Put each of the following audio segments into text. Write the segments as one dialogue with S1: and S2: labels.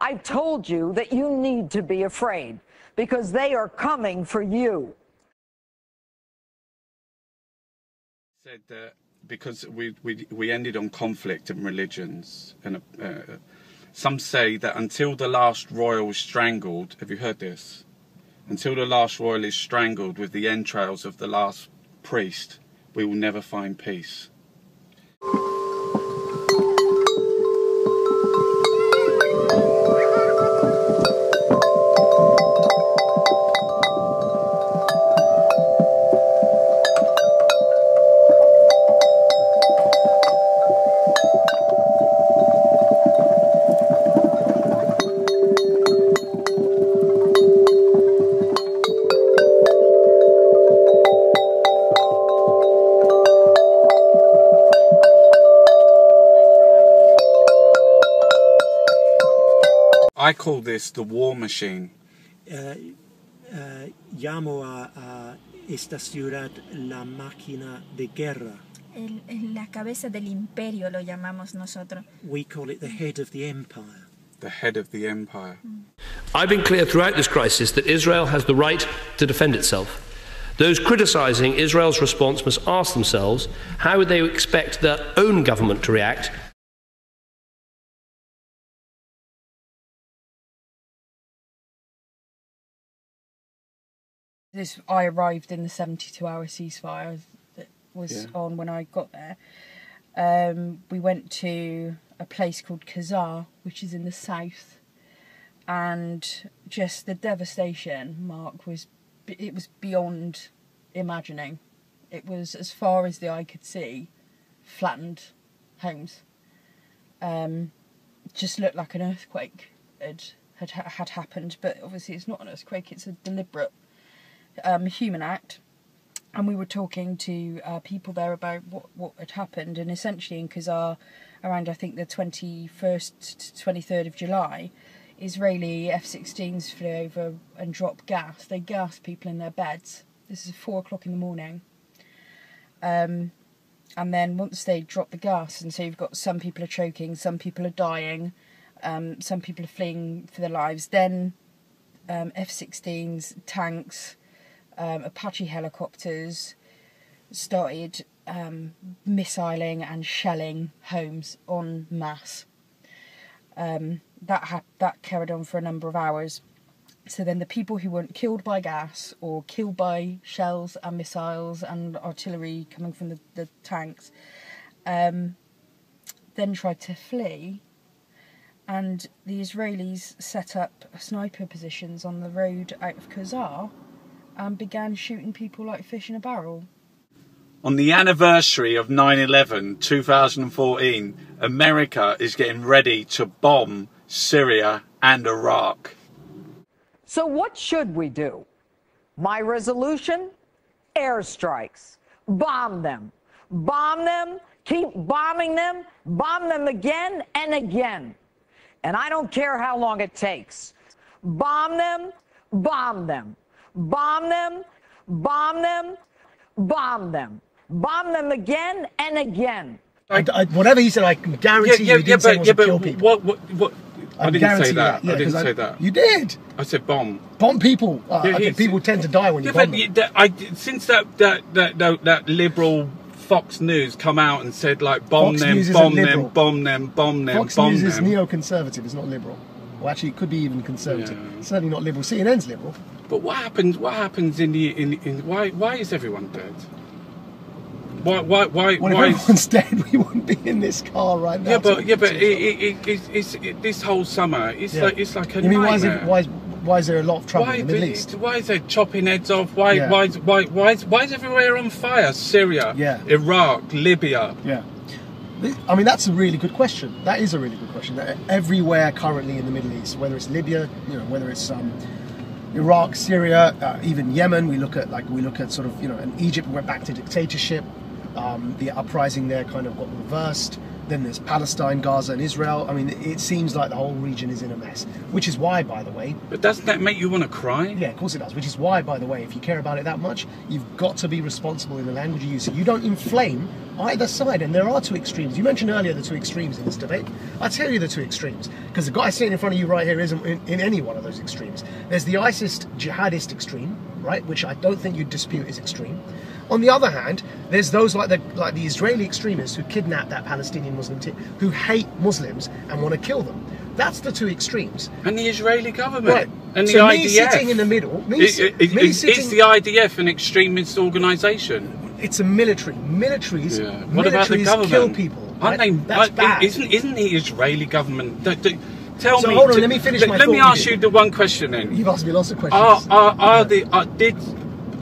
S1: I told you that you need to be afraid because they are coming for you.
S2: Said that because we ended on conflict and religions, and some say that until the last royal is strangled, have you heard this? Until the last royal is strangled with the entrails of the last priest, we will never find peace. I call this the war machine.
S3: Llamo a esta ciudad la máquina de guerra.
S4: La cabeza del imperio lo llamamos nosotros.
S3: We call it the head of the empire.
S2: The head of the empire.
S5: I've been clear throughout this crisis that Israel has the right to defend itself. Those criticising Israel's response must ask themselves how would they expect their own government to react.
S6: I arrived in the 72-hour ceasefire that was on when I got there. We went to a place called Kazar, which is in the south, and just the devastation, Mark, was beyond imagining. It was, as far as the eye could see, flattened homes. Just looked like an earthquake had happened, but obviously it's not an earthquake, it's a deliberate human act. And we were talking to people there about what had happened, and essentially in Kazar, around I think the 21st to 23rd of July, Israeli F-16s flew over and dropped gas. They gassed people in their beds. This is 4 o'clock in the morning. And then once they dropped the gas, and so you've got some people are choking, some people are dying, some people are fleeing for their lives, then F-16s, tanks, Apache helicopters started missiling and shelling homes en masse. That carried on for a number of hours. So then the people who weren't killed by gas or killed by shells and missiles and artillery coming from the tanks then tried to flee, and the Israelis set up sniper positions on the road out of Kazar and began shooting people like fish in a barrel.
S2: On the anniversary of 9/11, 2014, America is getting ready to bomb Syria and Iraq.
S1: So what should we do? My resolution? Airstrikes. Bomb them. Bomb them. Keep bombing them. Bomb them again and again. And I don't care how long it takes. Bomb them. Bomb them. Bomb them. Bomb them. Bomb them. Bomb them again and again.
S3: Whatever he said, I can guarantee you he didn't say he wants to kill people.
S2: What? I didn't say that. I didn't say that.
S3: You did.
S2: I said bomb.
S3: Bomb people. I think people tend to die when you bomb them.
S2: Since that liberal Fox News come out and said like bomb
S3: Fox
S2: them,
S3: News
S2: bomb
S3: isn't
S2: them,
S3: liberal.
S2: bomb them, bomb them,
S3: Fox
S2: bomb
S3: News
S2: them.
S3: is neoconservative. It's not liberal. Well, actually, it could be even conservative.
S2: Yeah.
S3: Certainly not liberal. CNN's liberal.
S2: But what happens? What happens in why is everyone dead? Why?
S3: Well, if everyone's dead, we wouldn't be in this car right now.
S2: Yeah, but it's this whole summer. It's like a nightmare.
S3: Why is there a lot of trouble in the Middle East?
S2: Why is there chopping heads off? Why is everywhere on fire? Syria, Iraq, Libya.
S3: Yeah. I mean, that's a really good question. That is a really good question. Everywhere currently in the Middle East, whether it's Libya, whether it's Iraq, Syria, even Yemen, we look at sort of, in Egypt we went back to dictatorship. The uprising there kind of got reversed. then there's Palestine, Gaza and Israel. I mean, it seems like the whole region is in a mess, which is why, by the way...
S2: But doesn't that make you want to cry?
S3: Yeah, of course it does, which is why, by the way, if you care about it that much, you've got to be responsible in the language you use, so you don't inflame either side. And there are two extremes. You mentioned earlier the two extremes in this debate. I'll tell you the two extremes, because the guy sitting in front of you right here isn't in any one of those extremes. There's the ISIS jihadist extreme, right, which I don't think you'd dispute is extreme. On the other hand, there's those like the Israeli extremists who kidnap that Palestinian Muslim who hate Muslims and want to kill them. That's the two extremes.
S2: And the Israeli government.
S3: Right.
S2: And
S3: so
S2: the
S3: me
S2: IDF.
S3: sitting in the middle...
S2: Is the IDF an extremist organisation?
S3: It's a military. Militaries,
S2: yeah. What about the government?
S3: Kill people. Right? That's bad.
S2: Isn't the Israeli government... Tell
S3: so
S2: me...
S3: hold on, let me finish my thought.
S2: Let me ask you the one question then.
S3: You've asked me lots of questions.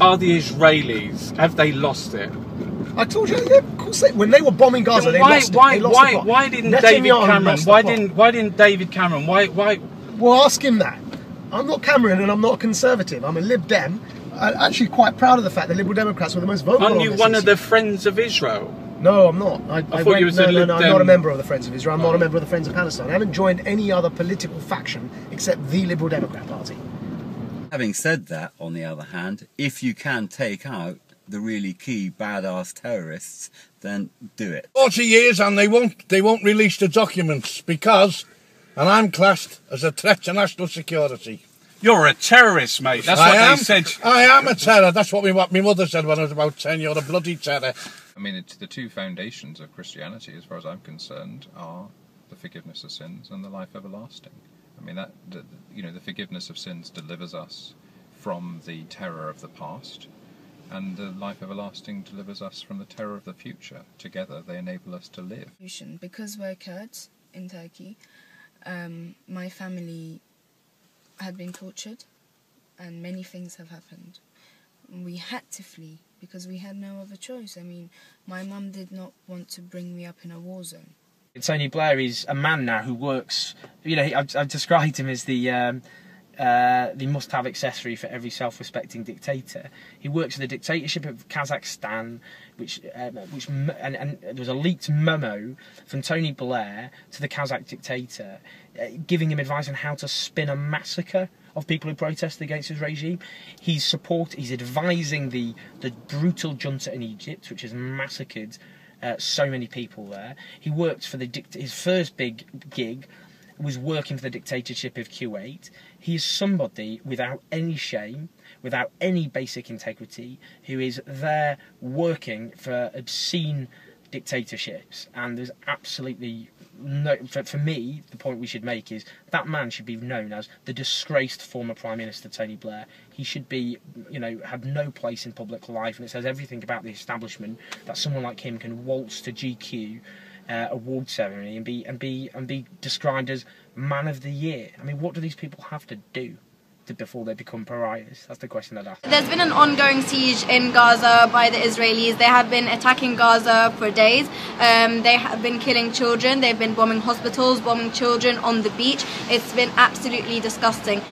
S2: Are the Israelis, have they lost it?
S3: I told you, yeah, of course when they were bombing Gaza, they lost it.
S2: Why didn't David Cameron? Why didn't David Cameron? Why?
S3: Well, ask him that. I'm not Cameron, and I'm not a Conservative. I'm a Lib Dem. I'm actually quite proud of the fact that Liberal Democrats were the most vocal.
S2: Aren't you one of the Friends of Israel?
S3: No, I'm not.
S2: I thought you were
S3: I'm not a member of the Friends of Israel. I'm not a member of the Friends of Palestine. I haven't joined any other political faction except the Liberal Democrat Party.
S7: Having said that, on the other hand, if you can take out the really key badass terrorists, then do it.
S8: 40 years and they won't release the documents because, and I'm classed as a threat to national security.
S2: You're a terrorist, mate. That's what they said.
S8: I am a terror. That's what my mother said when I was about 10. You're a bloody terror.
S9: I mean, it's the two foundations of Christianity, as far as I'm concerned, are the forgiveness of sins and the life everlasting. I mean, the forgiveness of sins delivers us from the terror of the past, and the life everlasting delivers us from the terror of the future. Together, they enable us to live.
S4: Because we're Kurds in Turkey, my family had been tortured, and many things have happened. We had to flee because we had no other choice. I mean, my mum did not want to bring me up in a war zone.
S10: Tony Blair is a man now who works, you know, I've described him as the must-have accessory for every self-respecting dictator. He works for the dictatorship of Kazakhstan, and there was a leaked memo from Tony Blair to the Kazakh dictator, giving him advice on how to spin a massacre of people who protested against his regime. He's advising the brutal junta in Egypt, which has massacred so many people there. He worked for his first big gig was working for the dictatorship of Kuwait. He is somebody without any shame, without any basic integrity, who is there working for obscene dictatorships. And there's absolutely no... For me, the point we should make is that man should be known as the disgraced former Prime Minister Tony Blair. He should be, you know, have no place in public life, and it says everything about the establishment that someone like him can waltz to GQ award ceremony and be described as Man of the Year. I mean, what do these people have to do before they become pariahs? That's the question I'd ask.
S11: There's been an ongoing siege in Gaza by the Israelis. They have been attacking Gaza for days. They have been killing children. They've been bombing hospitals, bombing children on the beach. It's been absolutely disgusting.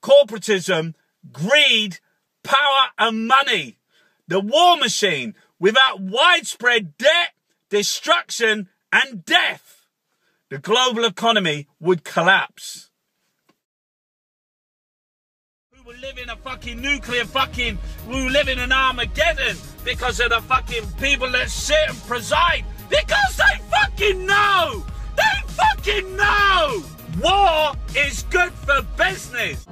S2: Corporatism, greed, power and money. The war machine without widespread debt, destruction and death. The global economy would collapse. We will live in a fucking nuclear we will live in an Armageddon because of the fucking people that sit and preside. Because they fucking know! They fucking know! War is good for business.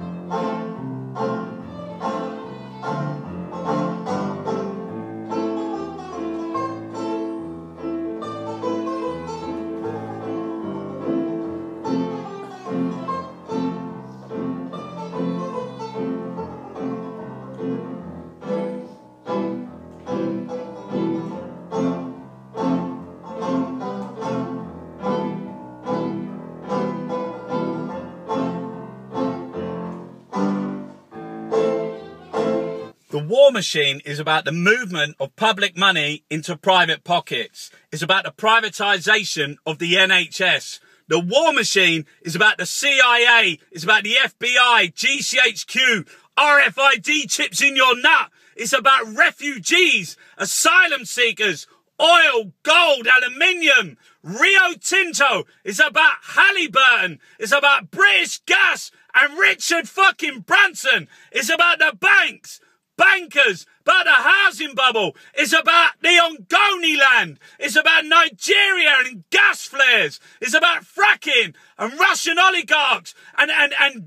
S2: The war machine is about the movement of public money into private pockets. It's about the privatisation of the NHS. The war machine is about the CIA. It's about the FBI, GCHQ, RFID chips in your nut. It's about refugees, asylum seekers, oil, gold, aluminium. Rio Tinto is about Halliburton. It's about British Gas and Richard fucking Branson. It's about the banks, bankers, about the housing bubble. It's about the Ongoni land. It's about Nigeria and gas flares. It's about fracking and Russian oligarchs and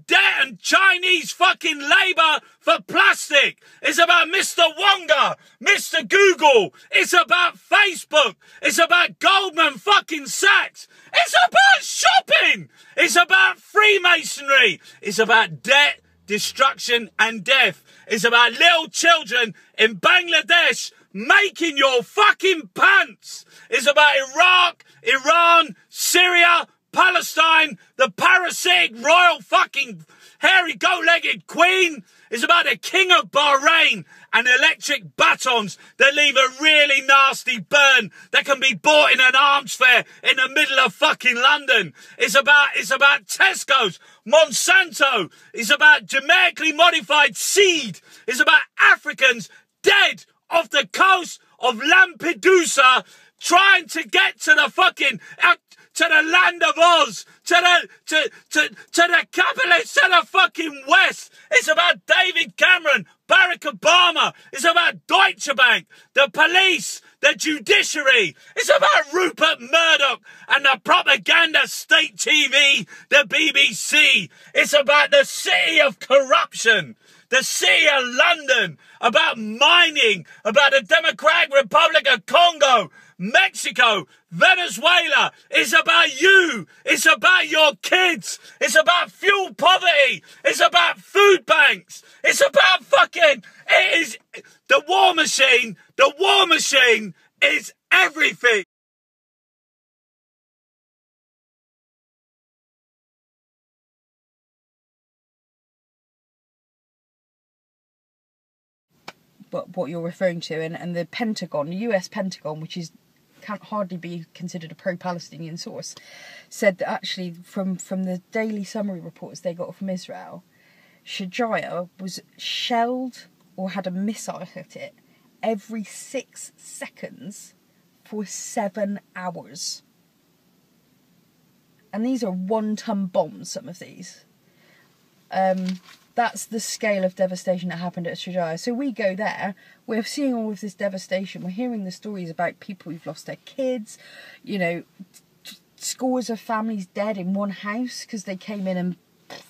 S2: debt and Chinese fucking labour for plastic. It's about Mr. Wonga, Mr. Google. It's about Facebook. It's about Goldman fucking Sachs. It's about shopping. It's about Freemasonry. It's about debt, destruction and death. It's about little children in Bangladesh making your fucking pants. It's about Iraq, Iran, Syria, Palestine, the parasitic royal fucking hairy goat-legged queen. It's about the king of Bahrain and electric batons that leave a really nasty burn that can be bought in an arms fair in the middle of fucking London. It's about Tesco's, Monsanto. It's about genetically modified seed. It's about Africans dead off the coast of Lampedusa trying to get to the fucking to the land of Oz, to the capitalists, to the fucking West. It's about David Cameron, Barack Obama. It's about Deutsche Bank, the police, the judiciary. It's about Rupert Murdoch and the propaganda state TV, the BBC. It's about the city of corruption, the city of London, about mining, about the Democratic Republic of Congo, Mexico, Venezuela. It's about you. It's about your kids. It's about fuel poverty. It's about food banks. It's about fucking, it is the war machine. The war machine is everything.
S6: But what you're referring to, and the Pentagon, the US Pentagon, which can't hardly be considered a pro-Palestinian source, said that actually from the daily summary reports they got from Israel, Shujaiya was shelled or had a missile hit it every 6 seconds for 7 hours. And these are 1-ton bombs, some of these. That's the scale of devastation that happened at Shujaiya. So we go there, we're seeing all of this devastation, we're hearing the stories about people who've lost their kids, you know, scores of families dead in one house because they came in and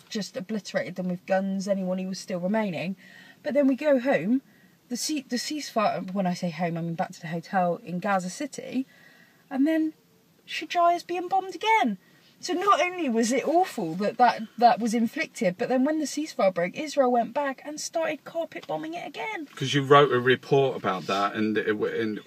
S6: just obliterated them with guns, anyone who was still remaining. But then we go home, the ceasefire, when I say home, I mean back to the hotel in Gaza City, and then Shujaiya's being bombed again. So not only was it awful that was inflicted, but then when the ceasefire broke, Israel went back and started carpet bombing it again.
S2: Because you wrote a report about that, and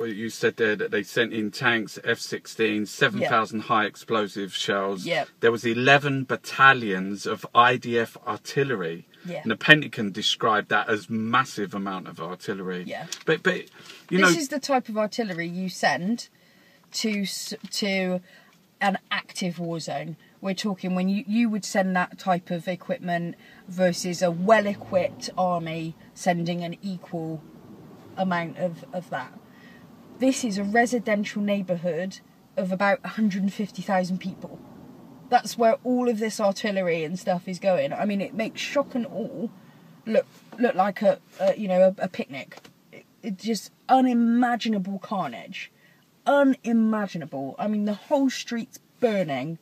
S2: you said there that they sent in tanks, F-16, 7,000 high explosive shells.
S6: Yep.
S2: There was 11 battalions of IDF artillery.
S6: Yeah.
S2: And the Pentagon described that as massive amount of artillery.
S6: Yeah.
S2: But you know,
S6: this is the type of artillery you send to an active war zone. We're talking when you would send that type of equipment versus a well-equipped army sending an equal amount of that. This is a residential neighbourhood of about 150,000 people. That's where all of this artillery and stuff is going. I mean, it makes shock and awe look like a picnic. It's just unimaginable carnage. Unimaginable. I mean, the whole street's burning.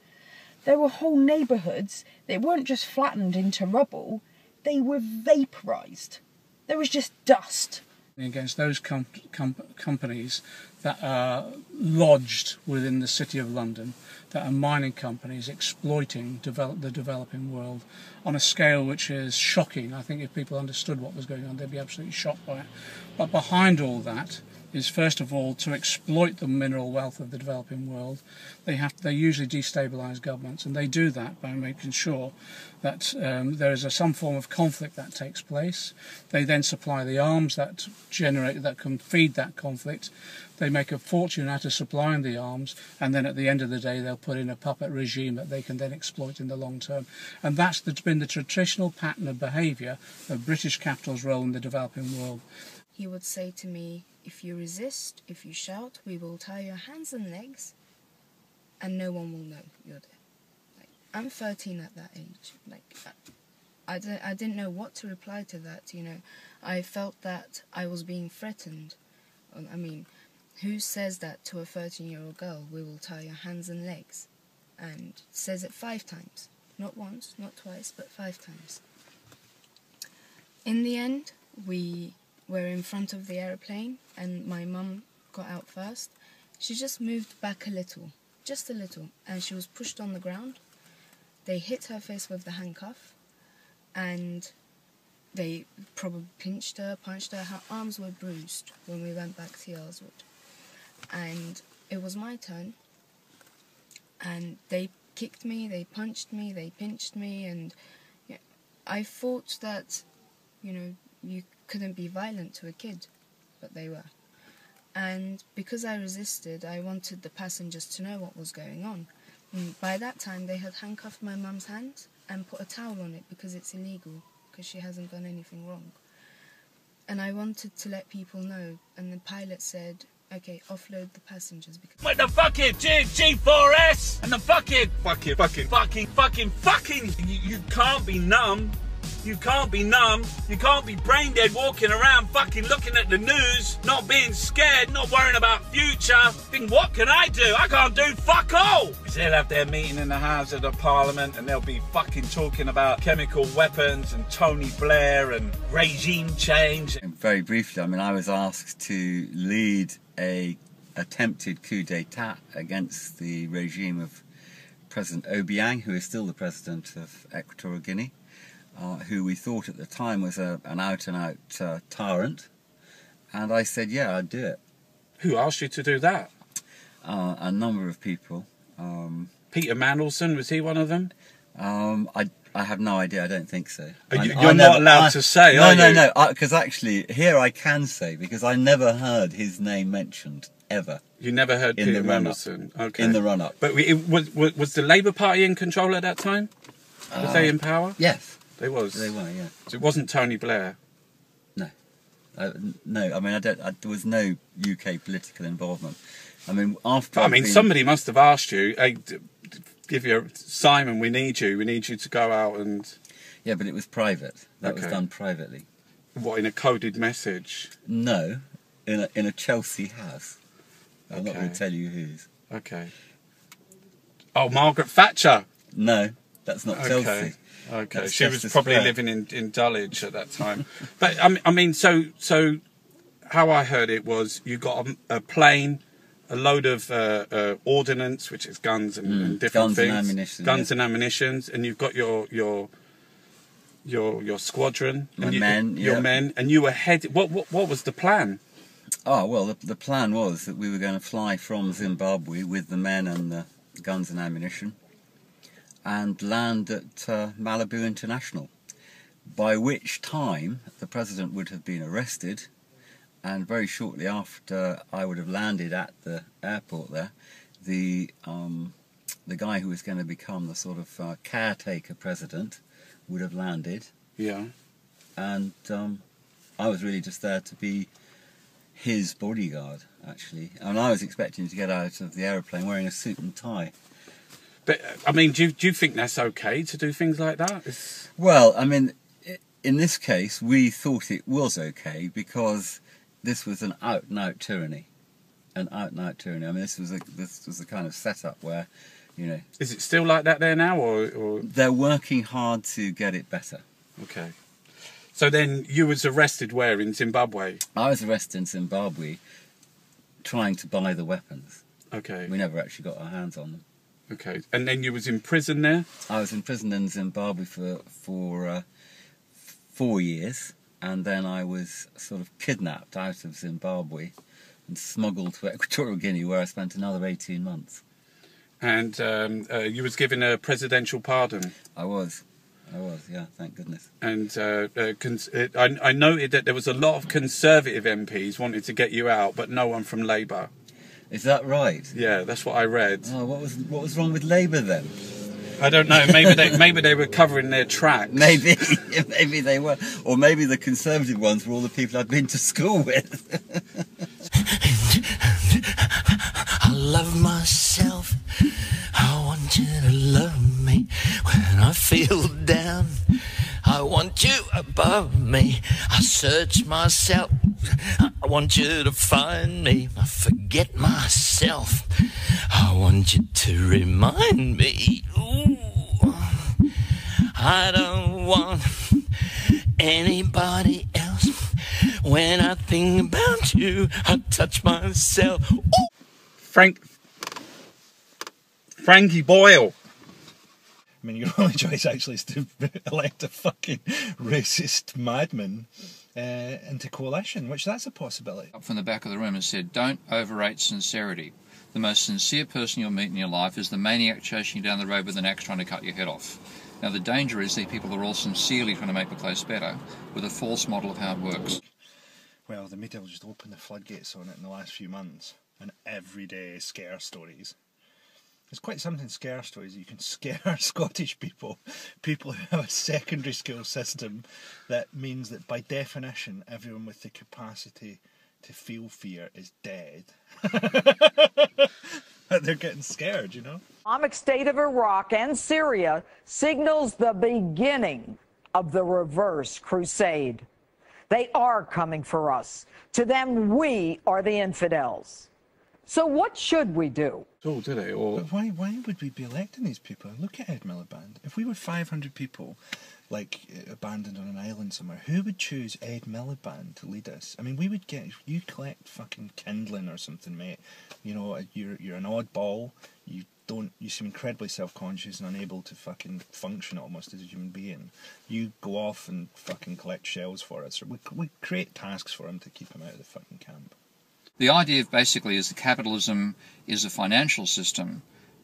S6: There were whole neighbourhoods. They weren't just flattened into rubble. They were vaporised. There was just dust.
S12: Against those companies that are lodged within the City of London, that are mining companies exploiting the developing world on a scale which is shocking. I think if people understood what was going on, they'd be absolutely shocked by it. But behind all that is, first of all, to exploit the mineral wealth of the developing world. They usually destabilise governments, and they do that by making sure that there is some form of conflict that takes place. They then supply the arms that can feed that conflict. They make a fortune out of supplying the arms, and then at the end of the day they'll put in a puppet regime that they can then exploit in the long term. And that's been the traditional pattern of behaviour of British capital's role in the developing world.
S4: He would say to me, if you resist, if you shout, we will tie your hands and legs, and no one will know you're there. Like, I'm 13 at that age. Like, I didn't know what to reply to that. You know, I felt that I was being threatened. I mean, who says that to a 13-year-old girl? We will tie your hands and legs, and says it 5 times, not once, not twice, but 5 times. In the end, we were in front of the aeroplane, and my mum got out first. She just moved back a little, just a little, and she was pushed on the ground. They hit her face with the handcuff, and they probably pinched her, punched her. Her arms were bruised when we went back to Yarswood. And it was my turn, and they kicked me, they punched me, they pinched me, and yeah, I thought that, you know, you couldn't be violent to a kid, but they were. And because I resisted, I wanted the passengers to know what was going on. And by that time, they had handcuffed my mum's hands and put a towel on it because it's illegal, because she hasn't done anything wrong. And I wanted to let people know, and the pilot said, okay, offload the passengers. Because
S2: with the fucking G4S and the fucking, you can't be numb. You can't be numb. You can't be brain dead walking around fucking looking at the news, not being scared, not worrying about future. Think, what can I do? I can't do fuck all. They'll have their meeting in the House of the Parliament and they'll be fucking talking about chemical weapons and Tony Blair and regime change.
S7: And very briefly, I mean, I was asked to lead a attempted coup d'etat against the regime of President Obiang, who is still the president of Equatorial Guinea. Who we thought at the time was an out-and-out tyrant, and I said, yeah, I'd do it.
S2: Who asked you to do that?
S7: A number of people.
S2: Peter Mandelson, was he one of them?
S7: I have no idea, I don't think so.
S2: You're not allowed to say, are you?
S7: No, because actually, here I can say, because I never heard his name mentioned, ever.
S2: You never heard Peter Mandelson? Okay.
S7: In the run-up.
S2: But was the Labour Party in control at that time? Was they in power?
S7: Yes.
S2: They was.
S7: They were, yeah.
S2: So it wasn't Tony Blair.
S7: No, no. I mean, there was no UK political involvement. I mean, after.
S2: I mean, somebody must have asked you, "Hey, give you Simon, we need you. We need you to go out and."
S7: Yeah, but it was private. That was done privately.
S2: What, in a coded message?
S7: No, in a Chelsea house. I'm not going to tell you whose.
S2: Okay. Oh, Margaret Thatcher.
S7: No, that's not Chelsea.
S2: Okay,
S7: that's
S2: she was probably living in Dulwich at that time. But I mean, so how I heard it was you got a plane, a load of ordnance, which is guns and different things,
S7: and ammunition,
S2: guns and ammunitions, and you've got your squadron,
S7: your men,
S2: and you were headed. What was the plan?
S7: Oh well, the plan was that we were going to fly from Zimbabwe with the men and the guns and ammunition, and land at Malibu International, by which time the president would have been arrested, and very shortly after I would have landed at the airport there, the guy who was going to become the sort of caretaker president would have landed.
S2: Yeah.
S7: And I was really just there to be his bodyguard, actually. And I was expecting to get out of the aeroplane wearing a suit and tie.
S2: But, I mean, do you think that's okay to do things like that?
S7: Well, I mean, in this case, we thought it was okay because this was an out-and-out tyranny. An out-and-out tyranny. I mean, this was the kind of setup where, you know...
S2: Is it still like that there now, or...?
S7: They're working hard to get it better.
S2: Okay. So then you was arrested where, in Zimbabwe?
S7: I was arrested in Zimbabwe trying to buy the weapons.
S2: Okay.
S7: We never actually got our hands on them.
S2: Okay, and then you was in prison there?
S7: I was in prison in Zimbabwe for 4 years, and then I was sort of kidnapped out of Zimbabwe and smuggled to Equatorial Guinea, where I spent another 18 months.
S2: And you was given a presidential pardon?
S7: I was, yeah, thank goodness.
S2: And I noted that there was a lot of Conservative MPs wanted to get you out, but no one from Labour.
S7: Is that right?
S2: Yeah, that's what I read.
S7: Oh, what was wrong with Labour then?
S2: I don't know. Maybe they were covering their tracks.
S7: Maybe they were, or maybe the Conservative ones were all the people I'd been to school with.
S13: love myself. I want you to love me when I feel down. I want you above me. I search myself. I want you to find me. I forget myself. I want you to remind me. Ooh. I don't want anybody else. When I think about you, I touch myself. Ooh.
S2: Frankie Boyle.
S14: I mean, your only choice actually is to elect a fucking racist madman into coalition, which that's a possibility.
S15: Up from the back of the room and said, don't overrate sincerity. The most sincere person you'll meet in your life is the maniac chasing you down the road with an axe trying to cut your head off. Now the danger is these people are all sincerely trying to make the place better with a false model of how it works.
S14: Well, the media will just open the floodgates on it in the last few months, and everyday scare stories. It's quite something, scare stories. You can scare Scottish people who have a secondary school system that means that by definition everyone with the capacity to feel fear is dead. They're getting scared, you know.
S1: The Islamic State of Iraq and Syria signals the beginning of the reverse crusade. They are coming for us. To them, we are the infidels. So what should we do?
S2: Oh, did they? Or...
S14: But why would we be electing these people? Look at Ed Miliband. If we were 500 people, like, abandoned on an island somewhere, who would choose Ed Miliband to lead us? I mean, we would get... You collect fucking kindling or something, mate. You know, you're an oddball. You seem incredibly self-conscious and unable to fucking function almost as a human being. You go off and fucking collect shells for us. We create tasks for him to keep him out of the fucking camp.
S15: The idea basically is that capitalism is a financial system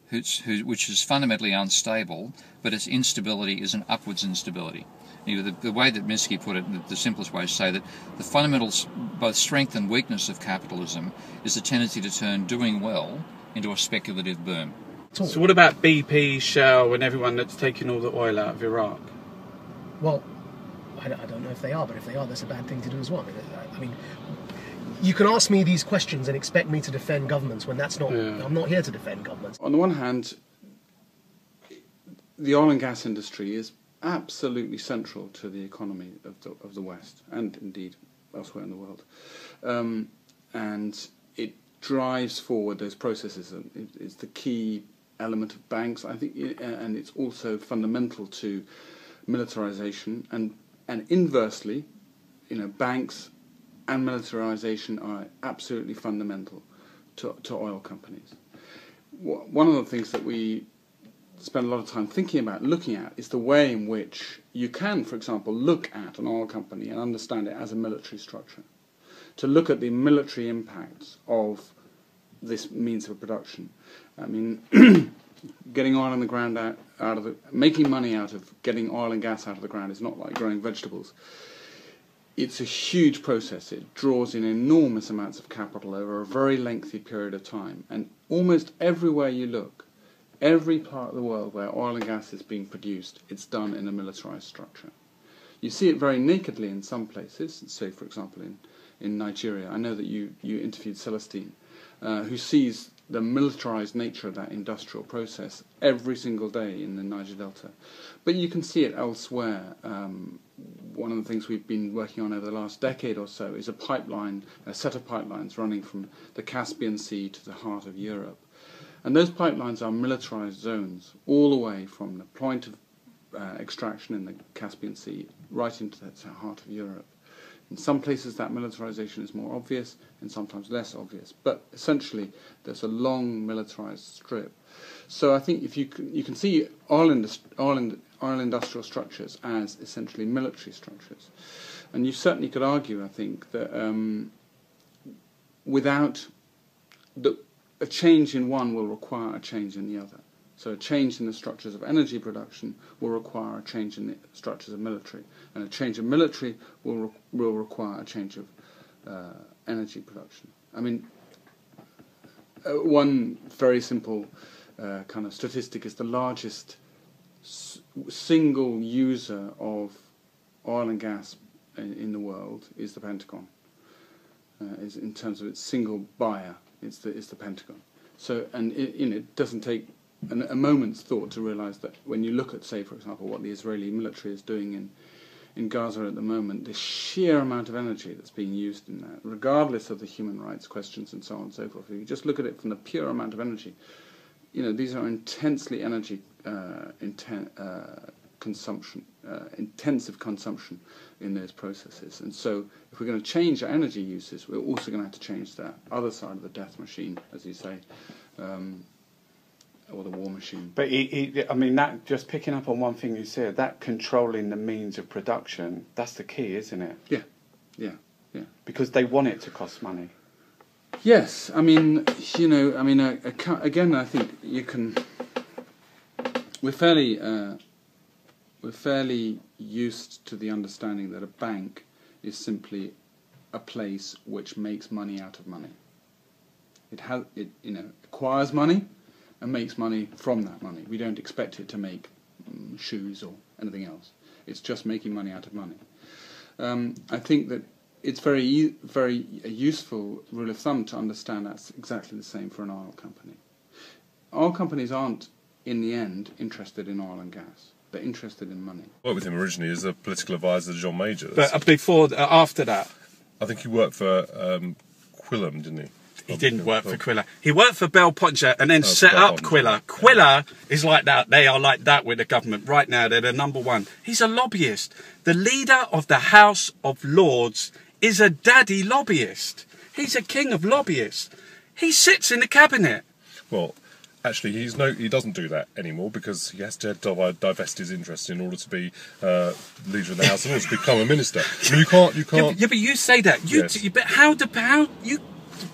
S15: which is fundamentally unstable, but its instability is an upwards instability. The way that Minsky put it, the simplest way is to say that the fundamental both strength and weakness of capitalism is the tendency to turn doing well into a speculative boom.
S2: So what about BP, Shell and everyone that's taking all the oil out of Iraq?
S3: Well, I don't know if they are, but if they are, that's a bad thing to do as well. I mean, you can ask me these questions and expect me to defend governments when that's not... Yeah. I'm not here to defend governments.
S2: On the one hand, the oil and gas industry is absolutely central to the economy of the West, and indeed elsewhere in the world. And it drives forward those processes. It's the key element of banks, I think, and it's also fundamental to militarization. And inversely, you know, banks and militarization are absolutely fundamental to oil companies. One of the things that we spend a lot of time thinking about, looking at, is the way in which you can, for example, look at an oil company and understand it as a military structure. To look at the military impacts of this means of production. I mean, getting oil in the ground making money out of getting oil and gas out of the ground is not like growing vegetables. It's a huge process. It draws in enormous amounts of capital over a very lengthy period of time. And almost everywhere you look, every part of the world where oil and gas is being produced, it's done in a militarized structure. You see it very nakedly in some places, say, for example, in Nigeria. I know that you interviewed Celestine, who sees the militarized nature of that industrial process every single day in the Niger Delta. But you can see it elsewhere. One of the things we've been working on over the last decade or so is a set of pipelines running from the Caspian Sea to the heart of Europe. And those pipelines are militarized zones all the way from the point of extraction in the Caspian Sea right into the heart of Europe. In some places that militarization is more obvious and sometimes less obvious, but essentially there's a long militarized strip. So I think if you can see oil industrial structures as essentially military structures, and you certainly could argue, I think, that without a change in one will require a change in the other. So a change in the structures of energy production will require a change in the structures of military, and a change in military will require a change of energy production. I mean, one very simple kind of statistic is the largest single user of oil and gas in the world is the Pentagon. Is in terms of its single buyer, it's the Pentagon. So, and it doesn't take a moment's thought to realise that when you look at, say, for example, what the Israeli military is doing in Gaza at the moment, the sheer amount of energy that's being used in that, regardless of the human rights questions and so on and so forth, if you just look at it from the pure amount of energy, these are intensely energy intensive consumption in those processes. And so if we're going to change our energy uses, we're also going to have to change that other side of the death machine, as you say, or the war machine. But that, just picking up on one thing you said, that controlling the means of production, that's the key, isn't it?
S3: Yeah.
S2: Because they want it to cost money.
S3: Yes, again, I think you can. We're fairly used to the understanding that a bank is simply a place which makes money out of money. It acquires money and makes money from that money. We don't expect it to make shoes or anything else. It's just making money out of money. I think that it's very a useful rule of thumb to understand that's exactly the same for an oil company. Oil companies aren't, in the end, interested in oil and gas. They're interested in money.
S16: I worked with him originally as a political advisor to John Major.
S2: But after that?
S16: I think he worked for Quillam, didn't he?
S2: He didn't work for Quilla. He worked for Bell Pottinger and then set up Quilla. Quilla is like that. They are like that with the government. Right now, they're the number one. He's a lobbyist. The leader of the House of Lords is a daddy lobbyist. He's a king of lobbyists. He sits in the cabinet.
S16: Well, actually, he doesn't do that anymore because he has to divest his interest in order to be leader of the House of Lords, to become a minister. I mean, you can't.
S2: Yeah, but you say that.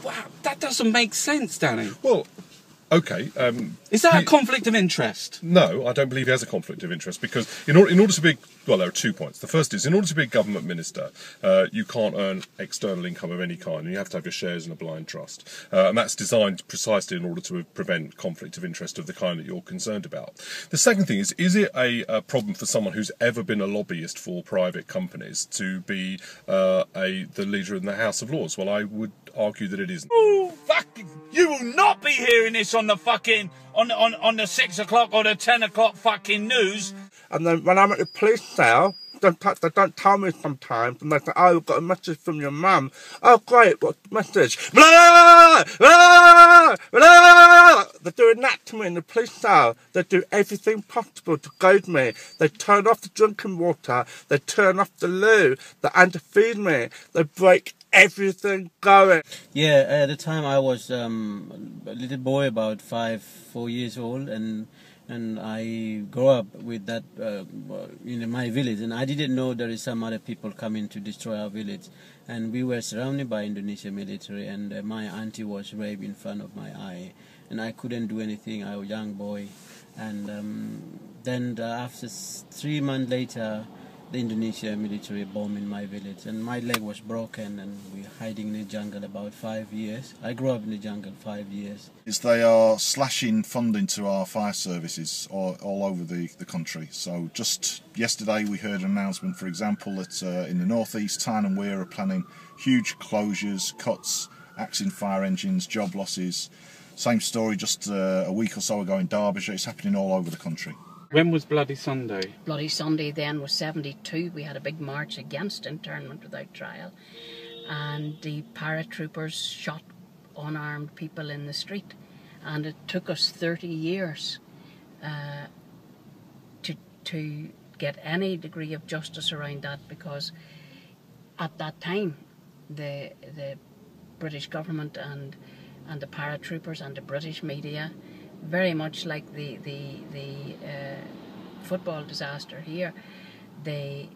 S2: Wow, that doesn't make sense, Danny.
S16: Well, okay.
S2: Is that a conflict of interest?
S16: No, I don't believe he has a conflict of interest because in order to be, well, there are 2 points. The first is, in order to be a government minister, you can't earn external income of any kind, and you have to have your shares in a blind trust. And that's designed precisely in order to prevent conflict of interest of the kind that you're concerned about. The second thing is it a problem for someone who's ever been a lobbyist for private companies to be the leader in the House of Lords? Well, I would argue that it isn't.
S2: Ooh, fucking! You will not be hearing this on the fucking on the 6 o'clock or the 10 o'clock fucking news.
S17: And then when I'm at the police cell, they don't tell me sometimes, and they say, "Oh, we've got a message from your mum." Oh, great! What's the message? Blah, blah, blah. They're doing that to me in the police cell. They do everything possible to goad me. They turn off the drinking water. They turn off the loo. They underfeed me. They break everything going.
S18: Yeah, at the time I was a little boy, about 4 years old, and I grew up with that in my village, and I didn't know there is some other people coming to destroy our village, and we were surrounded by Indonesian military, and my auntie was raped in front of my eye, and I couldn't do anything. I was a young boy, and then after 3 months later, the Indonesian military bombed in my village, and my leg was broken, and we were hiding in the jungle about 5 years. I grew up in the jungle 5 years.
S19: They are slashing funding to our fire services all over the country. So just yesterday we heard an announcement, for example, that in the northeast, Tyne and Wear are planning huge closures, cuts, axing fire engines, job losses. Same story just a week or so ago in Derbyshire. It's happening all over the country.
S2: When was Bloody Sunday?
S20: Bloody Sunday then was 72. We had a big march against internment without trial, and the paratroopers shot unarmed people in the street, and it took us 30 years to get any degree of justice around that, because at that time the British government and the paratroopers and the British media, very much like the football disaster here, they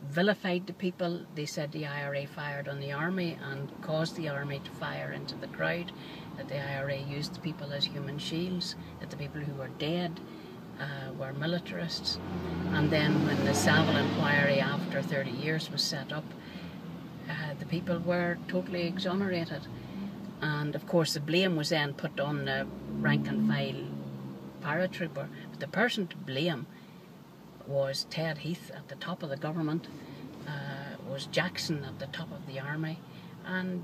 S20: vilified the people. They said the IRA fired on the army and caused the army to fire into the crowd, that the IRA used the people as human shields, that the people who were dead were militarists. And then when the Savile inquiry after 30 years was set up, the people were totally exonerated. And of course the blame was then put on the rank and file paratrooper. But the person to blame was Ted Heath at the top of the government, was Jackson at the top of the army, and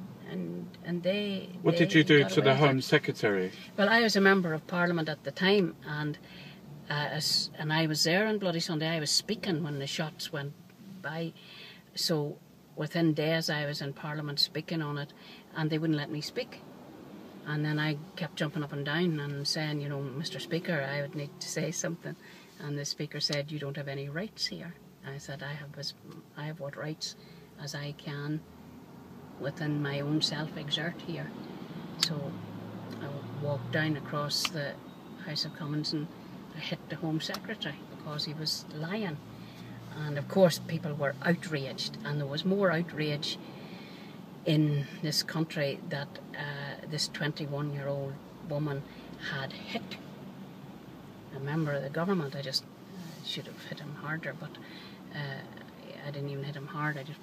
S20: they.
S2: What did you do to the Home Secretary?
S20: Well, I was a member of Parliament at the time, and I was there on Bloody Sunday. I was speaking when the shots went by, so within days I was in Parliament speaking on it, and they wouldn't let me speak. And then I kept jumping up and down and saying, you know, Mr. Speaker, I would need to say something. And the Speaker said, you don't have any rights here. I said, I have what rights as I can within my own self-exert here. So I walked down across the House of Commons and I hit the Home Secretary because he was lying. And of course people were outraged, and there was more outrage in this country that this 21-year-old woman had hit a member of the government. I just should have hit him harder, but I didn't even hit him hard. I just,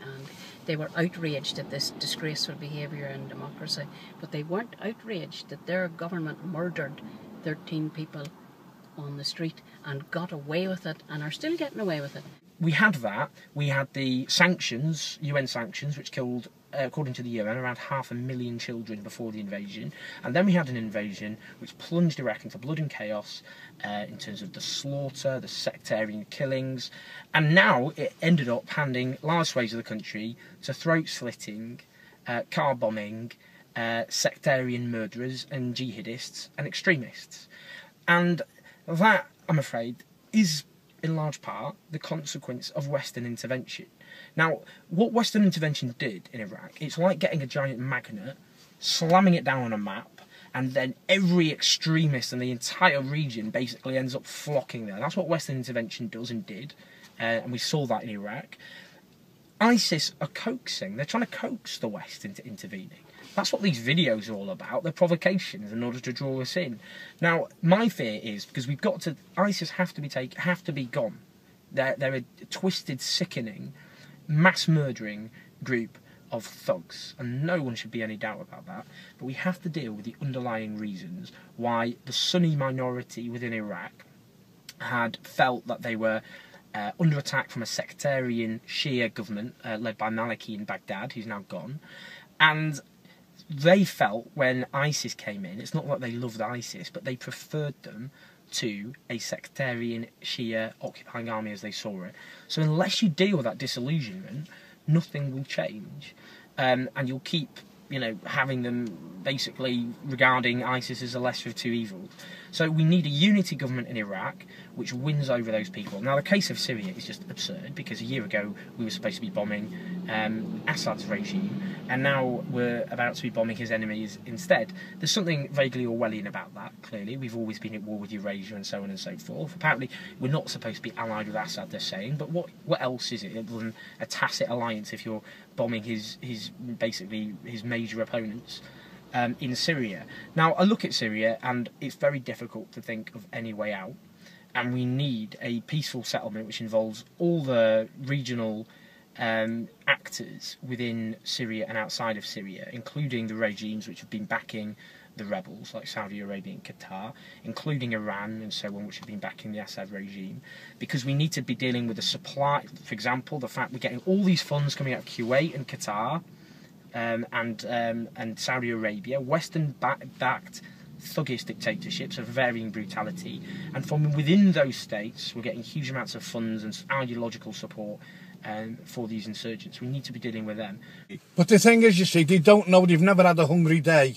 S20: and they were outraged at this disgraceful behaviour in democracy, but they weren't outraged that their government murdered 13 people on the street and got away with it and are still getting away with it.
S10: We had that. We had the sanctions, UN sanctions, which killed, according to the UN, around 500,000 children before the invasion. And then we had an invasion which plunged Iraq into blood and chaos in terms of the slaughter, the sectarian killings. And now it ended up handing large swathes of the country to throat-slitting, car bombing, sectarian murderers and jihadists and extremists. And that, I'm afraid, is in large part the consequence of Western intervention. Now, what Western intervention did in Iraq, it's like getting a giant magnet, slamming it down on a map, and then every extremist in the entire region basically ends up flocking there. That's what Western intervention does and did, and we saw that in Iraq. ISIS are coaxing, they're trying to coax the West into intervening. That's what these videos are all about. They're provocations in order to draw us in. Now, my fear is, because we've got to, ISIS have to be gone. They're a twisted, sickening, mass murdering group of thugs, and no one should be any doubt about that. But we have to deal with the underlying reasons why the Sunni minority within Iraq had felt that they were under attack from a sectarian Shia government led by Maliki in Baghdad, who's now gone, and they felt when ISIS came in, it's not like they loved ISIS, but they preferred them to a sectarian Shia occupying army as they saw it. So unless you deal with that disillusionment, nothing will change. And you'll keep, you know, having them basically regarding ISIS as a lesser of two evils. So we need a unity government in Iraq which wins over those people. Now, the case of Syria is just absurd, because a year ago we were supposed to be bombing Assad's regime, and now we're about to be bombing his enemies instead. There's something vaguely Orwellian about that, clearly. We've always been at war with Eurasia and so on and so forth. Apparently, we're not supposed to be allied with Assad, they're saying, but what else is it other than a tacit alliance if you're bombing his major opponents in Syria? Now, I look at Syria and it's very difficult to think of any way out, and we need a peaceful settlement which involves all the regional actors within Syria and outside of Syria, including the regimes which have been backing the rebels, like Saudi Arabia and Qatar, including Iran and so on, which have been backing the Assad regime, because we need to be dealing with the supply. For example, the fact we're getting all these funds coming out of Kuwait and Qatar and Saudi Arabia, Western-backed thuggish dictatorships of varying brutality, and from within those states we're getting huge amounts of funds and ideological support for these insurgents. We need to be dealing with them.
S8: But the thing is, you see, they don't know, they've never had a hungry day.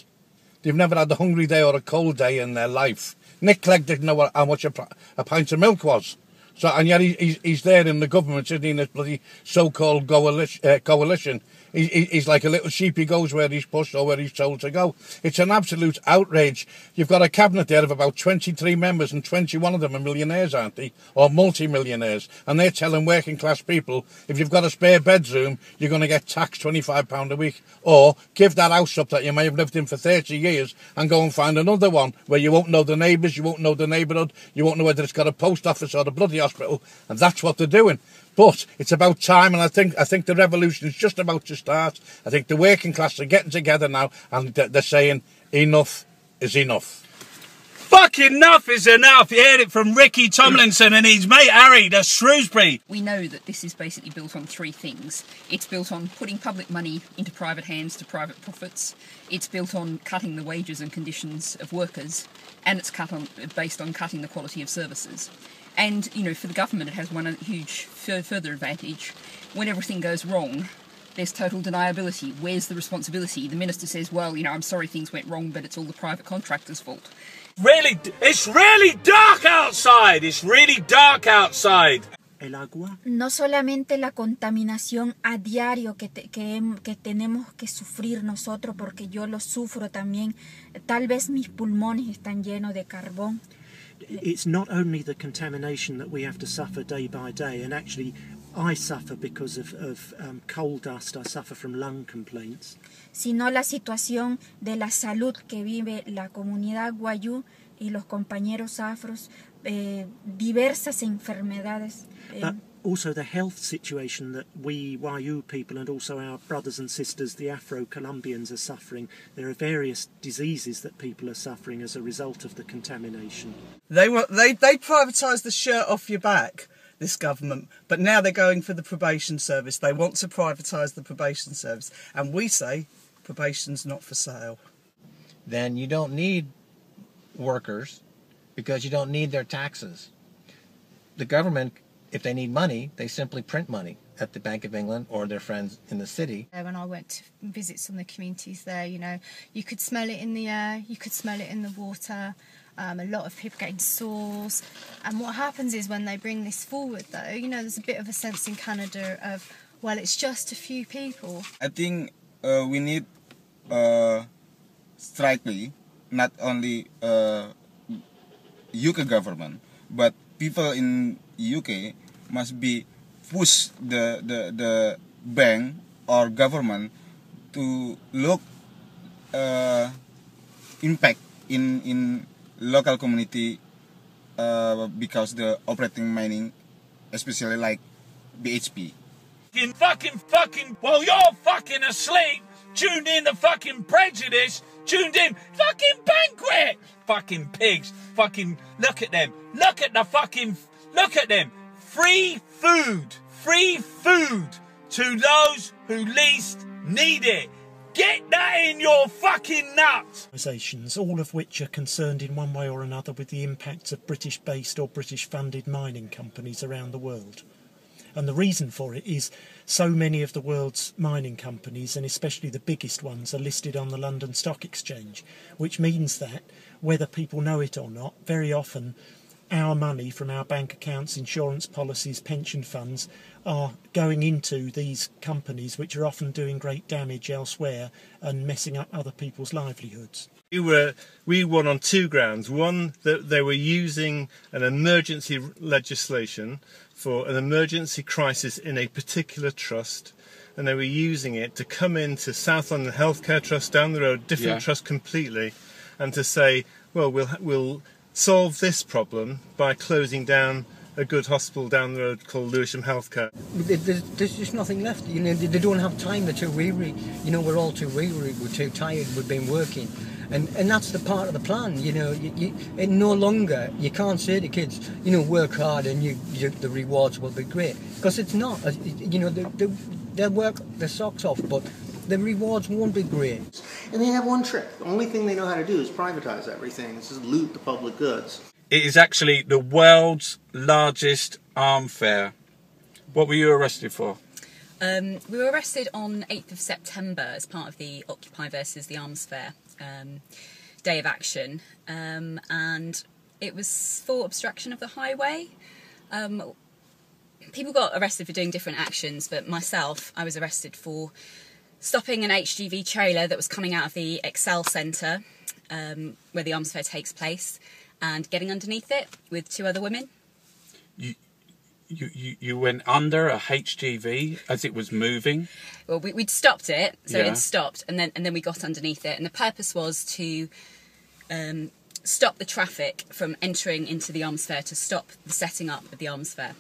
S8: They've never had a hungry day or a cold day in their life. Nick Clegg didn't know how much a pint of milk was. So, and yet he's there in the government, isn't he, in this bloody so-called coalition. He's like a little sheep, he goes where he's pushed or where he's told to go. It's an absolute outrage. You've got a cabinet there of about 23 members, and 21 of them are millionaires, aren't they? Or multi-millionaires. And they're telling working class people, if you've got a spare bedroom, you're going to get taxed £25 a week. Or give that house up that you may have lived in for 30 years and go and find another one where you won't know the neighbours, you won't know the neighbourhood, you won't know whether it's got a post office or the bloody hospital. And that's what they're doing. But it's about time, and I think the revolution is just about to start. I think the working class are getting together now, and they're saying enough is enough.
S21: Fucking enough is enough. You heard it from Ricky Tomlinson and his mate Harry, the Shrewsbury.
S22: We know that this is basically built on three things. It's built on putting public money into private hands to private profits. It's built on cutting the wages and conditions of workers. And it's based on cutting the quality of services. And, you know, for the government it has one huge further advantage. When everything goes wrong, there's total deniability. Where's the responsibility? The minister says, well, you know, I'm sorry things went wrong, but it's all the private contractor's fault.
S21: It's really dark outside. It's really dark outside.
S23: El agua.
S24: No solamente la contaminación a diario que tenemos que sufrir nosotros, porque yo lo sufro también. Tal vez mis pulmones están llenos de carbón.
S23: It's not only the contamination that we have to suffer day by day, and actually I suffer because of coal dust. I suffer from lung complaints.
S24: Sino la situación de la salud que vive la comunidad wayuu y los compañeros afros, diversas enfermedades.
S23: But also the health situation that we Wayuu people and also our brothers and sisters, the Afro-Colombians, are suffering. There are various diseases that people are suffering as a result of the contamination.
S25: They privatised the shirt off your back, this government, but now they're going for the probation service. They want to privatise the probation service, and we say probation's not for sale.
S26: Then you don't need workers because you don't need their taxes. The government, if they need money, they simply print money at the Bank of England or their friends in the city.
S4: When I went to visit some of the communities there, you know, you could smell it in the air, you could smell it in the water. A lot of people getting sores, and what happens is when they bring this forward, though, you know, there's a bit of a sense in Canada of, well, it's just a few people.
S27: I think we need strictly not only UK government, but people in UK must be push the bank or government to look impact in local community because the operating mining, especially like BHP.
S21: Fucking, while you're fucking asleep, tuned in to fucking Prejudice, tuned in, fucking Banquet! Fucking pigs, fucking, look at them, look at them. Free food to those who least need it. Get that in your fucking nuts!
S23: Organisations, all of which are concerned in one way or another with the impacts of British-based or British-funded mining companies around the world. And the reason for it is so many of the world's mining companies, and especially the biggest ones, are listed on the London Stock Exchange, which means that, whether people know it or not, very often our money from our bank accounts, insurance policies, pension funds are going into these companies which are often doing great damage elsewhere and messing up other people's livelihoods.
S28: We won on two grounds. One, that they were using an emergency legislation for an emergency crisis in a particular trust, and they were using it to come into South London Healthcare Trust down the road, different trust completely, and to say, well, we'll solve this problem by closing down a good hospital down the road called Lewisham Healthcare.
S29: There's just nothing left. You know, they don't have time. They're too weary. You know, we're all too weary. We're too tired. We've been working, and that's the part of the plan. You know, it no longer. You can't say to kids, you know, work hard and the rewards will be great, because it's not. You know, they'll work their socks off, but the rewards won't be great.
S30: And they have one trick. The only thing they know how to do is privatize everything. It's just loot the public goods.
S2: It is actually the world's largest arm fair. What were you arrested for?
S22: We were arrested on 8th of September as part of the Occupy versus the Arms Fair day of action, and it was for obstruction of the highway. People got arrested for doing different actions, but myself, I was arrested for stopping an HGV trailer that was coming out of the Excel Centre where the Arms Fair takes place, and getting underneath it with two other women.
S2: You went under a HGV as it was moving?
S22: Well, we'd stopped it, so it had stopped, and then we got underneath it, and the purpose was to stop the traffic from entering into the Arms Fair, to stop the setting up of the Arms Fair.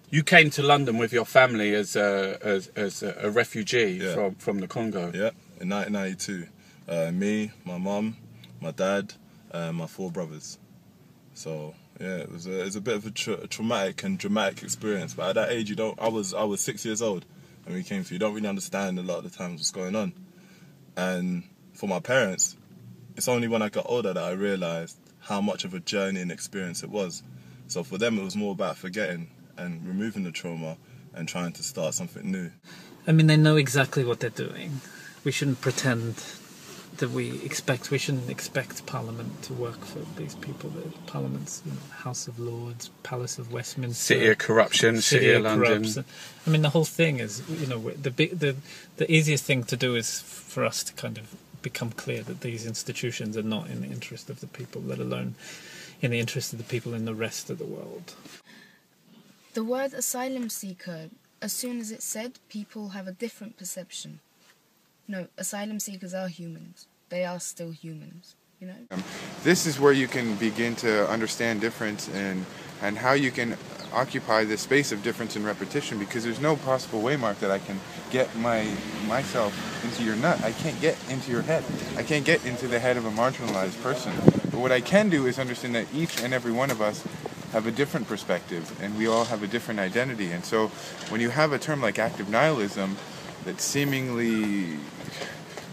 S2: You came to London with your family as a refugee from the Congo.
S16: Yeah, in 1992. Me, my mum, my dad,
S1: my 4 brothers. So yeah, it was a bit of a traumatic and dramatic experience. But at that age, I was 6 years old when we came through. You don't really understand a lot of the times what's going on. And for my parents, it's only when I got older that I realised how much of a journey and experience it was. So for them, it was more about forgetting and removing the trauma and trying to start something new.
S5: I mean, they know exactly what they're doing. We shouldn't pretend that we shouldn't expect Parliament to work for these people. The Parliament's, House of Lords, Palace of Westminster,
S2: City of Corruption, City of London.
S5: Corruption. I mean, the whole thing is, the easiest thing to do is for us to kind of become clear that these institutions are not in the interest of the people, let alone in the interest of the people in the rest of the world.
S4: The word asylum seeker, as soon as it's said, people have a different perception. No, asylum seekers are humans. They are still humans,
S6: This is where you can begin to understand difference and how you can occupy the space of difference and repetition, because there's no possible way, Mark, that I can get myself into your nut. I can't get into your head. I can't get into the head of a marginalized person. But what I can do is understand that each and every one of us have a different perspective, and we all have a different identity. And so when you have a term like active nihilism that seemingly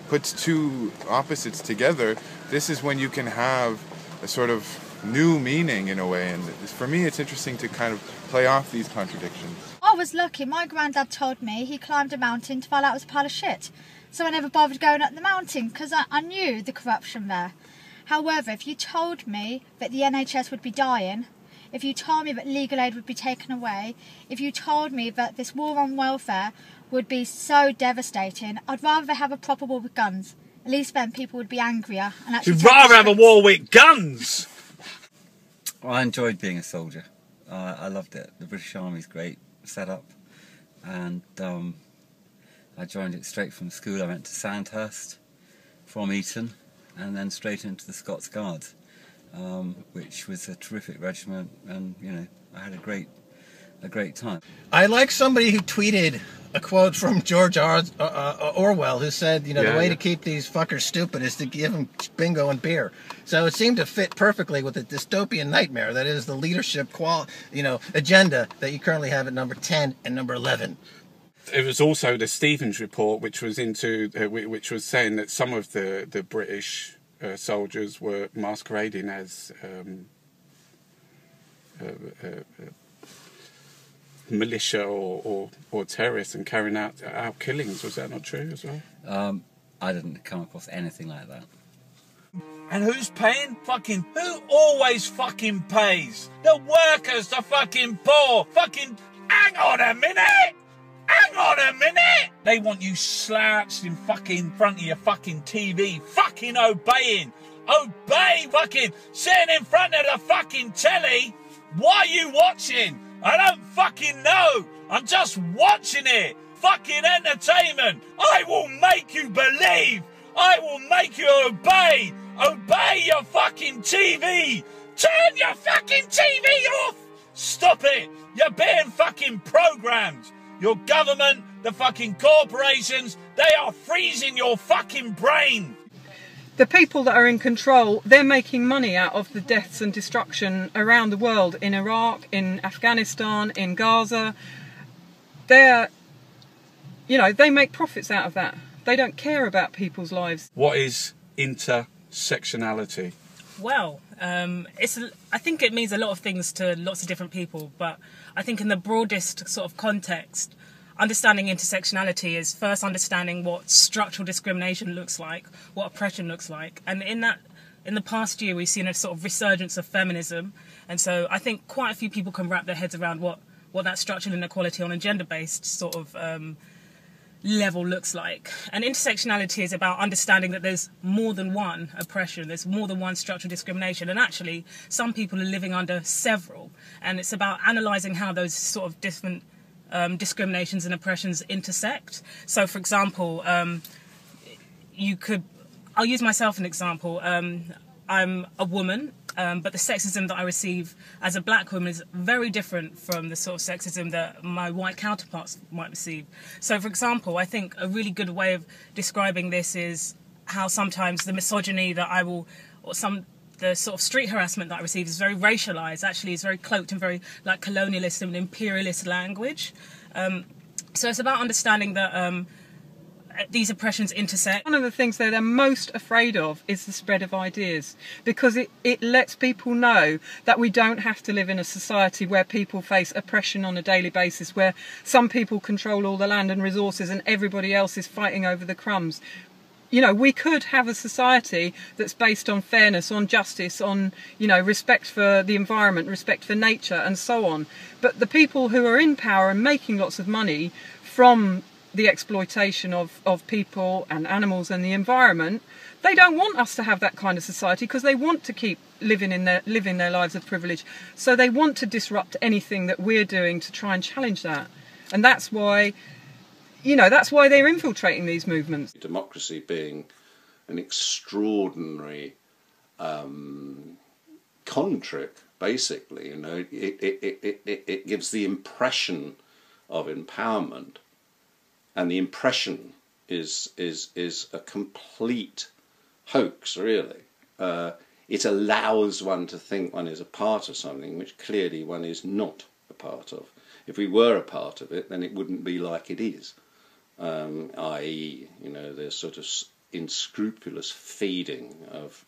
S6: puts two opposites together, this is when you can have a sort of new meaning in a way. And for me, it's interesting to kind of play off these contradictions.
S7: I was lucky. My granddad told me he climbed a mountain to find out it was a pile of shit. So I never bothered going up the mountain because I knew the corruption there. However, if you told me that the NHS would be dying, if you told me that legal aid would be taken away, if you told me that this war on welfare would be so devastating, I'd rather have a proper war with guns. At least then people would be angrier and actually.
S21: You'd rather have a war with guns?
S9: Well, I enjoyed being a soldier. I loved it. The British Army's great setup, and I joined it straight from school. I went to Sandhurst from Eton, and then straight into the Scots Guards, which was a terrific regiment, and I had a great time.
S26: I like somebody who tweeted a quote from George Orwell, who said, the way to keep these fuckers stupid is to give them bingo and beer. So it seemed to fit perfectly with the dystopian nightmare that is the leadership agenda that you currently have at number 10 and number 11.
S2: It was also the Stevens report, which was saying that some of the British soldiers were masquerading as militia or terrorists and carrying out killings. Was that not true as well?
S9: I didn't come across anything like that.
S21: And who's paying? Who always fucking pays? The workers, the fucking poor. Hang on a minute! Hang on a minute! They want you slouched in fucking front of your fucking TV, fucking obeying. Obey, sitting in front of the fucking telly. What are you watching? I don't fucking know. I'm just watching it. Fucking entertainment. I will make you believe. I will make you obey. Obey your fucking TV. Turn your fucking TV off. Stop it. You're being fucking programmed. Your government, the fucking corporations, they are freezing your fucking brain.
S11: The people that are in control, they're making money out of the deaths and destruction around the world, in Iraq, in Afghanistan, in Gaza. They make profits out of that. They don't care about people's lives.
S2: What is intersectionality?
S12: Well, I think it means a lot of things to lots of different people, but I think in the broadest sort of context, understanding intersectionality is first understanding what structural discrimination looks like, what oppression looks like. And in the past year, we've seen a sort of resurgence of feminism. And so I think quite a few people can wrap their heads around what that structural inequality on a gender-based sort of level looks like. And intersectionality is about understanding that there's more than one oppression, there's more than one structural discrimination, and actually some people are living under several. And it's about analysing how those sort of different discriminations and oppressions intersect. So, for example, I'll use myself as an example. I'm a woman, but the sexism that I receive as a black woman is very different from the sort of sexism that my white counterparts might receive. So, for example, I think a really good way of describing this is how sometimes the misogyny that the sort of street harassment that I receive is very racialized. Actually, it's very cloaked in very like colonialist and imperialist language. So it's about understanding that these oppressions intersect.
S11: One of the things they're most afraid of is the spread of ideas, because it lets people know that we don't have to live in a society where people face oppression on a daily basis, where some people control all the land and resources and everybody else is fighting over the crumbs. You know, we could have a society that's based on fairness, on justice, on, you know, respect for the environment, respect for nature and so on. But the people who are in power and making lots of money from the exploitation of people and animals and the environment, they don't want us to have that kind of society, because they want to keep living their lives of privilege. So they want to disrupt anything that we're doing to try and challenge that. And that's why, you know, that's why they're infiltrating these movements.
S3: Democracy being an extraordinary con trick, basically, you know, it gives the impression of empowerment. And the impression is a complete hoax, really. It allows one to think one is a part of something which clearly one is not a part of. If we were a part of it, then it wouldn't be like it is. I.e., you know, there's sort of unscrupulous feeding of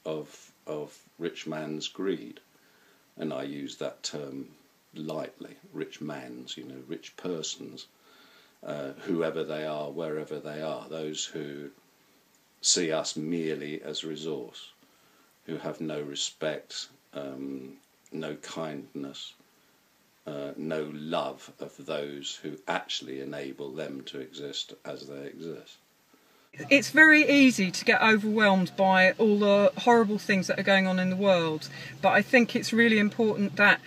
S3: rich man's greed. And I use that term lightly, rich man's, you know, rich persons. Whoever they are, wherever they are, those who see us merely as a resource, who have no respect, no kindness, no love of those who actually enable them to exist as they exist.
S11: It's very easy to get overwhelmed by all the horrible things that are going on in the world, but I think it's really important that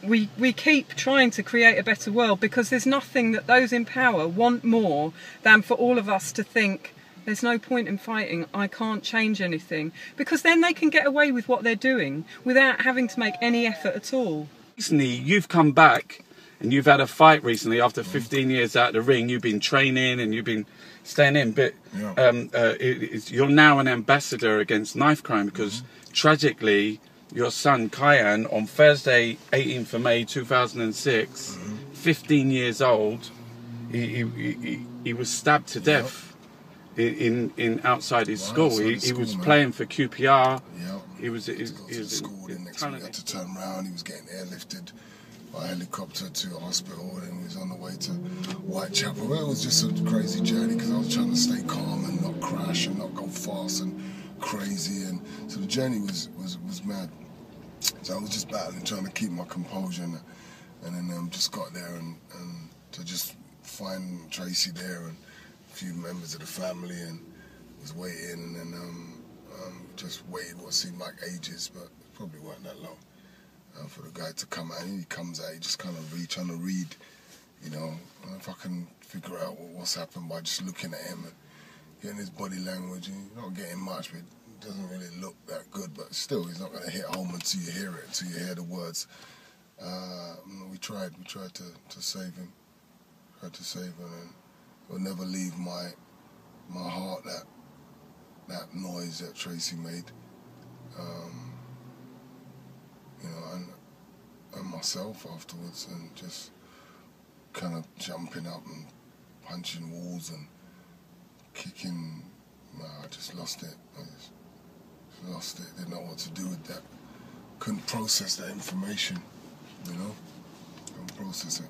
S11: we keep trying to create a better world, because there's nothing that those in power want more than for all of us to think there's no point in fighting, I can't change anything, because then they can get away with what they're doing without having to make any effort at all.
S2: Recently, you've come back and you've had a fight recently after 15 years out of the ring. You've been training and you've been staying in, but you're now an ambassador against knife crime, because tragically your son Kyan on Thursday 18th of May 2006, 15 years old, he was stabbed to death in outside his school. He was playing for QPR. He was
S8: school, and next week he had to turn around. He was getting airlifted by helicopter to a hospital, and he was on the way to Whitechapel. It was just a crazy journey, because I was trying to stay calm and not crash and not go fast and crazy, and so the journey was mad. So I was just battling, trying to keep my composure, and then just got there and to just find Tracy there and a few members of the family, and was waiting, and then just waited what seemed like ages, but it probably weren't that long for the guy to come out. And he comes out, he just kind of trying to read, you know, if I can figure out what's happened by just looking at him and getting his body language. And you're not getting much, but it doesn't really look that good, but still, he's not going to hit home until you hear it, until you hear the words. We tried to save him, and it will never leave my heart, that noise that Tracy made, you know, and myself afterwards, and just kind of jumping up and punching walls and kicking. I just lost it. I just lost it. Didn't know what to do with that. Couldn't process that information, you know. Couldn't process it.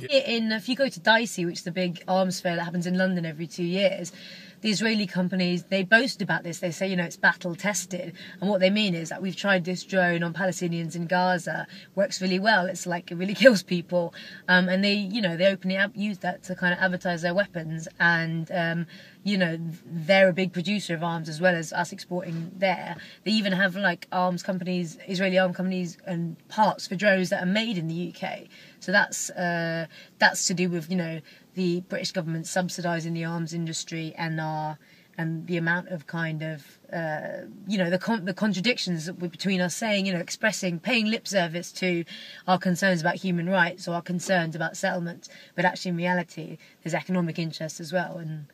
S10: If you go to Dicey, which is the big arms fair that happens in London every 2 years, the Israeli companies, they boast about this. They say, you know, it's battle tested. And what they mean is that we've tried this drone on Palestinians in Gaza, works really well. It's like, it really kills people. And they, you know, they openly use that to kind of advertise their weapons. And, you know, they're a big producer of arms as well as us exporting there. They even have like arms companies, Israeli arms companies, and parts for drones that are made in the UK. So that's to do with, you know, the British government subsidising the arms industry and the amount of kind of you know, the contradictions between us saying, you know, paying lip service to our concerns about human rights or our concerns about settlements, but actually in reality there's economic interests as well. And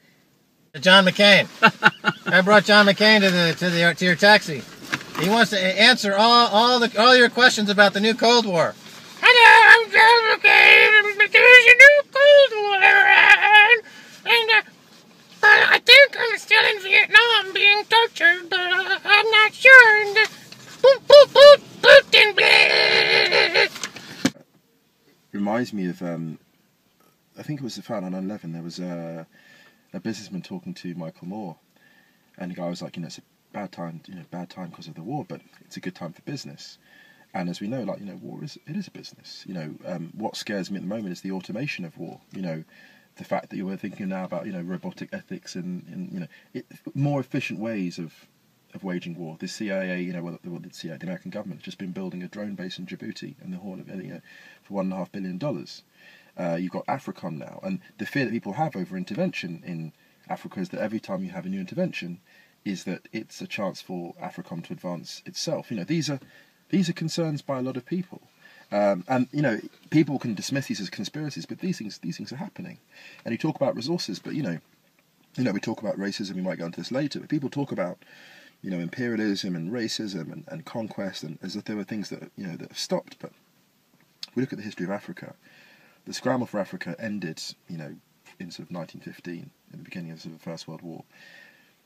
S26: John McCain. I brought John McCain to your taxi. He wants to answer all your questions about the new Cold War.
S13: Hello, I'm John McCain. There's a new Cold War, and I think I'm still in Vietnam being tortured, but I'm not sure. And Putin,
S14: reminds me of I think it was the fight on 9/11. There was a businessman talking to Michael Moore, and the guy was like, it's a bad time because of the war, but it's a good time for business. And as we know, war is a business. What scares me at the moment is the automation of war. The fact that you were thinking now about robotic ethics and more efficient ways of waging war. The CIA, the CIA, the American government has just been building a drone base in Djibouti and the Horn of for $1.5 billion. You've got AFRICOM now, and the fear that people have over intervention in Africa is that every time you have a new intervention, is that it's a chance for AFRICOM to advance itself. These are concerns by a lot of people, and people can dismiss these as conspiracies, but these things are happening. And you talk about resources, but we talk about racism. We might go into this later, but people talk about imperialism and racism and conquest, and as if there were things that that have stopped. But we look at the history of Africa. The scramble for Africa ended, in sort of 1915, at the beginning of the First World War.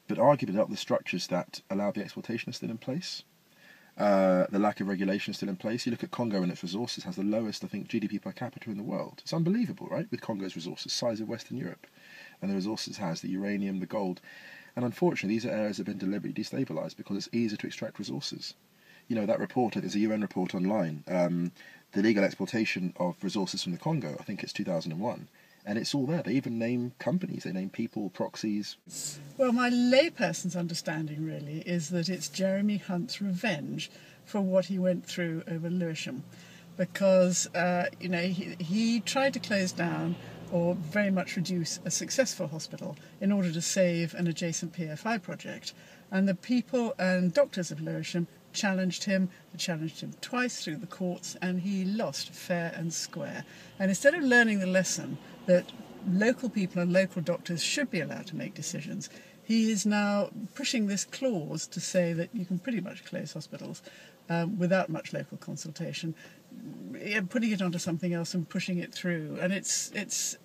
S14: But arguably, a lot of the structures that allowed the exploitation are still in place. The lack of regulation is still in place. You look at Congo and its resources, has the lowest, I think, GDP per capita in the world. It's unbelievable, right? With Congo's resources, size of Western Europe. And the resources has the uranium, the gold. And unfortunately, these are areas that have been deliberately destabilised because it's easier to extract resources. That report, there's a UN report online, the legal exploitation of resources from the Congo, I think it's 2001. And it's all there. They even name companies, they name people, proxies.
S15: Well, my layperson's understanding really is that it's Jeremy Hunt's revenge for what he went through over Lewisham. Because, he tried to close down or very much reduce a successful hospital in order to save an adjacent PFI project. And the people and doctors of Lewisham challenged him twice through the courts, and he lost fair and square. And instead of learning the lesson that local people and local doctors should be allowed to make decisions, he is now pushing this clause to say that you can pretty much close hospitals without much local consultation, putting it onto something else and pushing it through. And it's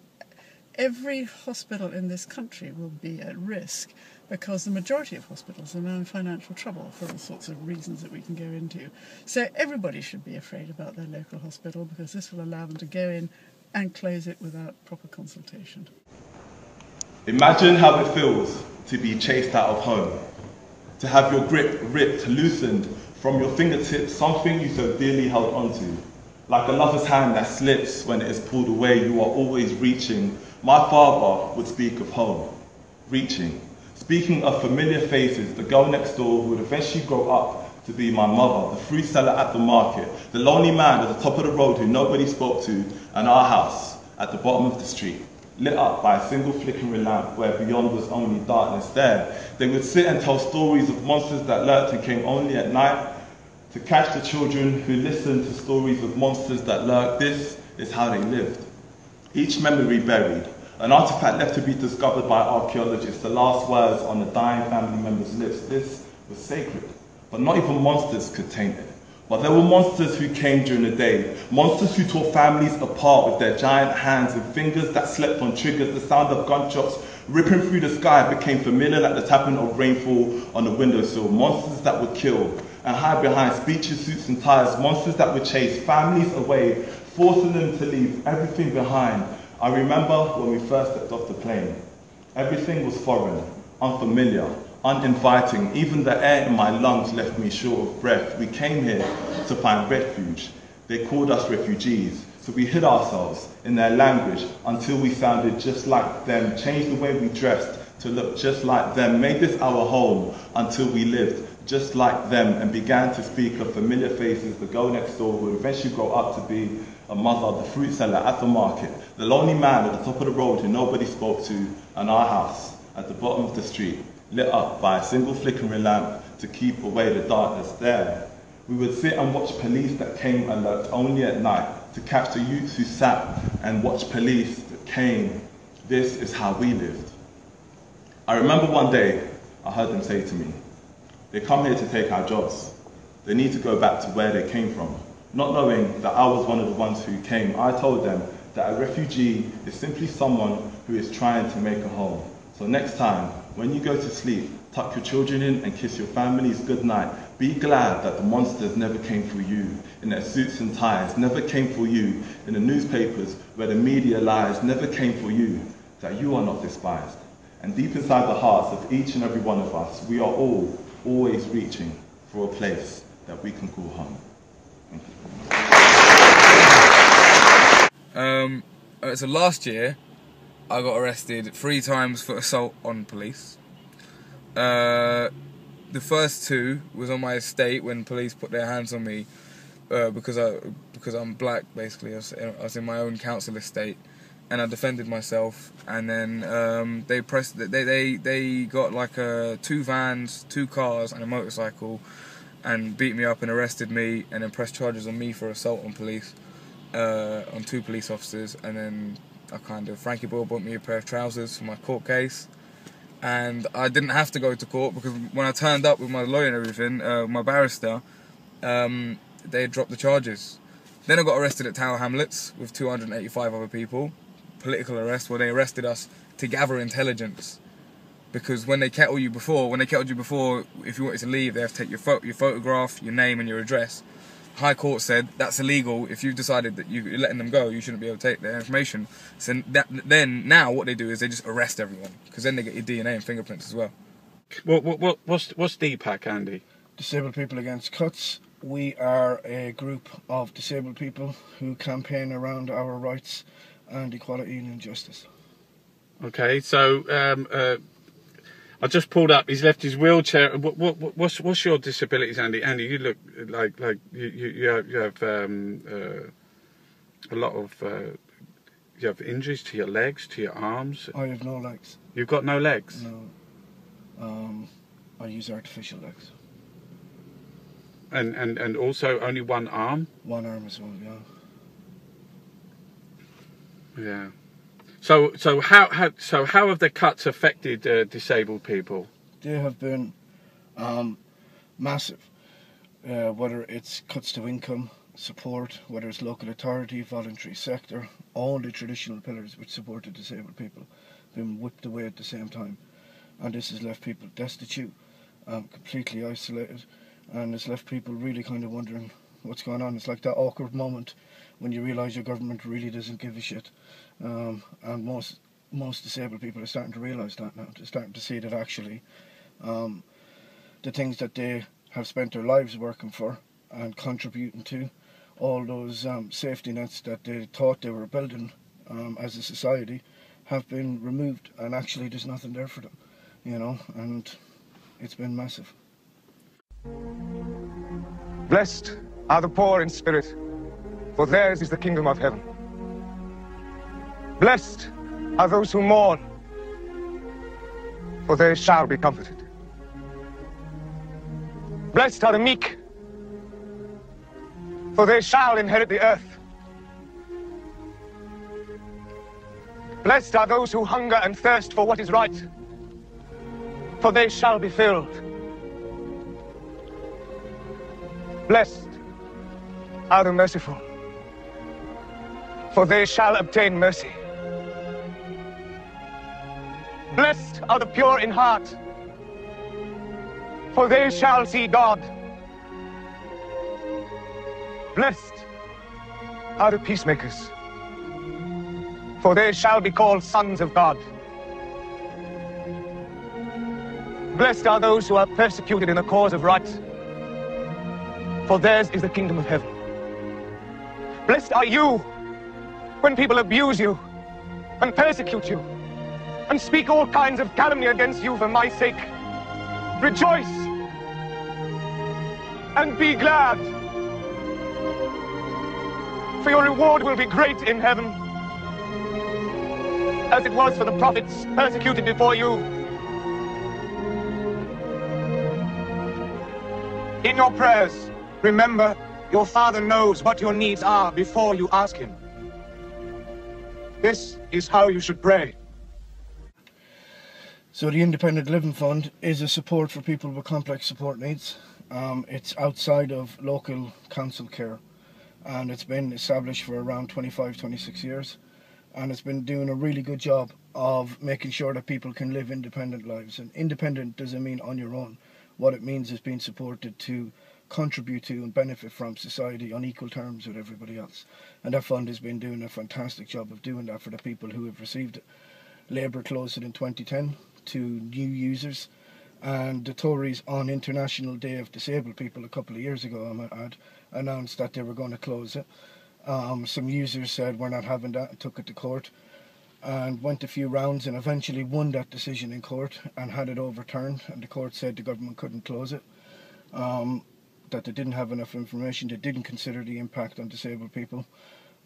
S15: every hospital in this country will be at risk because the majority of hospitals are now in financial trouble for all sorts of reasons that we can go into. So everybody should be afraid about their local hospital because this will allow them to go in and close it without proper consultation.
S1: Imagine how it feels to be chased out of home, to have your grip ripped, loosened from your fingertips, something you so dearly held onto. Like a lover's hand that slips when it is pulled away, you are always reaching. My father would speak of home, reaching. Speaking of familiar faces, the girl next door who would eventually grow up to be my mother, the fruit seller at the market, the lonely man at the top of the road who nobody spoke to, and our house at the bottom of the street, lit up by a single flickering lamp where beyond was only darkness there. They would sit and tell stories of monsters that lurked and came only at night to catch the children who listened to stories of monsters that lurked. This is how they lived. Each memory buried, an artifact left to be discovered by archaeologists, the last words on the dying family members' lips. This was sacred, but not even monsters could taint it. But there were monsters who came during the day, monsters who tore families apart with their giant hands and fingers that slept on triggers. The sound of gunshots ripping through the sky became familiar like the tapping of rainfall on the windowsill. Monsters that would kill and hide behind speeches, suits and ties. Monsters that would chase families away, forcing them to leave everything behind. I remember when we first stepped off the plane. Everything was foreign, unfamiliar, uninviting. Even the air in my lungs left me short of breath. We came here to find refuge. They called us refugees, so we hid ourselves in their language until we sounded just like them, changed the way we dressed to look just like them, made this our home until we lived just like them and began to speak of familiar faces, the girl next door who would eventually grow up to be a mother, the fruit seller at the market, the lonely man at the top of the road who nobody spoke to, and our house at the bottom of the street, lit up by a single flickering lamp to keep away the darkness there. We would sit and watch police that came and lurked only at night to catch the youths who sat and watch police that came. This is how we lived. I remember one day I heard them say to me, they come here to take our jobs. They need to go back to where they came from. Not knowing that I was one of the ones who came, I told them that a refugee is simply someone who is trying to make a home. So next time, when you go to sleep, tuck your children in and kiss your families good night. Be glad that the monsters never came for you in their suits and ties, never came for you in the newspapers where the media lies, never came for you, that you are not despised. And deep inside the hearts of each and every one of us, we are all always reaching for a place that we can call home. Thank you.
S17: So last year, I got arrested 3 times for assault on police. The first 2 was on my estate when police put their hands on me because I'm black. Basically, I was in my own council estate, and I defended myself. And then they got like 2 vans, 2 cars, and a motorcycle, and beat me up and arrested me, and then pressed charges on me for assault on police, on 2 police officers. And then Frankie Boyle bought me a pair of trousers for my court case. And I didn't have to go to court because when I turned up with my lawyer and everything, my barrister, they had dropped the charges. Then I got arrested at Tower Hamlets with 285 other people. Political arrest, where they arrested us to gather intelligence. Because when they kettled you before, if you wanted to leave, they have to take your photograph, your name and your address. High Court said that's illegal. If you've decided that you're letting them go, you shouldn't be able to take their information. So now what they do is they just arrest everyone, because then they get your DNA and fingerprints as well.
S2: What's DPAC, Andy?
S18: Disabled People Against Cuts. We are a group of disabled people who campaign around our rights and equality and justice.
S2: Okay, so I just pulled up. He's left his wheelchair. What's your disabilities, Andy? Andy, you look like you have a lot of you have injuries to your legs, to your arms.
S18: I have no legs.
S2: You've got no legs?
S18: No. I use artificial legs.
S2: And also only one arm?
S18: One arm as well, yeah.
S2: Yeah. So how have the cuts affected disabled people?
S18: They have been massive. Whether it's cuts to income, support, whether it's local authority, voluntary sector, all the traditional pillars which supported disabled people, been whipped away at the same time, and this has left people destitute, completely isolated, and it's left people really kind of wondering what's going on. It's like that awkward moment when you realise your government really doesn't give a shit. And most disabled people are starting to realise that now. They're starting to see that actually the things that they have spent their lives working for and contributing to, all those safety nets that they thought they were building as a society, have been removed, and actually there's nothing there for them, you know, and it's been massive.
S19: Blessed are the poor in spirit, for theirs is the kingdom of heaven. Blessed are those who mourn, for they shall be comforted. Blessed are the meek, for they shall inherit the earth. Blessed are those who hunger and thirst for what is right, for they shall be filled. Blessed are the merciful, for they shall obtain mercy. Blessed are the pure in heart, for they shall see God. Blessed are the peacemakers, for they shall be called sons of God. Blessed are those who are persecuted in the cause of right, for theirs is the kingdom of heaven. Blessed are you when people abuse you and persecute you and speak all kinds of calumny against you for my sake. Rejoice and be glad, for your reward will be great in heaven, as it was for the prophets persecuted before you. In your prayers, remember, your Father knows what your needs are before you ask Him. This is how you should pray.
S18: So the Independent Living Fund is a support for people with complex support needs. It's outside of local council care, and it's been established for around 25, 26 years, and it's been doing a really good job of making sure that people can live independent lives. And independent doesn't mean on your own. What it means is being supported to contribute to and benefit from society on equal terms with everybody else. And that fund has been doing a fantastic job of doing that for the people who have received it. Labour closed it in 2010 to new users, and the Tories on International Day of Disabled People a couple of years ago, I might add, announced that they were going to close it. Some users said we're not having that and took it to court, and went a few rounds and eventually won that decision in court and had it overturned, and the court said the government couldn't close it, that they didn't have enough information, they didn't consider the impact on disabled people.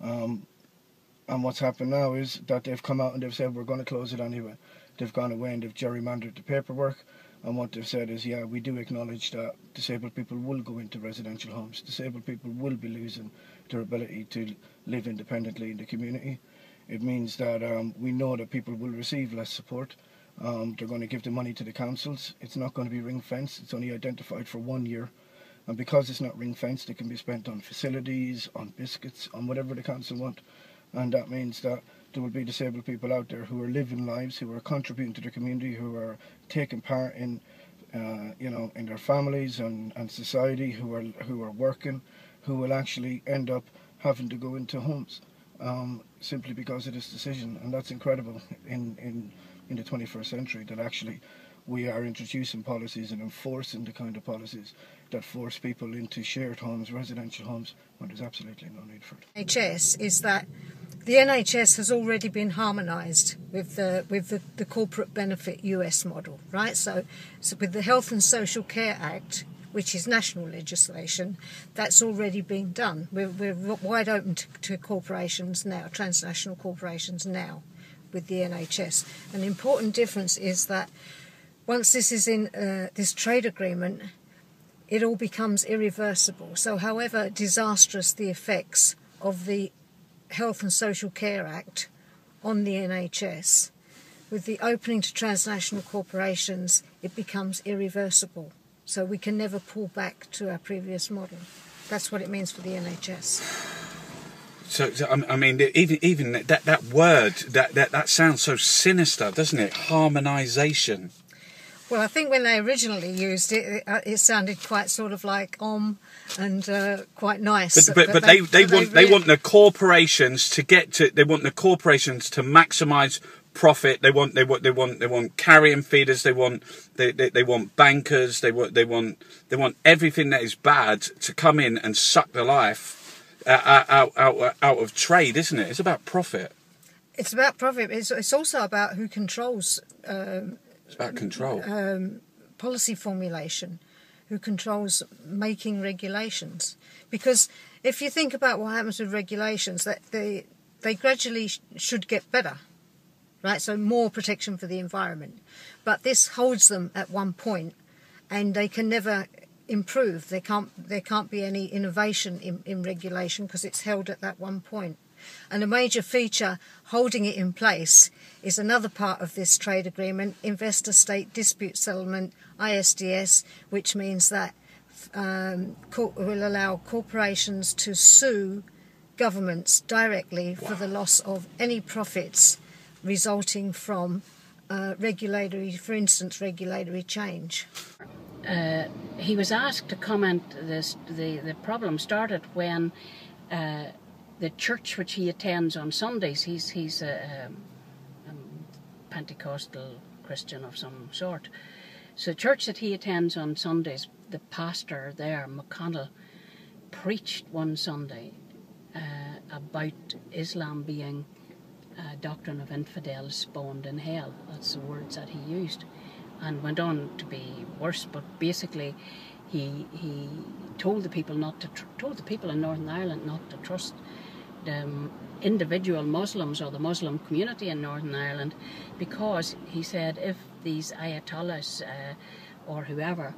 S18: And what's happened now is that they've come out and they've said we're going to close it anyway. They've gone away and they've gerrymandered the paperwork, and what they've said is, yeah, we do acknowledge that disabled people will go into residential homes. Disabled people will be losing their ability to live independently in the community. It means that we know that people will receive less support. They're going to give the money to the councils. It's not going to be ring-fenced. It's only identified for 1 year. And because it's not ring-fenced, it can be spent on facilities, on biscuits, on whatever the council want. And that means that there will be disabled people out there who are living lives, who are contributing to the community, who are taking part in, in their families and society, who are working, who will actually end up having to go into homes simply because of this decision. And that's incredible in the 21st century, that actually we are introducing policies and enforcing the kind of policies that force people into shared homes, residential homes, when there's absolutely no need for it.
S16: NHS is that the NHS has already been harmonised with the corporate benefit US model, right? So with the Health and Social Care Act, which is national legislation, that's already been done. We're wide open to corporations now, transnational corporations now, with the NHS. An important difference is that once this is in this trade agreement, it all becomes irreversible. So however disastrous the effects of the Health and Social Care Act on the NHS, with the opening to transnational corporations, it becomes irreversible. So we can never pull back to our previous model. That's what it means for the NHS.
S2: So I mean, even that word, that sounds so sinister, doesn't it? Harmonisation.
S16: Well, I think when they originally used it, it sounded quite sort of like and quite nice.
S2: But they want the corporations to get to. They want the corporations to maximise profit. They want carrion feeders. They want bankers. They want everything that is bad to come in and suck the life out of trade, isn't it? It's about profit.
S16: It's about profit. It's also about who controls.
S2: It's about control.
S16: Policy formulation, who controls making regulations. Because if you think about what happens with regulations, that they gradually should get better, right? So more protection for the environment. But this holds them at one point, and they can never improve. There can't be any innovation in regulation because it's held at that one point. And a major feature holding it in place is another part of this trade agreement, Investor-State Dispute Settlement, ISDS, which means that will allow corporations to sue governments directly for the loss of any profits resulting from regulatory change.
S20: He was asked to comment the problem started when the church which he attends on Sundays, he's a Pentecostal Christian of some sort. So the church that he attends on Sundays, the pastor there, McConnell, preached one Sunday about Islam being a doctrine of infidels spawned in hell. That's the words that he used, and went on to be worse. But basically, he told the people told the people in Northern Ireland not to trust the individual Muslims or the Muslim community in Northern Ireland, because he said if these ayatollahs or whoever,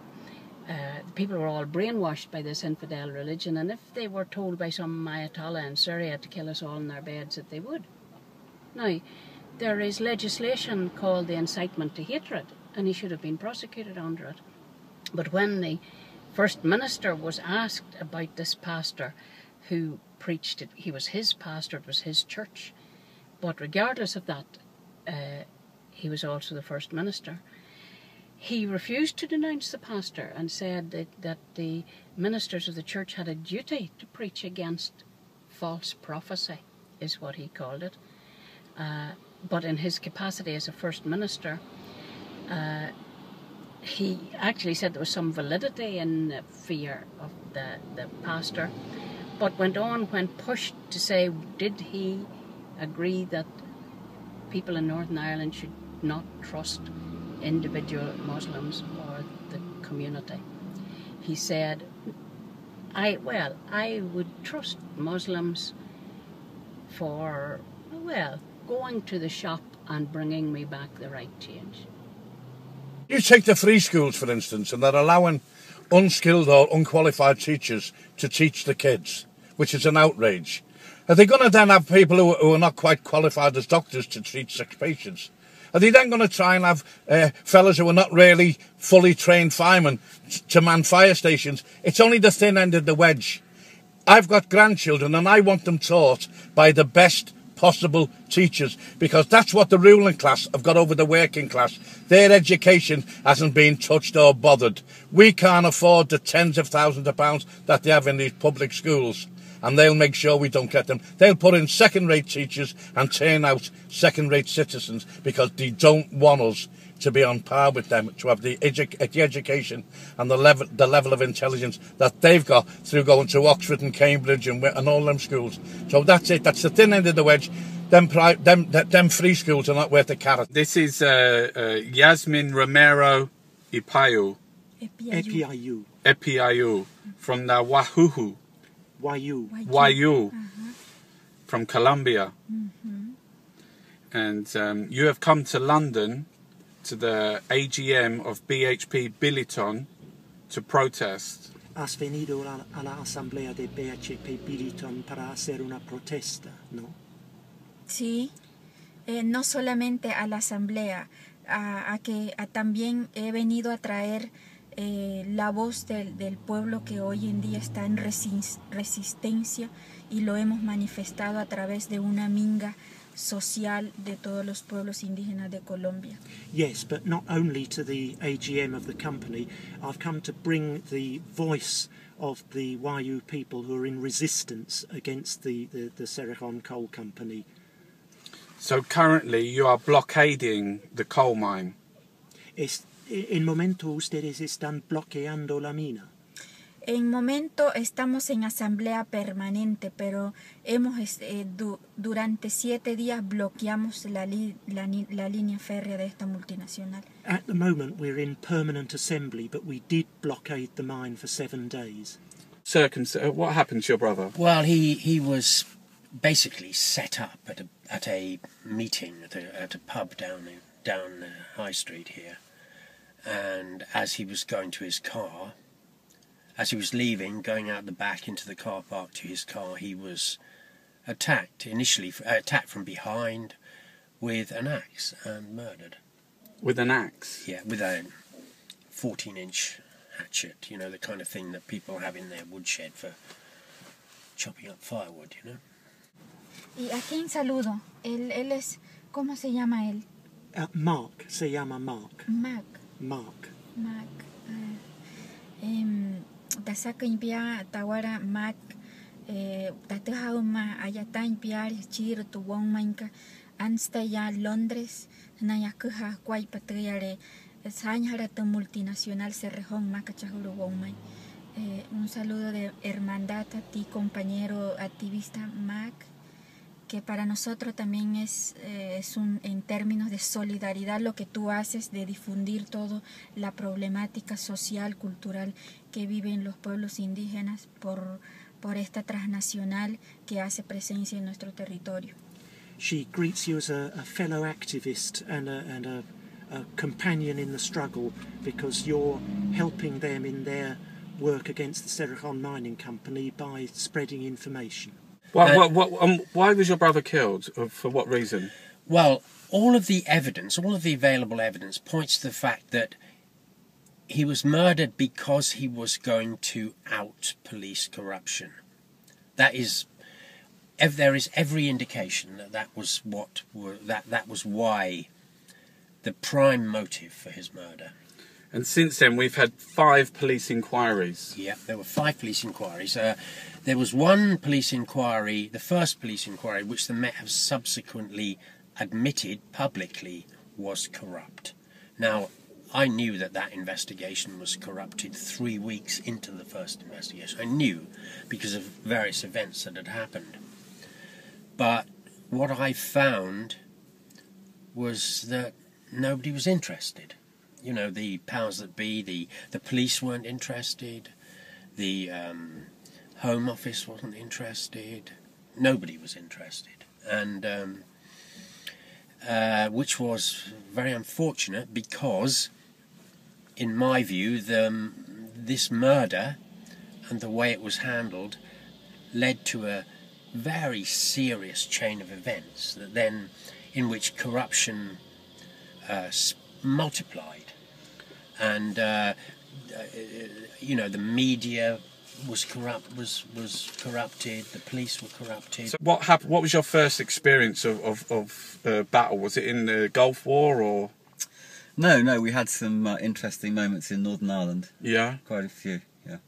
S20: the people were all brainwashed by this infidel religion, and if they were told by some ayatollah in Syria to kill us all in their beds, that they would. Now, there is legislation called the incitement to hatred, and he should have been prosecuted under it. But when the First Minister was asked about this pastor who preached it, he was his pastor, it was his church. But regardless of that, he was also the First Minister. He refused to denounce the pastor and said that the ministers of the church had a duty to preach against false prophecy, is what he called it. But in his capacity as a First Minister, he actually said there was some validity in the fear of the pastor, but went on when pushed to say, did he agree that people in Northern Ireland should not trust individual Muslims or the community? He said, I would trust Muslims for, going to the shop and bringing me back the right change.
S4: You take the free schools, for instance, and they're allowing unskilled or unqualified teachers to teach the kids, which is an outrage. Are they going to then have people who are not quite qualified as doctors to treat sick patients? Are they then going to try and have fellas who are not really fully trained firemen to man fire stations? It's only the thin end of the wedge. I've got grandchildren and I want them taught by the best possible teachers, because that's what the ruling class have got over the working class. Their education hasn't been touched or bothered. We can't afford the tens of thousands of pounds that they have in these public schools, and they'll make sure we don't get them. They'll put in second-rate teachers and turn out second-rate citizens because they don't want us to be on par with them, to have the education and the level of intelligence that they've got through going to Oxford and Cambridge and all them schools. So that's it. That's the thin end of the wedge. Them free schools are not worth a carrot.
S2: This is Yasmin Romero Ipayu. Epiayu from the Wayu from Colombia. And you have come to London to the AGM of BHP Billiton to protest.
S5: Has venido a la asamblea de BHP Billiton para hacer una protesta, ¿no?
S22: Sí, no solamente a la asamblea, también he venido a traer la voz del pueblo que hoy en día está en resistencia, y lo hemos manifestado a través de una minga social de todos los pueblos indígenas de Colombia.
S5: Yes, but not only to the AGM of the company. I've come to bring the voice of the Wayu people who are in resistance against the Cerrejón Coal Company.
S2: So currently you are blockading the coal mine.
S5: En momento ustedes están bloqueando la mina.
S22: En momento estamos en asamblea permanente, pero hemos durante 7 días bloqueamos la línea férrea de esta multinacional.
S5: At the moment we're in permanent assembly, but we did blockade the mine for 7 days.
S2: Sir, what happened to your brother?
S23: Well, he was basically set up at a meeting at a pub down High Street here, and as he was going to his car, as he was leaving, going out the back into the car park to his car, he was attacked from behind with an axe and murdered.
S2: With an axe?
S23: Yeah, with a 14-inch hatchet, you know, the kind of thing that people have in their woodshed for chopping up firewood, you know.
S22: ¿Y a quién saludo? Él es, ¿cómo se llama él?
S5: Mark, se llama Mark.
S22: Mark. Tasaka impia tawara Mark tatahauma ayata impiar chir tu wong manka ansta ya Londres na yakuha kwai patriare sañara tu multinacional Cerrejón makachahuru wong mai. Un saludo de hermandad a ti, compañero activista Mark, que para nosotros también es en términos de solidaridad lo que tú haces de difundir toda la problemática social, cultural que viven los pueblos indígenas por esta transnacional que hace presencia en nuestro territorio.
S5: She greets you as a fellow activist and a companion in the struggle, because you're helping them in their work against the Cerrejón Mining Company by spreading information.
S2: Why was your brother killed? For what reason?
S23: Well, all of the available evidence points to the fact that he was murdered because he was going to out police corruption. There is every indication that that was why the prime motive for his murder.
S2: And since then, we've had 5 police inquiries.
S23: Yeah, there were 5 police inquiries. There was one police inquiry, the first police inquiry, which the Met have subsequently admitted publicly was corrupt. Now, I knew that investigation was corrupted 3 weeks into the first investigation. I knew because of various events that had happened. But what I found was that nobody was interested. You know, the powers that be, the police weren't interested, the Home Office wasn't interested, nobody was interested. And which was very unfortunate because, in my view, this murder and the way it was handled led to a very serious chain of events that then, in which corruption multiplied. And you know, the media was corrupted, the police were corrupted.
S2: So what happened? What was your first experience of battle? Was it in the Gulf War or?
S6: No, we had some interesting moments in Northern Ireland.
S2: Yeah,
S6: quite a few. Yeah.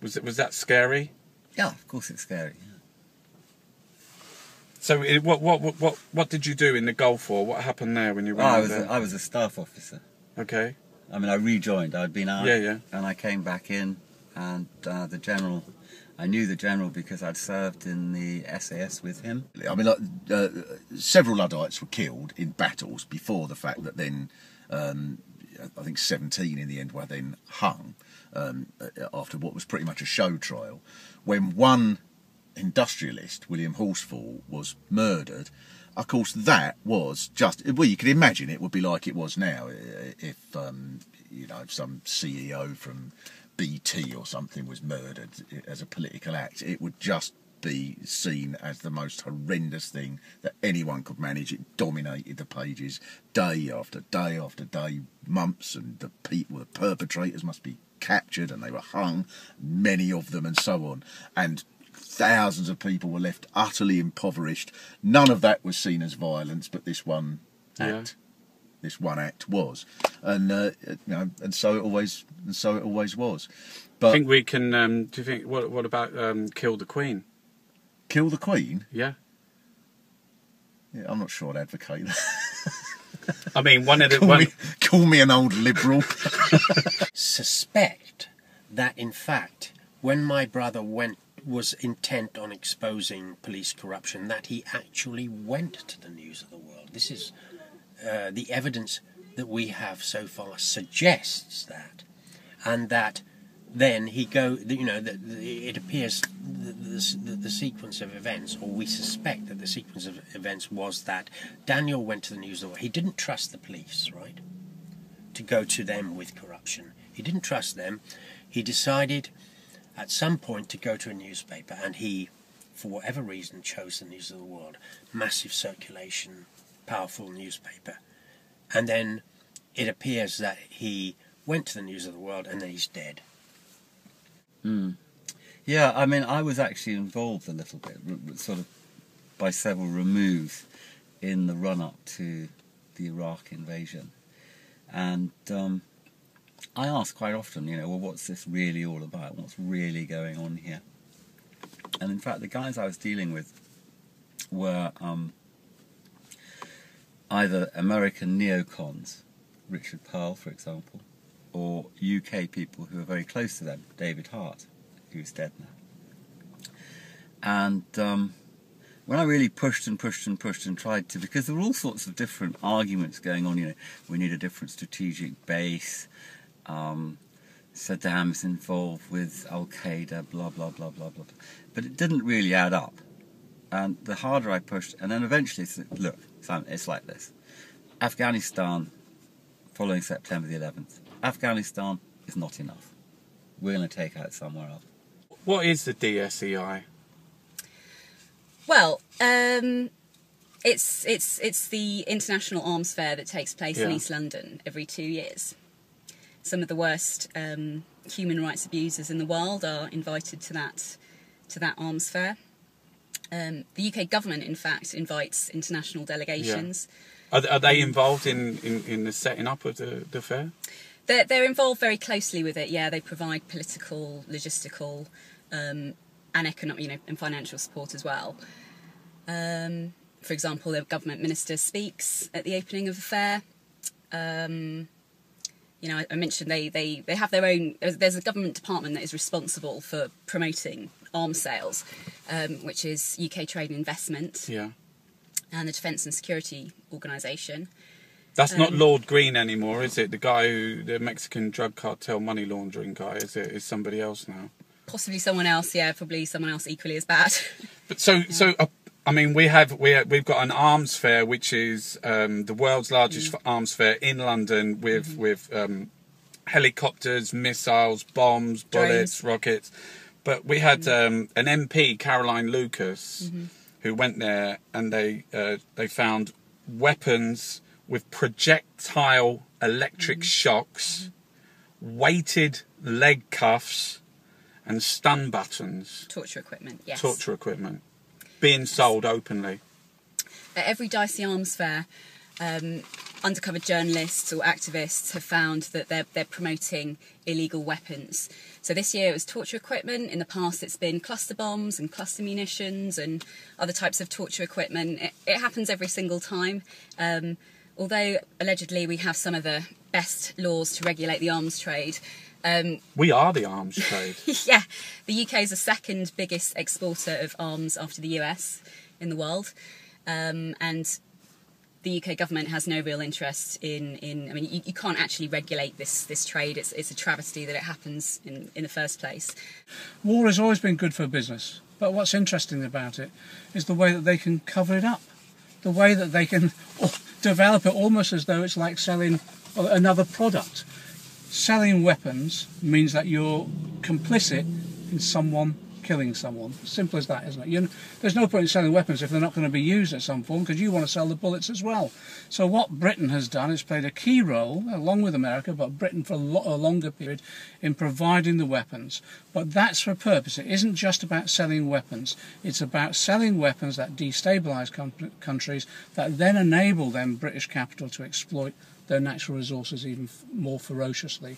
S2: Was that scary?
S6: Yeah, of course it's scary. Yeah.
S2: So what did you do in the Gulf War? What happened there when you went there?
S6: I was a staff officer.
S2: Okay.
S6: I mean, I rejoined. I'd been out.
S2: Yeah.
S6: And I came back in, and the general, I knew the general because I'd served in the SAS with him.
S7: I mean, several Luddites were killed in battles before the fact that then, I think 17 in the end were then hung after what was pretty much a show trial. When one industrialist, William Horsfall, was murdered, of course that was just, well, you could imagine it would be like it was now if you know, some CEO from BT or something was murdered as a political act. It would just be seen as the most horrendous thing that anyone could manage. It dominated the pages day after day after day, months, and the perpetrators must be captured and they were hung, many of them, and so on. And thousands of people were left utterly impoverished. None of that was seen as violence, but this one act, was, and you know, and so it always was. But
S2: I think we can. Do you think? What about kill the Queen?
S7: Kill the Queen?
S2: Yeah.
S7: Yeah, I'm not sure I'd advocate that.
S2: I mean,
S7: call me an old liberal.
S23: Suspect that, in fact, when my brother was intent on exposing police corruption, that he actually went to the News of the World. This is the evidence that we have so far suggests that, and that then it appears the sequence of events, or we suspect that the sequence of events was that Daniel went to the News of the World. He didn't trust the police, right, to go to them with corruption. He didn't trust them. He decided at some point to go to a newspaper, and he, for whatever reason, chose the News of the World. Massive circulation, powerful newspaper. And then it appears that he went to the News of the World and then he's dead.
S6: Yeah, I mean, I was actually involved a little bit, sort of by several removes, in the run-up to the Iraq invasion. And I ask quite often, you know, well, what's this really all about? What's really going on here? And in fact, the guys I was dealing with were either American neocons, Richard Pearl, for example, or UK people who are very close to them, David Hart, who's dead now. And when I really pushed and tried to, because there were all sorts of different arguments going on, you know, we need a different strategic base, Saddam's involved with Al-Qaeda, blah, blah, blah, blah, blah. But it didn't really add up. And the harder I pushed, and then eventually, look, Simon, it's like this. Afghanistan, following September the 11th, Afghanistan is not enough. We're going to take out somewhere else.
S2: What is the DSEI?
S12: Well,
S3: It's the international arms fair that takes place in
S2: Yeah.
S3: East London every 2 years. Some of the worst human rights abusers in the world are invited to that arms fair. The UK government, in fact, invites international delegations.
S2: Are they involved in the setting up of the fair?
S3: They're involved very closely with it. Yeah, they provide political, logistical, and economic, and financial support as well. For example, the government minister speaks at the opening of the fair. I mentioned they have their own. There's a government department that is responsible for promoting arms sales, which is UK Trade and Investment.
S2: Yeah.
S3: And the Defence and Security Organisation.
S2: That's not Lord Green anymore, is it? The Mexican drug cartel money laundering guy, is it? Is somebody else now?
S3: Possibly someone else, yeah, probably someone else equally as bad.
S2: But we've got an arms fair, which is the world's largest arms fair in London, with helicopters, missiles, bombs, bullets,
S3: Drones.
S2: rockets. But we had an MP, Caroline Lucas, who went there, and they found weapons with projectile electric shocks, weighted leg cuffs, and stun buttons.
S3: Torture equipment, yes.
S2: Torture equipment. Being sold openly.
S3: At every Dicey Arms Fair, undercover journalists or activists have found that they're promoting illegal weapons. So this year it was torture equipment. In the past it's been cluster bombs and cluster munitions and other types of torture equipment. It happens every single time. Although allegedly we have some of the best laws to regulate the arms trade.
S2: We are the arms trade.
S3: Yeah, the UK is the second biggest exporter of arms after the US in the world. And the UK government has no real interest in I mean, you can't actually regulate this trade. It's a travesty that it happens in the first place.
S9: War has always been good for business, but what's interesting about it is the way that they can cover it up, the way that they can develop it almost as though it's like selling another product. Selling weapons means that you're complicit in someone killing someone. Simple as that, isn't it? There's no point in selling weapons if they're not going to be used at some form, because you want to sell the bullets as well. So what Britain has done is played a key role, along with America, but Britain for a longer period, in providing the weapons. But that's for a purpose. It isn't just about selling weapons. It's about selling weapons that destabilise countries, that then enable them, British capital, to exploit their natural resources even more ferociously.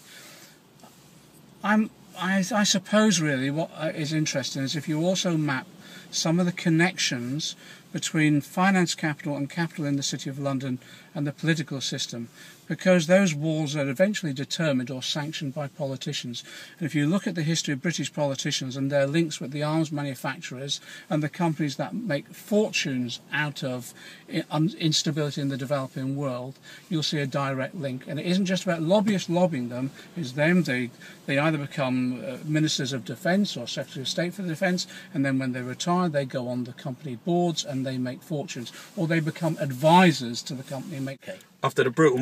S9: I suppose really what is interesting is if you also map some of the connections between finance capital and capital in the City of London and the political system, because those wars are eventually determined or sanctioned by politicians. And if you look at the history of British politicians and their links with the arms manufacturers and the companies that make fortunes out of instability in the developing world, you'll see a direct link. And it isn't just about lobbyists lobbying them, it's them. They either become ministers of defence or secretary of state for the defence, and then when they retire they go on the company boards and they make fortunes, or they become advisors to the company and make...
S2: After the brutal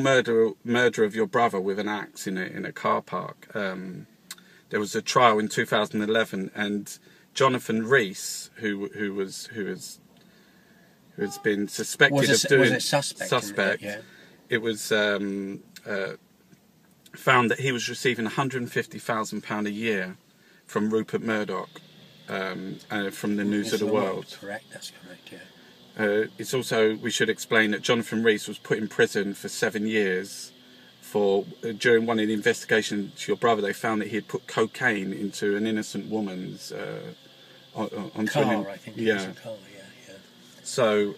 S2: murder of your brother with an axe in a car park, there was a trial in 2011, and Jonathan Rees, who has been suspected of doing...
S23: Was it suspect? Yeah.
S2: It was found that he was receiving £150,000 a year from Rupert Murdoch, from the News of the World.
S23: Correct, that's correct, yeah.
S2: It's also, we should explain that Jonathan Rees was put in prison for 7 years for, during one of the investigations to your brother, they found that he had put cocaine into an innocent woman's onto
S23: car, I think.
S2: Yeah.
S23: It was a car, yeah.
S2: So,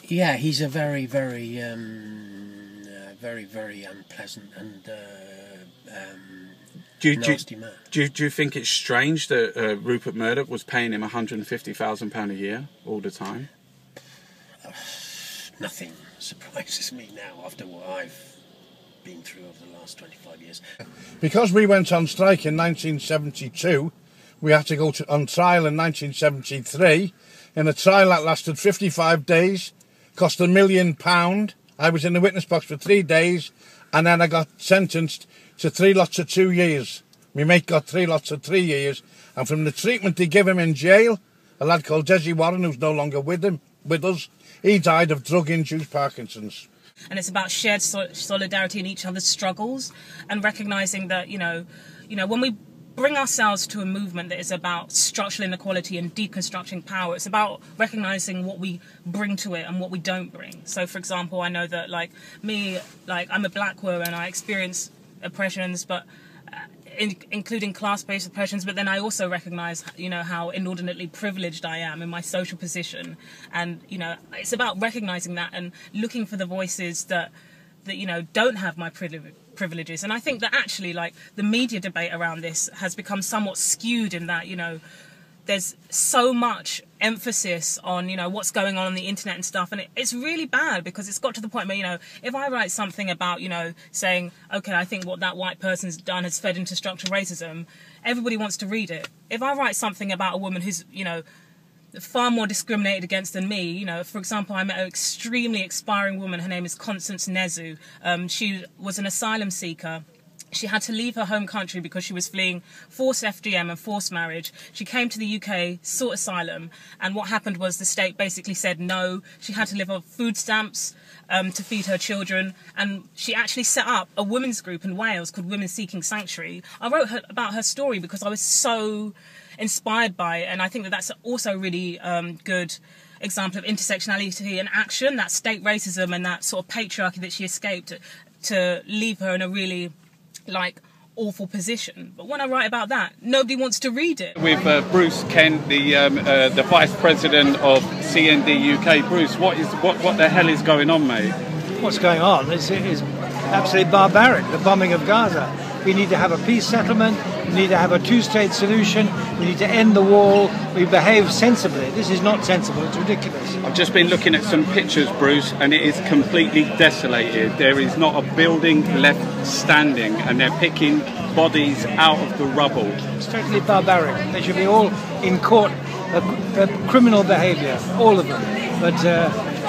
S23: yeah, he's a very, very, very unpleasant and nasty man.
S2: Do you think it's strange that Rupert Murdoch was paying him £150,000 a year all the time?
S23: Nothing surprises me now after what I've been through over the last 25 years.
S4: Because we went on strike in 1972, we had to go on trial in 1973. In a trial that lasted 55 days, cost £1 million. I was in the witness box for 3 days, and then I got sentenced to 3 lots of 2 years. My mate got 3 lots of 3 years, and from the treatment they give him in jail, a lad called Desi Warren, who's no longer with him, with us. He died of drug-induced Parkinson's.
S12: And it's about shared solidarity in each other's struggles, and recognizing that, you know, when we bring ourselves to a movement that is about structural inequality and deconstructing power, it's about recognizing what we bring to it and what we don't bring. So, for example, I know that, like, me, like, I'm a black woman, I experience oppressions, but including class-based oppressions, but then I also recognize, you know, how inordinately privileged I am in my social position. And, you know, it's about recognizing that and looking for the voices that you know, don't have my privileges. And I think that actually, like, the media debate around this has become somewhat skewed in that, you know, there's so much emphasis on, you know, what's going on the internet and stuff, and it's really bad, because it's got to the point where, you know, if I write something about, you know, saying, okay, I think what that white person's done has fed into structural racism, everybody wants to read it. If I write something about a woman who's, you know, far more discriminated against than me, you know, for example, I met an extremely aspiring woman, her name is Constance Nezu. She was an asylum seeker. She had to leave her home country because she was fleeing forced FGM and forced marriage. She came to the UK, sought asylum, and what happened was the state basically said no. She had to live on food stamps to feed her children, and she actually set up a women's group in Wales called Women Seeking Sanctuary. I wrote about her story because I was so inspired by it, and I think that that's also a really good example of intersectionality in action, that state racism and that sort of patriarchy that she escaped to leave her in a really, like, awful position. But when I write about that, nobody wants to read it.
S2: With Bruce Kent, the Vice President of CND UK. Bruce, what the hell is going on, mate?
S8: What's going on is absolutely barbaric, the bombing of Gaza. We need to have a peace settlement, we need to have a two-state solution, we need to end the wall, we behave sensibly. This is not sensible, it's ridiculous.
S2: I've just been looking at some pictures, Bruce, and it is completely desolated. There is not a building left standing, and they're picking bodies out of the rubble.
S8: It's totally barbaric. They should be all in court for criminal behaviour, all of them. But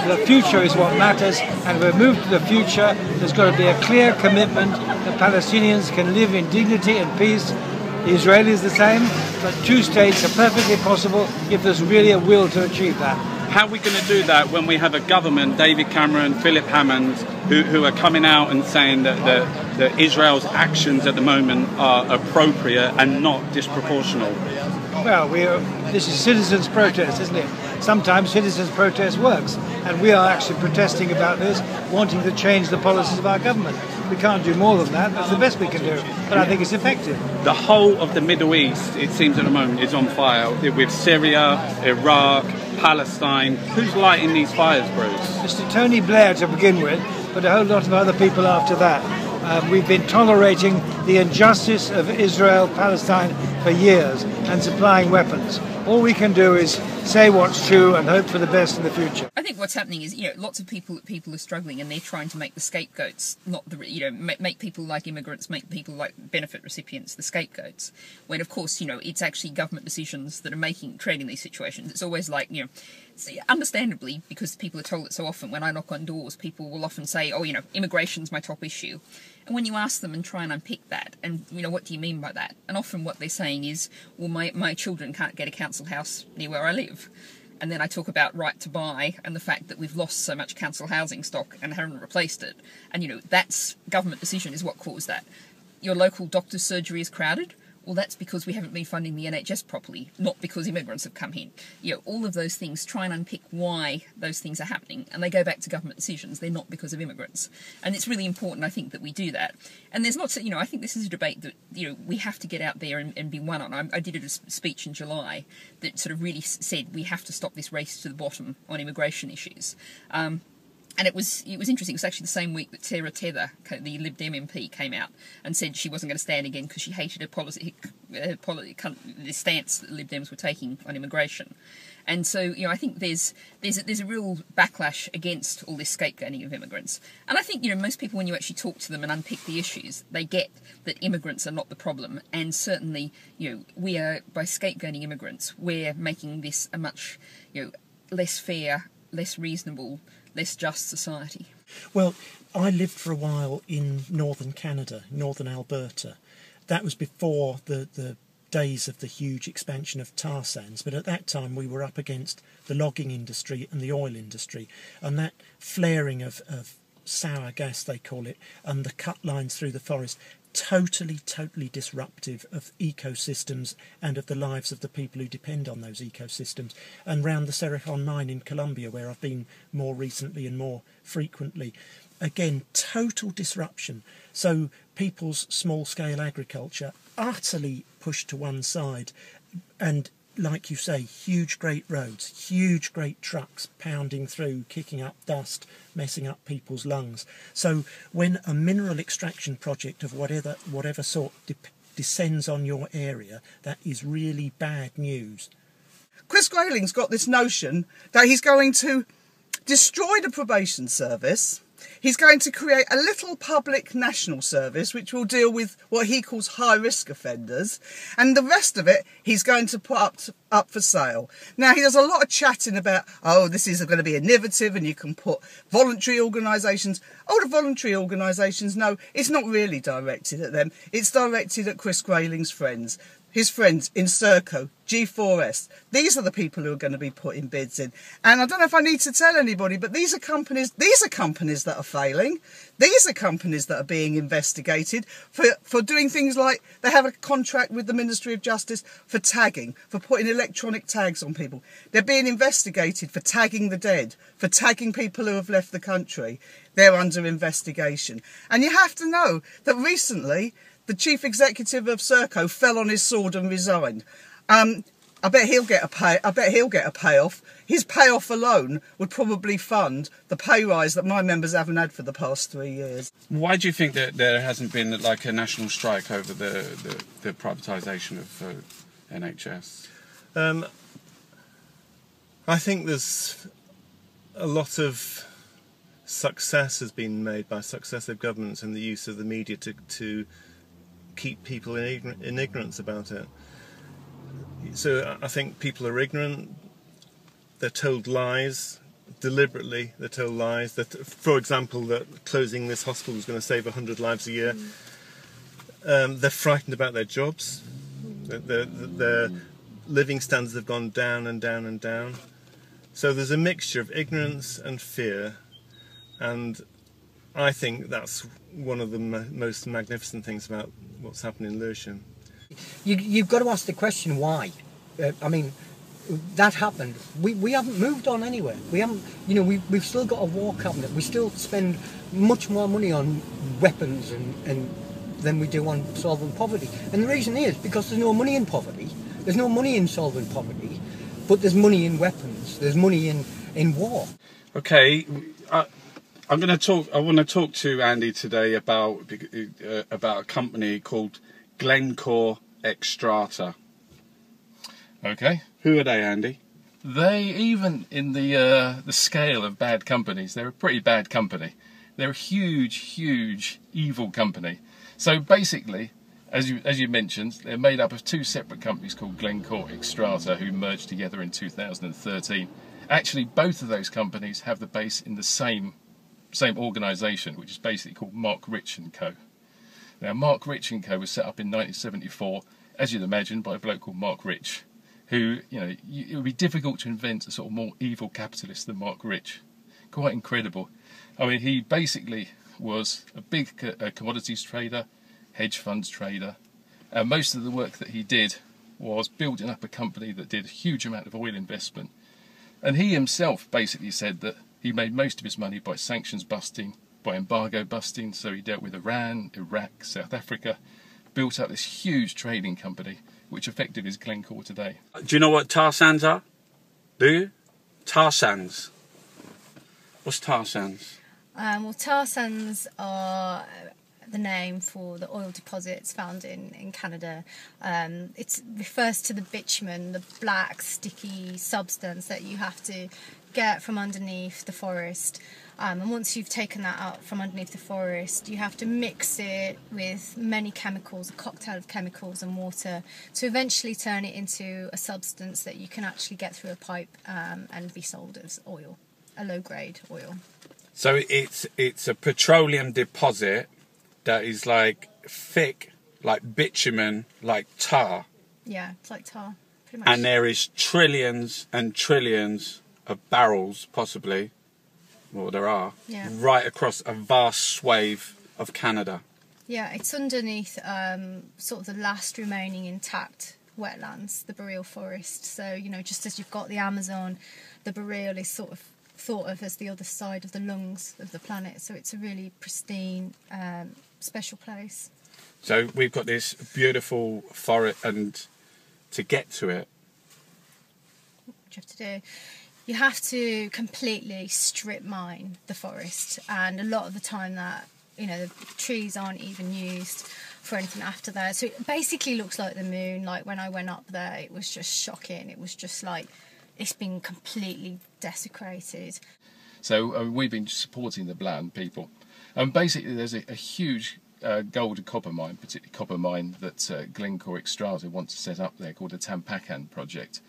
S8: the future is what matters, and we've moved to the future. There's got to be a clear commitment that Palestinians can live in dignity and peace. The Israelis the same, but two states are perfectly possible if there's really a will to achieve that.
S2: How are we going to do that when we have a government, David Cameron, Philip Hammond, who are coming out and saying that Israel's actions at the moment are appropriate and not disproportional?
S8: Well, this is citizens' protest, isn't it? Sometimes citizens' protest works, and we are actually protesting about this, wanting to change the policies of our government. We can't do more than that. That's the best we can do, but I think it's effective.
S2: The whole of the Middle East, it seems at the moment, is on fire, with Syria, Iraq, Palestine. Who's lighting these fires, Bruce?
S8: Mr. Tony Blair to begin with, but a whole lot of other people after that. We've been tolerating the injustice of Israel-Palestine for years and supplying weapons. All we can do is say what's true and hope for the best in the future.
S3: I think what's happening is, you know, lots of people are struggling, and they're trying to make the scapegoats, not the, you know, make people like immigrants, make people like benefit recipients the scapegoats. When of course, you know, it's actually government decisions that are creating these situations. It's always like, you know, understandably, because people are told it so often. When I knock on doors, people will often say, "Oh, you know, immigration's my top issue." And when you ask them and try and unpick that, and, you know, what do you mean by that? And often what they're saying is, well, my children can't get a council house near where I live. And then I talk about right to buy and the fact that we've lost so much council housing stock and haven't replaced it. And, you know, that's government decision is what caused that. Your local doctor's surgery is crowded. Well, that's because we haven't been funding the NHS properly, not because immigrants have come in. You know, all of those things, try and unpick why those things are happening, and they go back to government decisions. They're not because of immigrants. And it's really important, I think, that we do that. And there's lots of, you know, I think this is a debate that, you know, we have to get out there and be won on. I did a speech in July that sort of really said we have to stop this race to the bottom on immigration issues. And it was interesting. It was actually the same week that Sarah Tether, the Lib Dem MP, came out and said she wasn't going to stand again because she hated her policy, the stance that Lib Dems were taking on immigration. And so, you know, I think there's a real backlash against all this scapegoating of immigrants. And I think, you know, most people, when you actually talk to them and unpick the issues, they get that immigrants are not the problem. And certainly, you know, we are, by scapegoating immigrants, we're making this a much, you know, less fair, less reasonable, less just society.
S5: Well, I lived for a while in northern Canada, northern Alberta. That was before the days of the huge expansion of tar sands, but at that time we were up against the logging industry and the oil industry, and that flaring of sour gas, they call it, and the cut lines through the forest, totally disruptive of ecosystems and of the lives of the people who depend on those ecosystems. And round the Cerrejón mine in Colombia, where I've been more recently and more frequently, again, total disruption. So people's small-scale agriculture utterly pushed to one side, and like you say, huge great roads, huge great trucks pounding through, kicking up dust, messing up people's lungs. So when a mineral extraction project of whatever sort descends on your area, that is really bad news.
S10: Chris Grayling's got this notion that he's going to destroy the probation service. He's going to create a little public national service which will deal with what he calls high-risk offenders, and the rest of it he's going to put up for sale. Now, he does a lot of chatting about, oh, this is going to be innovative and you can put voluntary organisations. Oh, the voluntary organisations, no, it's not really directed at them. It's directed at Chris Grayling's friends. His friends in Serco, G4S. These are the people who are going to be putting bids in. And I don't know if I need to tell anybody, but these are companies that are failing. These are companies that are being investigated for doing things like they have a contract with the Ministry of Justice for tagging, for putting electronic tags on people. They're being investigated for tagging the dead, for tagging people who have left the country. They're under investigation. And you have to know that recently the chief executive of Serco fell on his sword and resigned. I bet he'll get a payoff. His payoff alone would probably fund the pay rise that my members haven't had for the past 3 years.
S2: Why do you think that there hasn't been like a national strike over the privatisation of NHS?
S11: I think there's a lot of success has been made by successive governments in the use of the media to keep people in ignorance about it. So I think people are ignorant. They're told lies deliberately. They're told lies that, for example, that closing this hospital is going to save 100 lives a year. They're frightened about their jobs. Their living standards have gone down and down and down. So there's a mixture of ignorance and fear, and I think that's one of the most magnificent things about what's happened in Lewisham.
S21: You've got to ask the question why. I mean, that happened. We haven't moved on anywhere. We haven't. You know, we've still got a war cabinet. We still spend much more money on weapons and than we do on solving poverty. And the reason is because there's no money in poverty. There's no money in solving poverty, but there's money in weapons. There's money in war.
S2: Okay. I want to talk to Andy today about a company called Glencore Extrata.
S24: Okay.
S2: Who are they, Andy?
S24: They, even in the scale of bad companies, they're a pretty bad company. They're a huge evil company. So basically, as you mentioned, they're made up of two separate companies called Glencore Extrata, who merged together in 2013. Actually, both of those companies have the base in the same organisation, which is basically called Mark Rich & Co. Now, Mark Rich & Co was set up in 1974, as you'd imagine, by a bloke called Mark Rich, who, you know, it would be difficult to invent a sort of more evil capitalist than Mark Rich. Quite incredible. I mean, he basically was a big commodities trader, hedge funds trader, and most of the work that he did was building up a company that did a huge amount of oil investment. And he himself basically said that he made most of his money by sanctions busting, by embargo busting, so he dealt with Iran, Iraq, South Africa, built up this huge trading company, which effectively is Glencore today.
S2: Do you know what tar sands are? Do you? Tar sands. What's tar sands?
S22: Well, tar sands are the name for the oil deposits found in Canada. It refers to the bitumen, the black sticky substance that you have to get from underneath the forest. And once you've taken that out from underneath the forest, you have to mix it with many chemicals, a cocktail of chemicals and water, to eventually turn it into a substance that you can actually get through a pipe and be sold as oil, a low-grade oil.
S2: So it's a petroleum deposit that is like thick, like bitumen, like tar.
S1: Yeah, it's like tar, pretty much.
S2: And there is trillions and trillions of barrels, possibly, well, there are, right across a vast swathe of Canada.
S1: Yeah, it's underneath sort of the last remaining intact wetlands, the boreal forest. So, you know, just as you've got the Amazon, the boreal is sort of thought of as the other side of the lungs of the planet. So it's a really pristine, special place.
S2: So we've got this beautiful forest, and to get to it,
S1: what you have to do, you have to completely strip mine the forest, and a lot of the time that, you know, the trees aren't even used for anything after that. So it basically looks like the moon. Like when I went up there, it was just shocking. It was just like it's been completely desecrated.
S24: So we've been supporting the Bland people, and basically there's a huge gold and copper mine, particularly copper mine, that Glencore Xstrata wants to set up there, called the Tampakan project.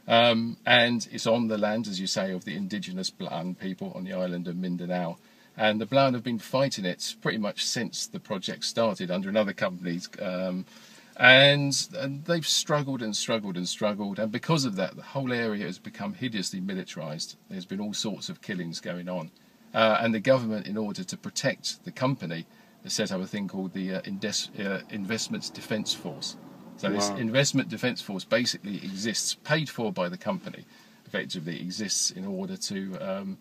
S24: And it's on the land, as you say, of the indigenous Bland people on the island of Mindanao. And the Bland have been fighting it pretty much since the project started under another company. And they've struggled and struggled and struggled. And because of that, the whole area has become hideously militarised. There's been all sorts of killings going on. And the government, in order to protect the company, has set up a thing called the Investment Defence Force. So this Investment Defence Force basically exists, paid for by the company, effectively exists in order to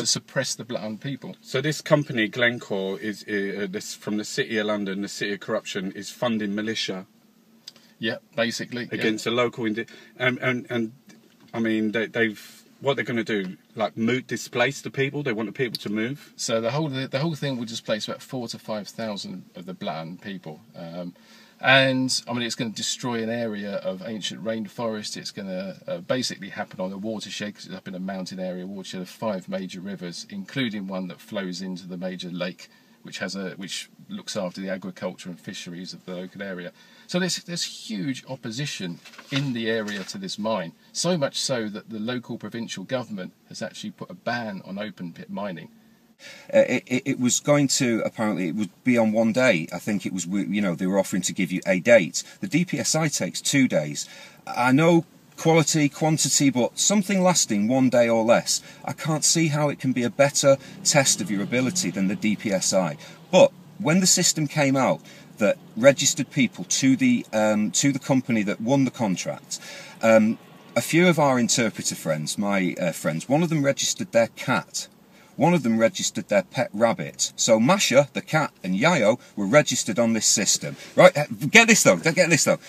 S24: suppress the Bland people.
S2: So this company, Glencore, is this from the City of London, the City of Corruption, is funding militia.
S24: Yeah, basically
S2: against a local and I mean they've what they're going to do, like displace the people. They want the people to move.
S24: So the whole thing will displace about 4,000 to 5,000 of the Bland people. And I mean, it's going to destroy an area of ancient rainforest. It's going to basically happen on a watershed, because it's up in a mountain area, watershed of 5 major rivers, including one that flows into the major lake, which looks after the agriculture and fisheries of the local area. So there's huge opposition in the area to this mine, so much so that the local provincial government has actually put a ban on open pit mining.
S13: It was going to, apparently, it would be on one day. I think it was, you know, they were offering to give you a date. The DPSI takes 2 days. I know quality, quantity, but something lasting 1 day or less. I can't see how it can be a better test of your ability than the DPSI. But when the system came out that registered people to the company that won the contract, a few of our interpreter friends, my friends, one of them registered their cat. One of them registered their pet rabbit. So Masha, the cat, and Yayo were registered on this system. Right, get this though.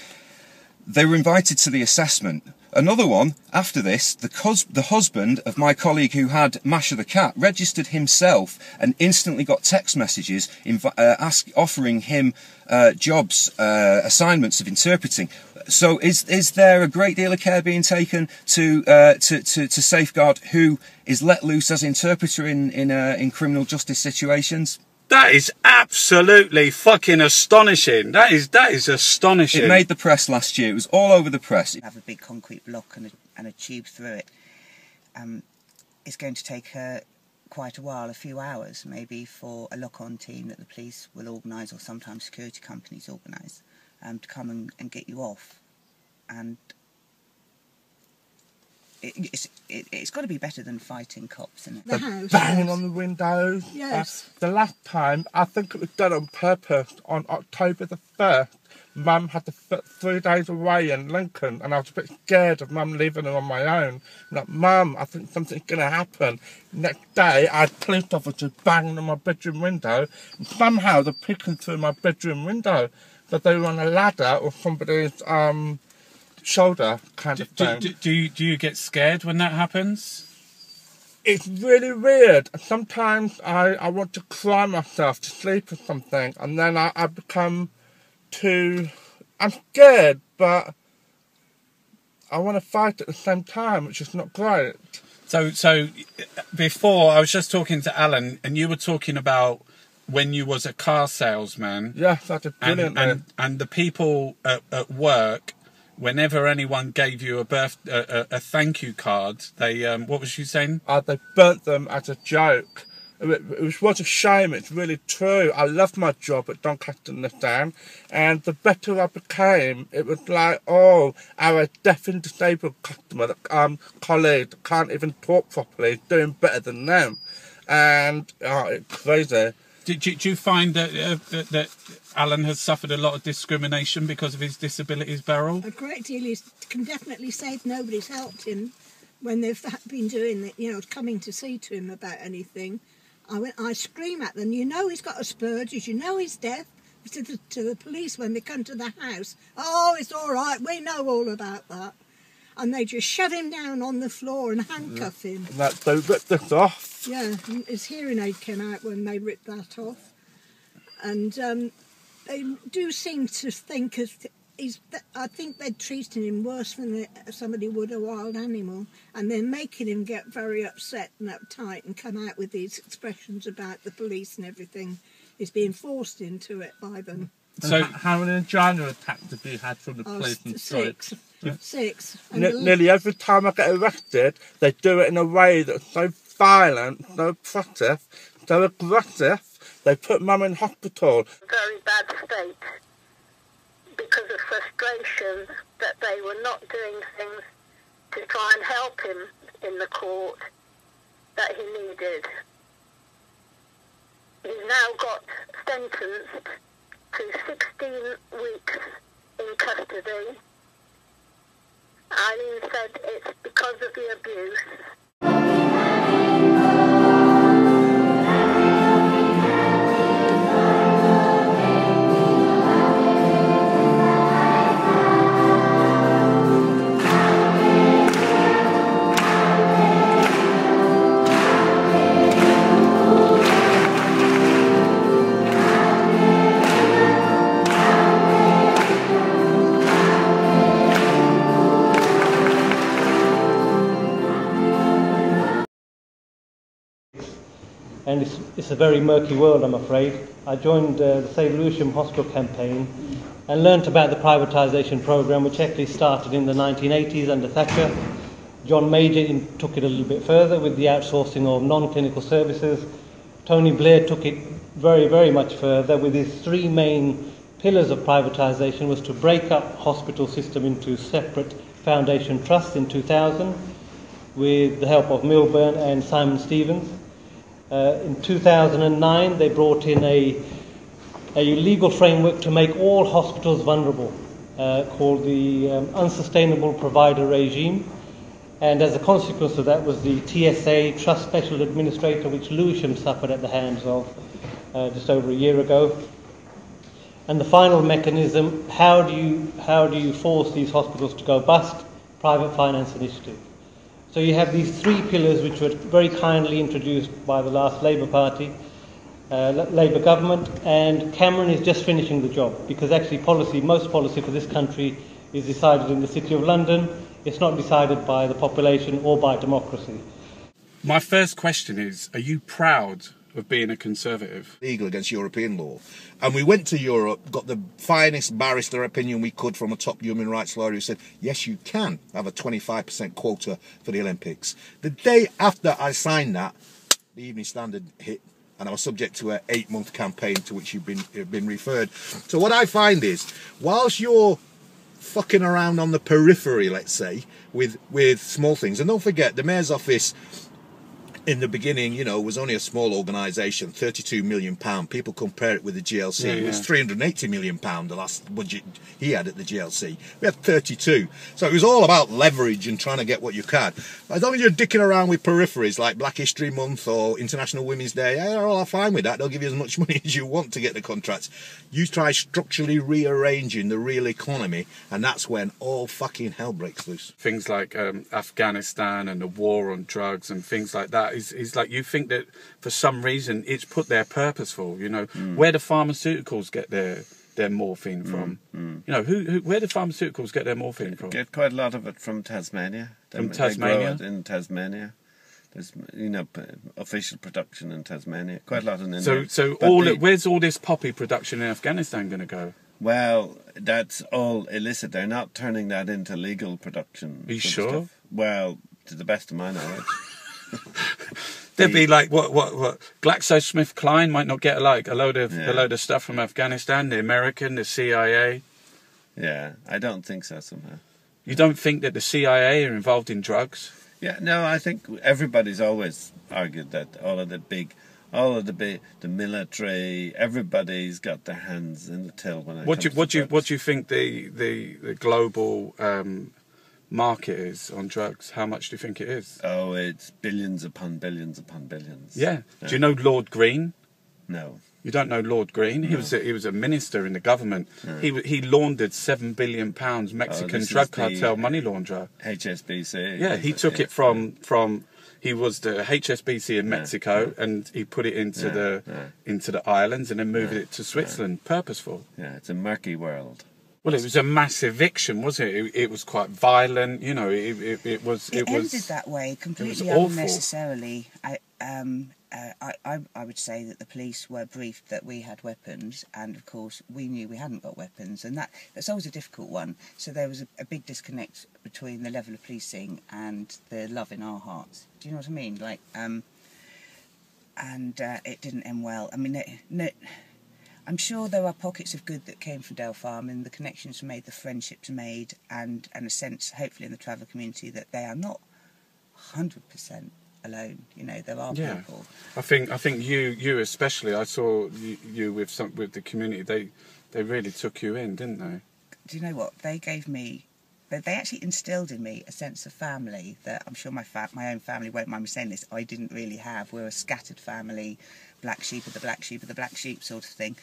S13: They were invited to the assessment. Another one, after this, the husband of my colleague who had Masha the cat registered himself and instantly got text messages offering him jobs, assignments of interpreting. So is there a great deal of care being taken to safeguard who is let loose as interpreter in criminal justice situations?
S2: That is absolutely fucking astonishing. That is astonishing.
S13: It made the press last year. It was all over the press.
S14: Have a big concrete block and a tube through it. It's going to take quite a while, a few hours maybe, for a lock-on team that the police will organise, or sometimes security companies organise, to come and get you off. And it's got to be better than fighting cops, isn't it?
S15: The house, banging on the windows.
S1: Yes.
S15: The last time, I think it was done on purpose, on October the 1st. Mum had to 3 days away in Lincoln, and I was a bit scared of Mum leaving her on my own. I'm like, Mum, I think something's going to happen. Next day, I had police officers banging on my bedroom window, and somehow they're peeking through my bedroom window. But they were on a ladder or somebody's shoulder kind of thing.
S2: Do you get scared when that happens?
S15: It's really weird. Sometimes I want to cry myself to sleep or something, and then I become I'm scared, but I want to fight at the same time, which is not great.
S2: So before, I was just talking to Alan, and you were talking about when you was a car salesman.
S15: Yes, I did brilliantly.
S2: And the people at work, whenever anyone gave you a thank you card, they what was you saying?
S15: They burnt them as a joke. It was a shame, it's really true. I loved my job at Doncaster and the Down, and the better I became, it was like, oh, our deaf and disabled customer, colleague that can't even talk properly, is doing better than them. And, it's crazy.
S2: Do you find that Alan has suffered a lot of discrimination because of his disabilities, Beryl?
S16: A great deal. He can definitely say nobody's helped him when they've been doing it, you know, coming to see to him about anything. I scream at them, you know he's got Asperger's, you know he's deaf, to the police when they come to the house. Oh, it's all right, we know all about that. And they just shove him down on the floor and handcuff him.
S15: And they ripped this off.
S16: Yeah, his hearing aid came out when they ripped that off. And they do seem to think I think they're treating him worse than somebody would a wild animal, and they're making him get very upset and uptight and come out with these expressions about the police and everything. He's being forced into it by them.
S15: So, how many genre attacks have you had from the police and
S16: six. Six.
S15: Nearly every time I get arrested, they do it in a way that's so violent, so oppressive, so aggressive. They put Mum in hospital.
S17: Very bad state. Because of frustration that they were not doing things to try and help him in the court that he needed. He's now got sentenced to 16 weeks in custody. Eileen said it's because of the abuse.
S18: And it's a very murky world, I'm afraid. I joined the Save Lewisham Hospital campaign and learnt about the privatisation programme, which actually started in the 1980s under Thatcher. John Major took it a little bit further with the outsourcing of non-clinical services. Tony Blair took it very, very much further with his three main pillars of privatisation: was to break up hospital system into separate foundation trusts in 2000 with the help of Milburn and Simon Stevens. In 2009 they brought in a legal framework to make all hospitals vulnerable, called the Unsustainable Provider Regime, and as a consequence of that was the TSA, Trust Special Administrator, which Lewisham suffered at the hands of just over a year ago. And the final mechanism, how do you force these hospitals to go bust? Private finance initiative. So you have these three pillars which were very kindly introduced by the last Labour Party, Labour government, and Cameron is just finishing the job, because actually most policy for this country is decided in the City of London. It's not decided by the population or by democracy.
S2: My first question is, are you proud of being a Conservative?
S7: Legal against European law. And we went to Europe, got the finest barrister opinion we could from a top human rights lawyer who said, yes, you can have a 25% quota for the Olympics. The day after I signed that, the Evening Standard hit, and I was subject to an 8-month campaign to which you've been referred. So what I find is, whilst you're fucking around on the periphery, let's say, with small things, and don't forget, the Mayor's office in the beginning, you know, was only a small organisation, £32 million. People compare it with the GLC. Yeah, it was £380 million, the last budget he had at the GLC. We had 32. So it was all about leverage and trying to get what you can. As long as you're dicking around with peripheries like Black History Month or International Women's Day, they're all fine with that. They'll give you as much money as you want to get the contracts. You try structurally rearranging the real economy, and that's when all fucking hell breaks loose.
S2: Things like Afghanistan and the war on drugs and things like that. Is like you think that for some reason it's put there purposeful, you know, where do pharmaceuticals get their morphine from? You know, where do pharmaceuticals get their morphine from?
S6: Get quite a lot of it from Tasmania.
S2: From Tasmania?
S6: They grow it in Tasmania. There's, you know, official production in Tasmania. Quite a lot in India.
S2: So where's all this poppy production in Afghanistan going to go?
S6: Well, that's all illicit. They're not turning that into legal production.
S2: Are you sure?
S6: Stuff. Well, to the best of my knowledge.
S2: There'd be like what GlaxoSmithKline might not get a load of stuff from Afghanistan. The American, the CIA.
S11: Yeah, I don't think so somehow.
S2: You don't think that the CIA are involved in drugs?
S11: Yeah, no, I think everybody's always argued that the military, everybody's got their hands in the till when it
S2: What do you think the global market is on drugs? How much do you think it is?
S11: Oh, it's billions upon billions upon billions.
S2: Yeah. Do you know Lord Green?
S11: No.
S2: You don't know Lord Green?
S11: No.
S2: He was a minister in the government.
S11: No.
S2: He laundered £7 billion Mexican drug cartel money launderer.
S11: HSBC.
S2: Yeah, he took it from. He was the HSBC in Mexico, and he put it into the islands, and then moved it to Switzerland. Purposeful.
S11: Yeah, it's a murky world.
S2: Well, it was a massive eviction, wasn't it? It was quite violent. You know, it was.
S14: It ended that way completely unnecessarily. I would say that the police were briefed that we had weapons, and of course we knew we hadn't got weapons, and that's always a difficult one. So there was a big disconnect between the level of policing and the love in our hearts. Do you know what I mean? Like, and it didn't end well. I mean, I'm sure there are pockets of good that came from Dale Farm, and the connections were made, the friendships made, and a sense, hopefully, in the travel community that they are not 100% alone. You know, there are people.
S2: I think you especially. I saw you with the community. They really took you in, didn't they?
S14: Do you know what they gave me? They actually instilled in me a sense of family that I'm sure my own family won't mind me saying this. I didn't really have. We're a scattered family, black sheep of the black sheep of the black sheep sort of thing,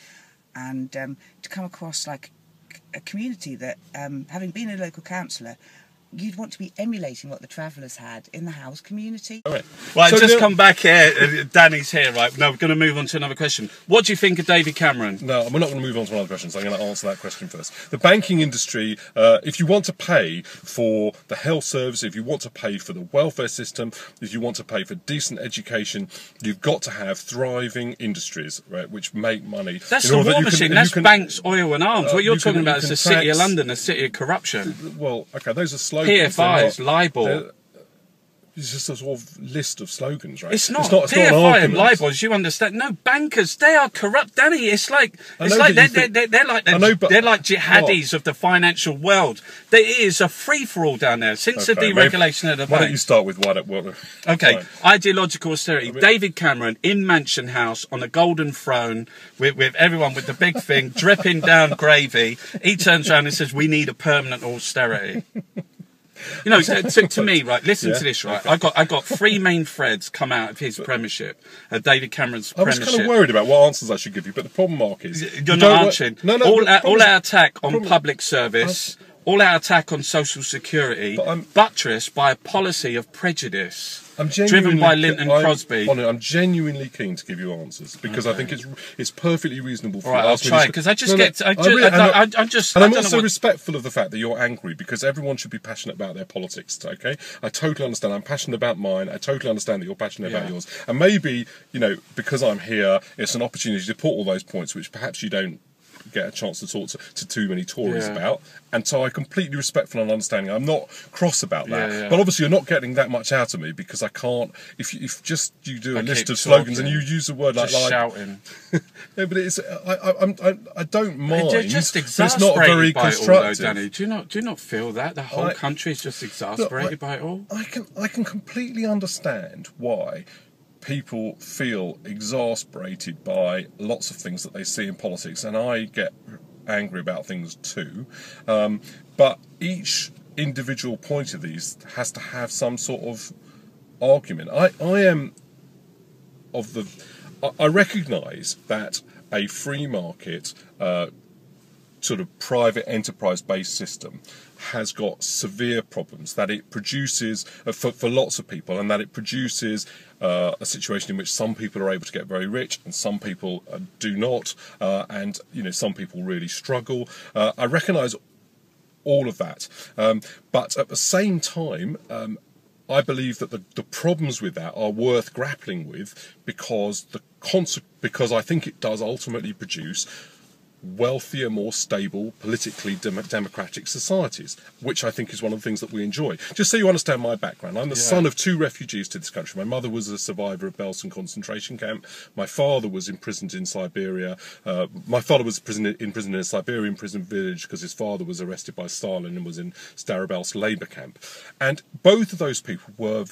S14: and to come across like a community that, having been a local councillor, you'd want to be emulating what the travellers had in the house community.
S2: All right. Right, so just come back here. Danny's here, right? No, we're going to move on to another question. What do you think of David Cameron?
S9: No, we're not going to move on to another question, so I'm going to answer that question first. The banking industry, if you want to pay for the health service, if you want to pay for the welfare system, if you want to pay for decent education, you've got to have thriving industries, right, which make money.
S2: That's the war machine. That's banks, oil and arms. What you're talking about is the City of London, the city of corruption.
S9: Well, okay, those are slogans.
S2: PFIs, LIBOR.
S9: It's just a sort of list of slogans, right?
S2: It's not. PFI and LIBOR, as you understand. No, bankers, they are corrupt, Danny. They're like jihadis of the financial world. There is a free-for-all down there since the deregulation of the bank.
S9: Why don't you start with what?
S2: Okay, ideological austerity. David Cameron in Mansion House on a golden throne with everyone with the big thing dripping down gravy. He turns around and says, "We need a permanent austerity." You know, to me, right, listen to this, right, okay. I got three main threads come out of his premiership, David Cameron's premiership.
S9: I was kind of worried about what answers I should give you, but the problem, Mark, is...
S2: You're not answering. All our attack on public service, all our attack on social security, buttressed by a policy of prejudice. Driven by Linton Crosby.
S9: I'm genuinely keen to give you answers because I think it's perfectly reasonable for you to ask me.
S2: I'll try because I just
S9: I'm also respectful of the fact that you're angry because everyone should be passionate about their politics. Okay, I totally understand. I'm passionate about mine. I totally understand that you're passionate about yours. And maybe because I'm here, it's an opportunity to put all those points which perhaps you don't get a chance to talk to too many Tories about, and so I completely respectful and understanding. I'm not cross about that, but obviously you're not getting that much out of me because I can't. If you do a list of slogans and you use a word like
S2: shouting,
S9: yeah, but it's I don't mind.
S2: They're just
S9: exasperated. It's not very
S2: by
S9: constructive.
S2: It all, though, Danny. Do you not feel that the whole country is just exasperated by it all?
S9: I can completely understand why people feel exasperated by lots of things that they see in politics, and I get angry about things too. But each individual point of these has to have some sort of argument. I recognise that a free market, sort of private enterprise-based system has got severe problems, that it produces for lots of people, and that it produces a situation in which some people are able to get very rich and some people do not, and some people really struggle. I recognise all of that, but at the same time I believe that the problems with that are worth grappling with because I think it does ultimately produce wealthier, more stable, politically democratic societies, which I think is one of the things that we enjoy. Just so you understand my background, I'm the son of 2 refugees to this country. My mother was a survivor of Belsen concentration camp. My father was imprisoned in Siberia. My father was imprisoned in a Siberian prison village because his father was arrested by Stalin and was in Starobelsk labour camp. And both of those people were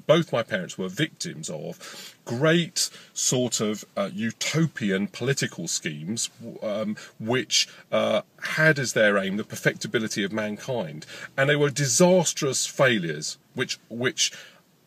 S9: both my parents were victims of great sort of utopian political schemes which had as their aim the perfectibility of mankind, and they were disastrous failures which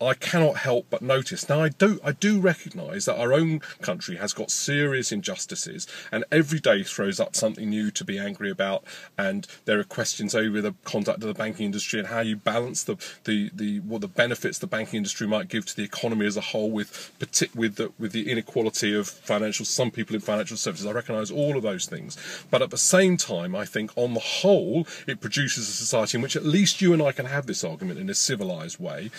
S9: I cannot help but notice. Now, I do recognise that our own country has got serious injustices, and every day throws up something new to be angry about. And there are questions over the conduct of the banking industry and how you balance what the benefits the banking industry might give to the economy as a whole with the inequality of some people in financial services. I recognise all of those things, but at the same time, I think on the whole, it produces a society in which at least you and I can have this argument in a civilised way.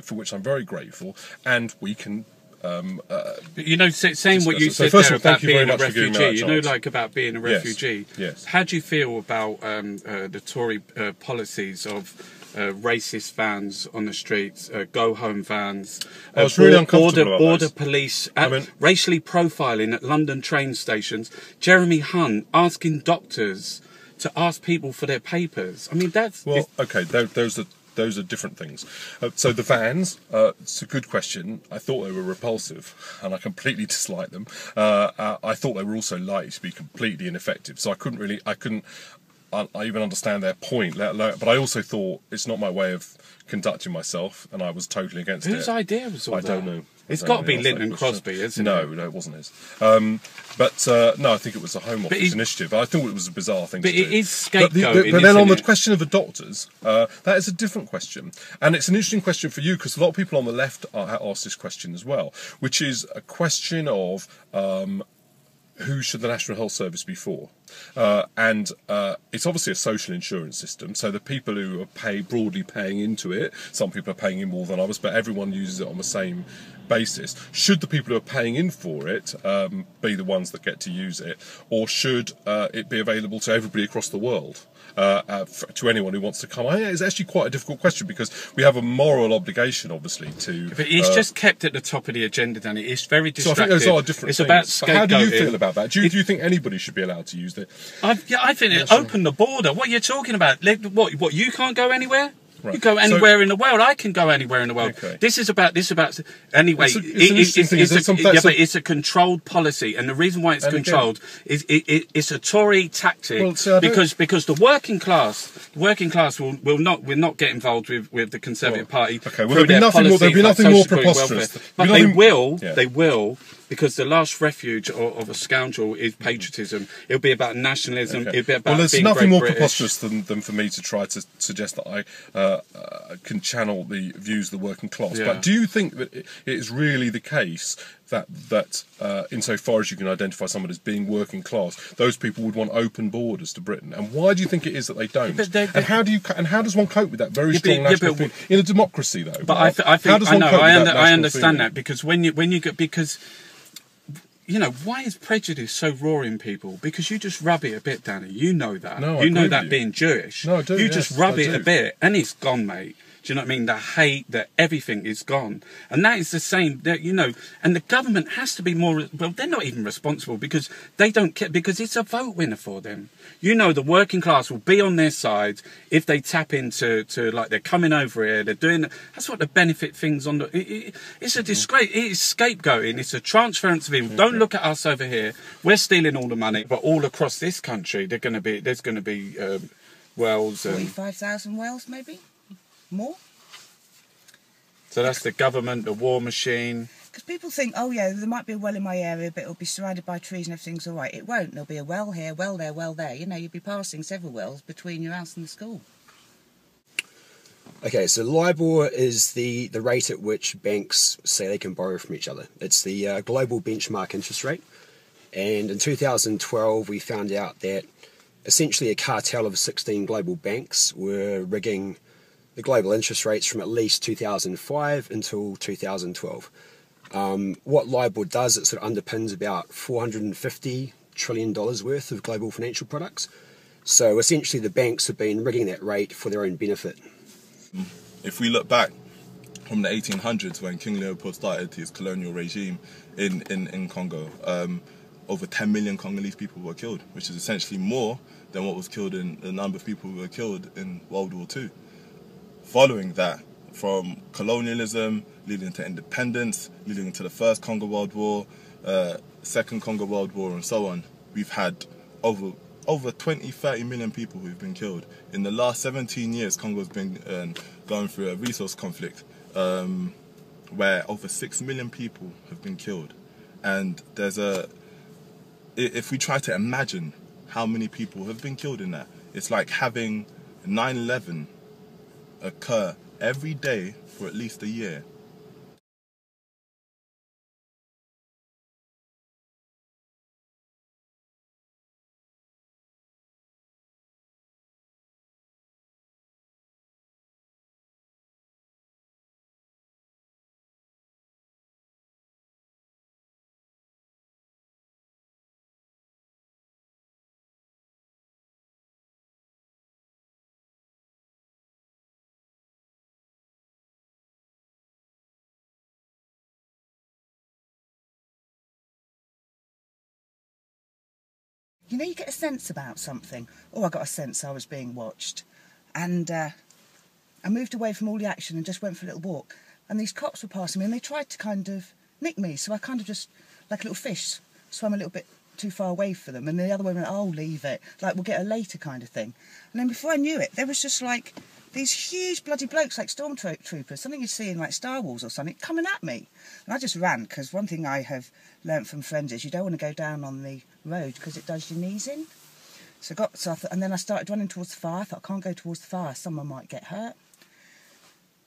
S9: For which I'm very grateful, and we can.
S2: Saying what you said there about being a refugee, like about being a refugee.
S9: Yes.
S2: How do you feel about the Tory policies of racist vans on the streets, go-home vans,
S9: I was really uncomfortable about
S2: border
S9: those.
S2: police, racially profiling at London train stations, Jeremy Hunt asking doctors to ask people for their papers? I mean,
S9: those are different things. So the vans, it's a good question. I thought they were repulsive, and I completely disliked them. I thought they were also likely to be completely ineffective. So I couldn't even understand their point. But I also thought it's not my way of conducting myself, and I was totally against it.
S2: Whose idea was all that?
S9: I don't know.
S2: It's got to be Linton Crosby, isn't it?
S9: No, it wasn't his. No, I think it was a Home Office initiative. I thought it was a bizarre thing to do.
S2: But it is scapegoating,
S9: But then on the question of the doctors, that is a different question. And it's an interesting question for you, because a lot of people on the left ask this question as well, which is a question of who should the National Health Service be for? And it's obviously a social insurance system, so the people who are broadly paying into it, some people are paying in more than others, but everyone uses it on the same basis. Should the people who are paying in for it be the ones that get to use it, or should it be available to everybody across the world? To anyone who wants to come. I think it's actually quite a difficult question, because we have a moral obligation, obviously, to.
S2: But it's just kept at the top of the agenda, Danny. It's very distracting.
S9: So I think those are different
S2: it's
S9: things.
S2: about scapegoating.
S9: How do you feel about that? Do you think anybody should be allowed to use it?
S2: I think it opened the border. What are you talking about? What you can't go anywhere?
S9: Right.
S2: You go anywhere in the world. I can go anywhere in the world.
S9: Okay.
S2: This is about anyway. It's a controlled policy, and the reason why it's controlled is it's a Tory tactic, because the working class will not get involved with the Conservative Party.
S9: Okay, well, there'll be nothing more preposterous.
S2: But they will. Because the last refuge of a scoundrel is patriotism. It'll be about nationalism.
S9: Okay.
S2: It'll be about
S9: there's
S2: being
S9: nothing more
S2: British.
S9: preposterous than for me to try to suggest that I can channel the views of the working class.
S2: Yeah.
S9: But do you think that it is really the case that insofar as you can identify someone as being working class, those people would want open borders to Britain? And why do you think it is that they don't? And how does one cope with that very strong national feeling in a democracy, though?
S2: But I think I understand that, because when you get why is prejudice so raw in people? Because you just rub it a bit, Danny. You know that.
S9: No,
S2: you know that being Jewish.
S9: No, I do.
S2: You just rub it a bit, and it's gone, mate. Do you know what I mean? The hate, everything is gone. And that is the same, and the government has to be more, well, they're not even responsible, because they don't care, because it's a vote winner for them. The working class will be on their side if they tap into like, they're coming over here, they're doing, that's what the benefit things on it's a disgrace, it is scapegoating, it's a transference of evil. Don't look at us over here, we're stealing all the money, but all across this country, there's going to be wells.
S14: 45,000 wells, maybe? More?
S2: So that's the government, the war machine.
S14: Because people think, oh yeah, there might be a well in my area, but it'll be surrounded by trees and everything's all right. It won't. There'll be a well here, well there, well there. You'll be passing several wells between your house and the school.
S4: Okay, so LIBOR is the rate at which banks say they can borrow from each other. It's the global benchmark interest rate. And in 2012, we found out that essentially a cartel of 16 global banks were rigging the global interest rates from at least 2005 until 2012. What LIBOR does, it sort of underpins about 450 trillion worth of global financial products. So essentially the banks have been rigging that rate for their own benefit.
S11: If we look back from the 1800s when King Leopold started his colonial regime in Congo, over 10 million Congolese people were killed, which is essentially more than what was killed in the number of people who were killed in World War II. Following that, from colonialism, leading to independence, leading to the First Congo World War, Second Congo World War, and so on, we've had over 20, 30 million people who've been killed. In the last 17 years, Congo's been going through a resource conflict where over 6 million people have been killed. And if we try to imagine how many people have been killed in that, it's like having 9/11 occur every day for at least a year.
S14: You know, you get a sense about something. Oh, I got a sense I was being watched. And I moved away from all the action and just went for a little walk. And these cops were passing me and they tried to kind of nick me. So I kind of just, like a little fish, swam a little bit too far away for them. And the other one went, oh, leave it. Like, we'll get her later kind of thing. And then before I knew it, there was just like these huge bloody blokes like stormtroopers, something you'd see in like Star Wars or something, coming at me. And I just ran, because one thing I have learnt from friends is you don't want to go down on the road because it does your knees in. And then I started running towards the fire. I thought, I can't go towards the fire, someone might get hurt.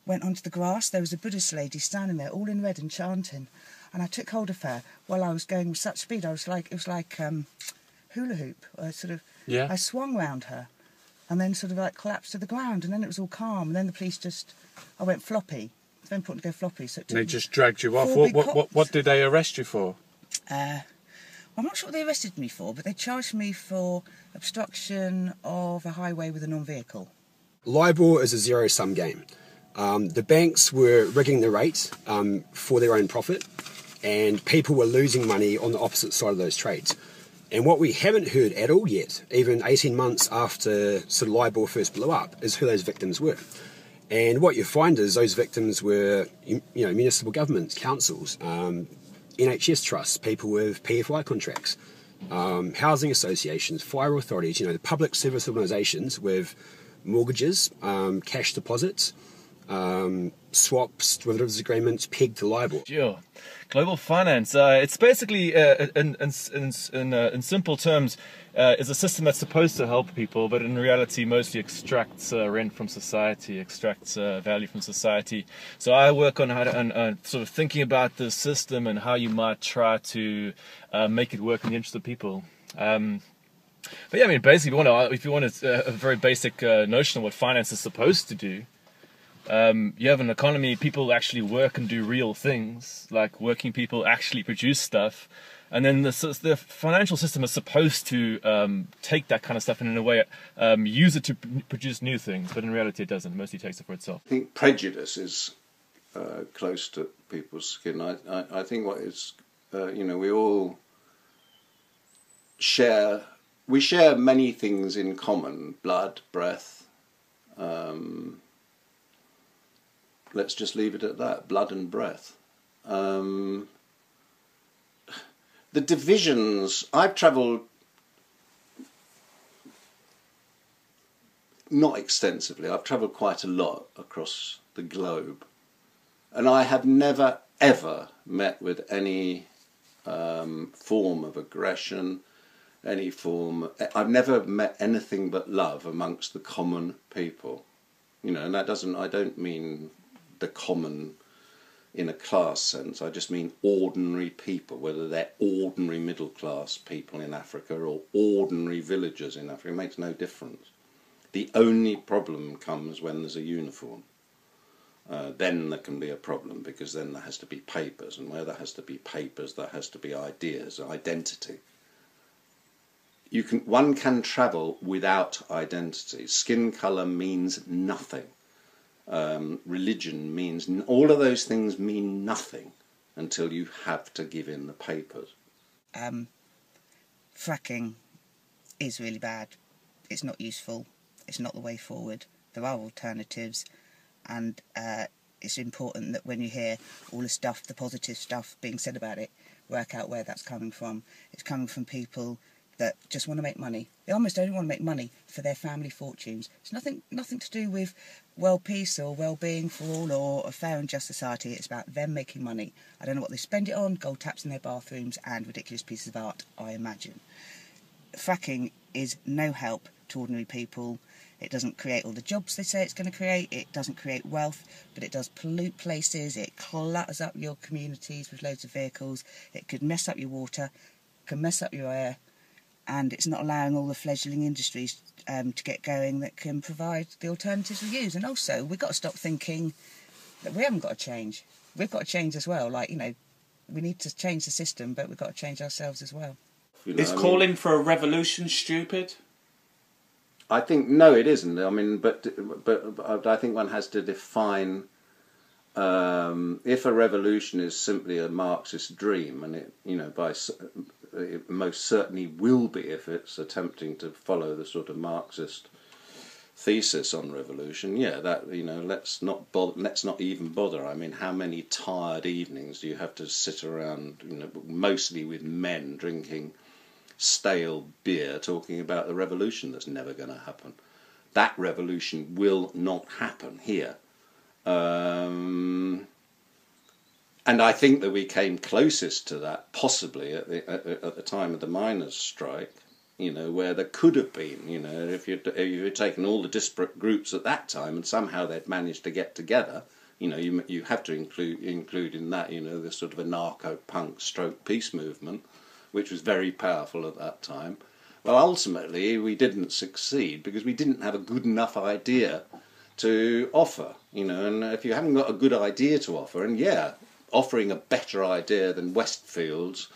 S14: Went onto the grass, there was a Buddhist lady standing there, all in red and chanting. And I took hold of her while I was going with such speed. It was like hula hoop. I swung round her and then sort of like collapsed to the ground, and then it was all calm. And then the police I went floppy. It's very important to go floppy. So
S2: they just dragged you off. What did they arrest you for?
S14: I'm not sure what they arrested me for, but they charged me for obstruction of a highway with a non-vehicle.
S4: LIBOR is a zero-sum game. The banks were rigging the rate for their own profit, and people were losing money on the opposite side of those trades. And what we haven't heard at all yet, even 18 months after sort of LIBOR first blew up, is who those victims were. And what you find is those victims were, municipal governments, councils, NHS trusts, people with PFI contracts, housing associations, fire authorities, the public service organisations with mortgages, cash deposits, swaps, derivatives agreements pegged to LIBOR.
S12: Sure. Global finance, it's basically, in simple terms, is a system that's supposed to help people, but in reality mostly extracts rent from society, extracts value from society. So I work on sort of thinking about the system and how you might try to make it work in the interest of people. But yeah, I mean, basically, if you want a very basic notion of what finance is supposed to do, you have an economy, people actually work and do real things, like working people actually produce stuff, and then the financial system is supposed to take that kind of stuff and in a way use it to produce new things, but in reality it doesn't. It mostly takes it for itself.
S19: I think prejudice is close to people's skin. I think what is, we all share many things in common: blood, breath. Let's just leave it at that, blood and breath. The divisions, I've travelled not extensively, I've travelled quite a lot across the globe, and I have never ever met with any form of aggression, I've never met anything but love amongst the common people. And I don't mean the common in a class sense, I just mean ordinary people, whether they're ordinary middle class people in Africa or ordinary villagers in Africa, it makes no difference. The only problem comes when there's a uniform. Then there can be a problem, because then there has to be papers, and where there has to be papers there has to be ideas, identity. one can travel without identity. Skin colour means nothing. Religion means, all of those things mean nothing until you have to give in the papers.
S14: Fracking is really bad. It's not useful. It's not the way forward. There are alternatives, and it's important that when you hear all the stuff, the positive stuff being said about it, work out where that's coming from. It's coming from people that just want to make money. They almost only want to make money for their family fortunes. It's nothing to do with world peace or well-being for all or a fair and just society. It's about them making money. I don't know what they spend it on, gold taps in their bathrooms and ridiculous pieces of art, I imagine. Fracking is no help to ordinary people. It doesn't create all the jobs they say it's going to create. It doesn't create wealth, but it does pollute places. It clutters up your communities with loads of vehicles. It could mess up your water, can mess up your air, and it's not allowing all the fledgling industries to get going that can provide the alternatives we use. And also, we've got to stop thinking that we haven't got to change. We've got to change as well. Like, we need to change the system, but we've got to change ourselves as well.
S3: Is calling for a revolution stupid?
S19: I think, no, it isn't. I mean, but I think one has to define if a revolution is simply a Marxist dream, and it most certainly will be if it's attempting to follow the sort of Marxist thesis on revolution. Yeah, that let's not even bother. I mean, how many tired evenings do you have to sit around, mostly with men drinking stale beer, talking about the revolution that's never going to happen? That revolution will not happen here. And I think that we came closest to that possibly at the time of the miners' strike, where there could have been, if you'd taken all the disparate groups at that time and somehow they'd managed to get together, you have to include in that, the sort of anarcho-punk stroke peace movement, which was very powerful at that time. Well, ultimately, we didn't succeed because we didn't have a good enough idea to offer, and if you haven't got a good idea to offer, and offering a better idea than Westfield's.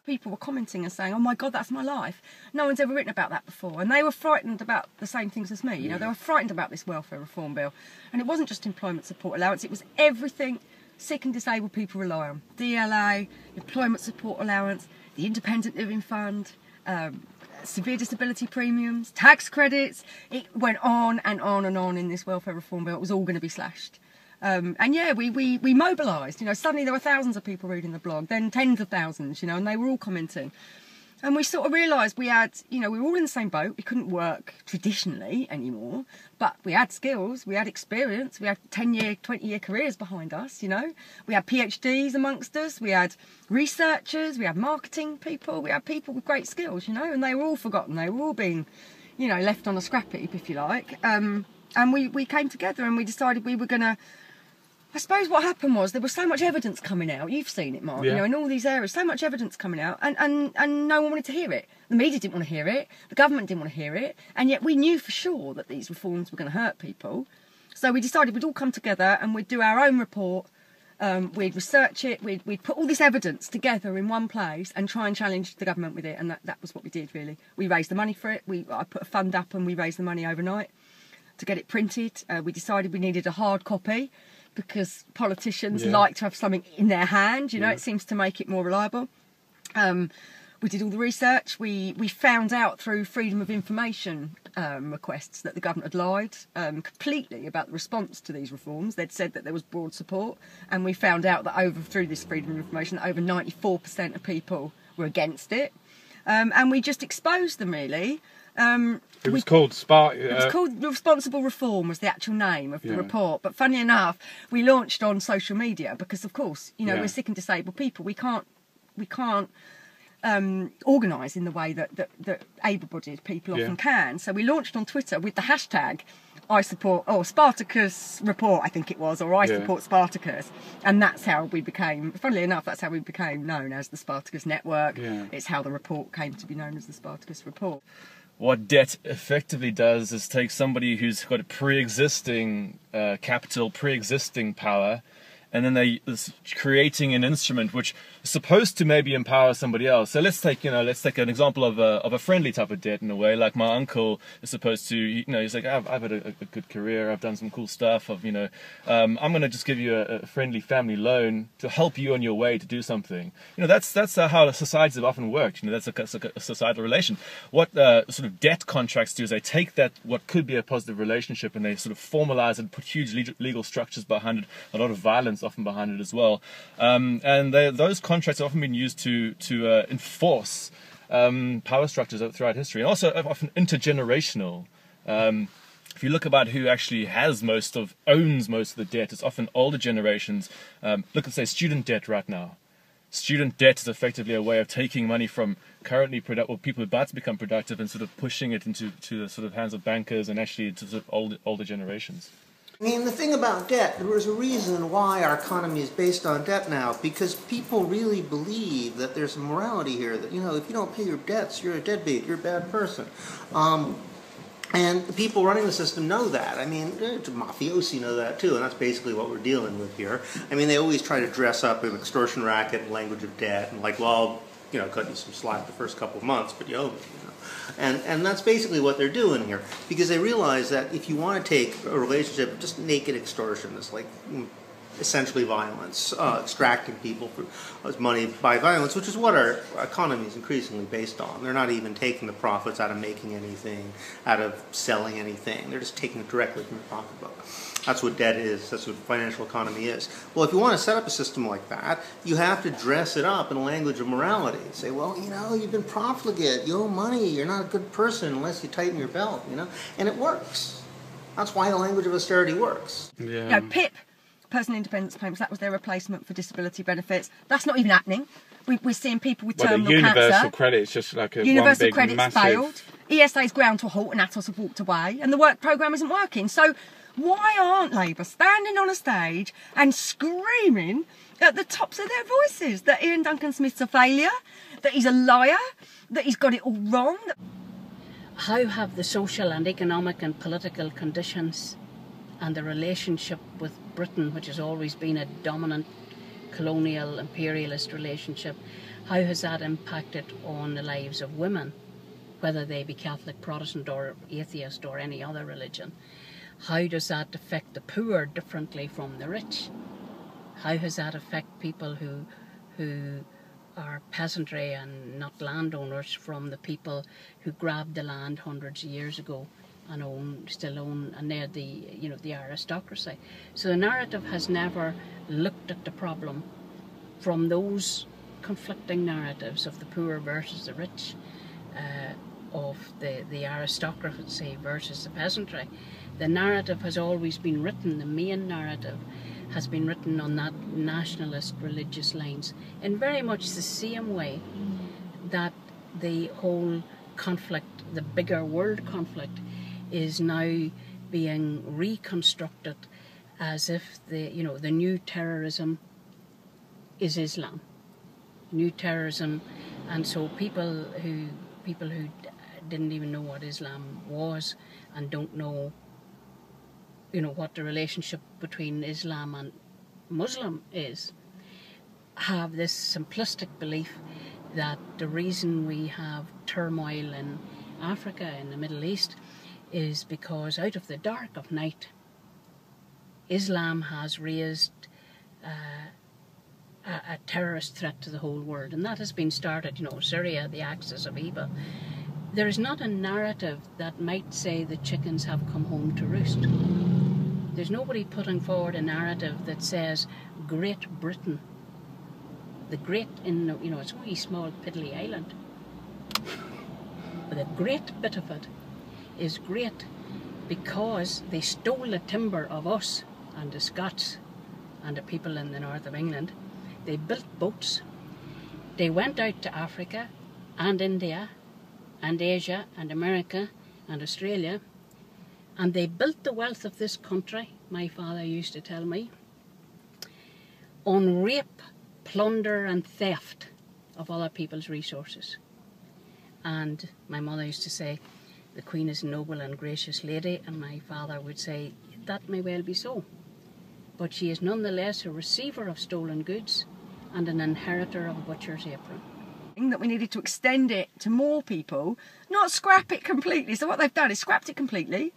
S8: People were commenting and saying, "Oh my God, that's my life. No one's ever written about that before." And they were frightened about the same things as me. They were frightened about this welfare reform bill. And it wasn't just employment support allowance, it was everything sick and disabled people rely on. DLA, employment support allowance, the independent living fund, severe disability premiums, tax credits. It went on and on and on in this welfare reform bill. It was all going to be slashed. We mobilised. Suddenly there were thousands of people reading the blog, then tens of thousands, and they were all commenting. And we sort of realised we had, we were all in the same boat. We couldn't work traditionally anymore, but we had skills, we had experience, we had 10-year, 20-year careers behind us, We had PhDs amongst us, we had researchers, we had marketing people, we had people with great skills, and they were all forgotten. They were all being, left on a scrap heap, if you like. And we came together and we decided we were going to, I suppose what happened was there was so much evidence coming out. You've seen it, Mark, in all these areas, so much evidence coming out, and no one wanted to hear it. The media didn't want to hear it, the government didn't want to hear it, and yet we knew for sure that these reforms were going to hurt people. So we decided we'd all come together and we'd do our own report, we'd research it, we'd put all this evidence together in one place and try and challenge the government with it, and that was what we did, really. We raised the money for it, I put a fund up and we raised the money overnight to get it printed. We decided we needed a hard copy, because politicians like to have something in their hand, it seems to make it more reliable. We did all the research. We found out through freedom of information requests that the government had lied completely about the response to these reforms. They'd said that there was broad support, and we found out that through this freedom of information, that over 94% of people were against it. And we just exposed them, really.
S2: It was called Spark.
S8: It was called Responsible Reform was the actual name of the report. But funny enough, we launched on social media because, of course, we're sick and disabled people. We can't organise in the way that able-bodied people often can. So we launched on Twitter with the hashtag I support, Spartacus report, I think it was, or I support Spartacus. And that's how we became, funnily enough, that's how we became known as the Spartacus Network. Yeah. It's how the report came to be known as the Spartacus Report.
S12: What debt effectively does is take somebody who's got a pre-existing capital, pre-existing power, and then they creating an instrument which is supposed to maybe empower somebody else. So let's take an example of a friendly type of debt in a way. Like my uncle is supposed to, he's like, I've had a good career, I've done some cool stuff. I'm going to just give you a friendly family loan to help you on your way to do something. That's how the societies have often worked. That's a societal relation. What sort of debt contracts do is they take that what could be a positive relationship and they sort of formalize it, put huge legal structures behind it, a lot of violence often behind it as well, and those contracts have often been used to enforce power structures throughout history, and also often intergenerational. If you look about who actually owns most of the debt, it's often older generations. Look at, say, student debt right now. Student debt is effectively a way of taking money from currently people who are about to become productive and sort of pushing it into the sort of hands of bankers and actually into sort of older generations.
S5: I mean, the thing about debt, there is a reason why our economy is based on debt now, because people really believe that there's a morality here, that, if you don't pay your debts, you're a deadbeat, you're a bad person. And the people running the system know that. I mean, the mafiosi know that too, and that's basically what we're dealing with here. I mean, they always try to dress up an extortion racket and language of debt, and like, well, cut you some slack the first couple of months, but you owe me, And that's basically what they're doing here, because they realize that if you want to take a relationship of just naked extortion, it's like essentially violence, extracting people for money by violence, which is what our economy is increasingly based on. They're not even taking the profits out of making anything, out of selling anything. They're just taking it directly from your pocketbook. That's what debt is. That's what financial economy is. Well, if you want to set up a system like that, you have to dress it up in a language of morality. Say, well, you've been profligate, you owe money, you're not a good person unless you tighten your belt, and it works. That's why the language of austerity works.
S8: Yeah. PIP, personal independence payments, that was their replacement for disability benefits. That's not even happening. We're seeing people with terminal
S2: the universal
S8: cancer.
S2: credit is just like
S8: universal
S2: one big
S8: credit's
S2: massive...
S8: failed. ESA's ground to a halt and Atos have walked away, and the work programme isn't working. So why aren't Labour standing on a stage and screaming at the tops of their voices that Ian Duncan Smith's a failure, that he's a liar, that he's got it all wrong?
S10: How have the social and economic and political conditions and the relationship with Britain, which has always been a dominant colonial imperialist relationship, how has that impacted on the lives of women, whether they be Catholic, Protestant or atheist or any other religion? How does that affect the poor differently from the rich? How does that affect people who are peasantry and not landowners from the people who grabbed the land hundreds of years ago and still own, and they're the aristocracy? So the narrative has never looked at the problem from those conflicting narratives of the poor versus the rich, of the aristocracy versus the peasantry. The narrative has always been written, the main narrative has been written on that nationalist religious lines, in very much the same way that the whole conflict, the bigger world conflict, is now being reconstructed as if the new terrorism is Islam. New terrorism, and so people who didn't even know what Islam was and don't know what the relationship between Islam and Muslim is, have this simplistic belief that the reason we have turmoil in Africa, in the Middle East, is because out of the dark of night, Islam has raised a terrorist threat to the whole world, and that has been started, Syria, the axis of evil. There is not a narrative that might say the chickens have come home to roost. There's nobody putting forward a narrative that says Great Britain, the great it's only a small piddly island, but a great bit of it is great because they stole the timber of us and the Scots and the people in the north of England. They built boats. They went out to Africa and India and Asia and America and Australia, and they built the wealth of this country, my father used to tell me, on rape, plunder and theft of other people's resources. And my mother used to say, the Queen is a noble and gracious lady, and my father would say, that may well be so. but she is nonetheless a receiver of stolen goods and an inheritor of a butcher's apron.
S8: That we needed to extend it to more people, not scrap it completely. So what they've done is scrapped it completely.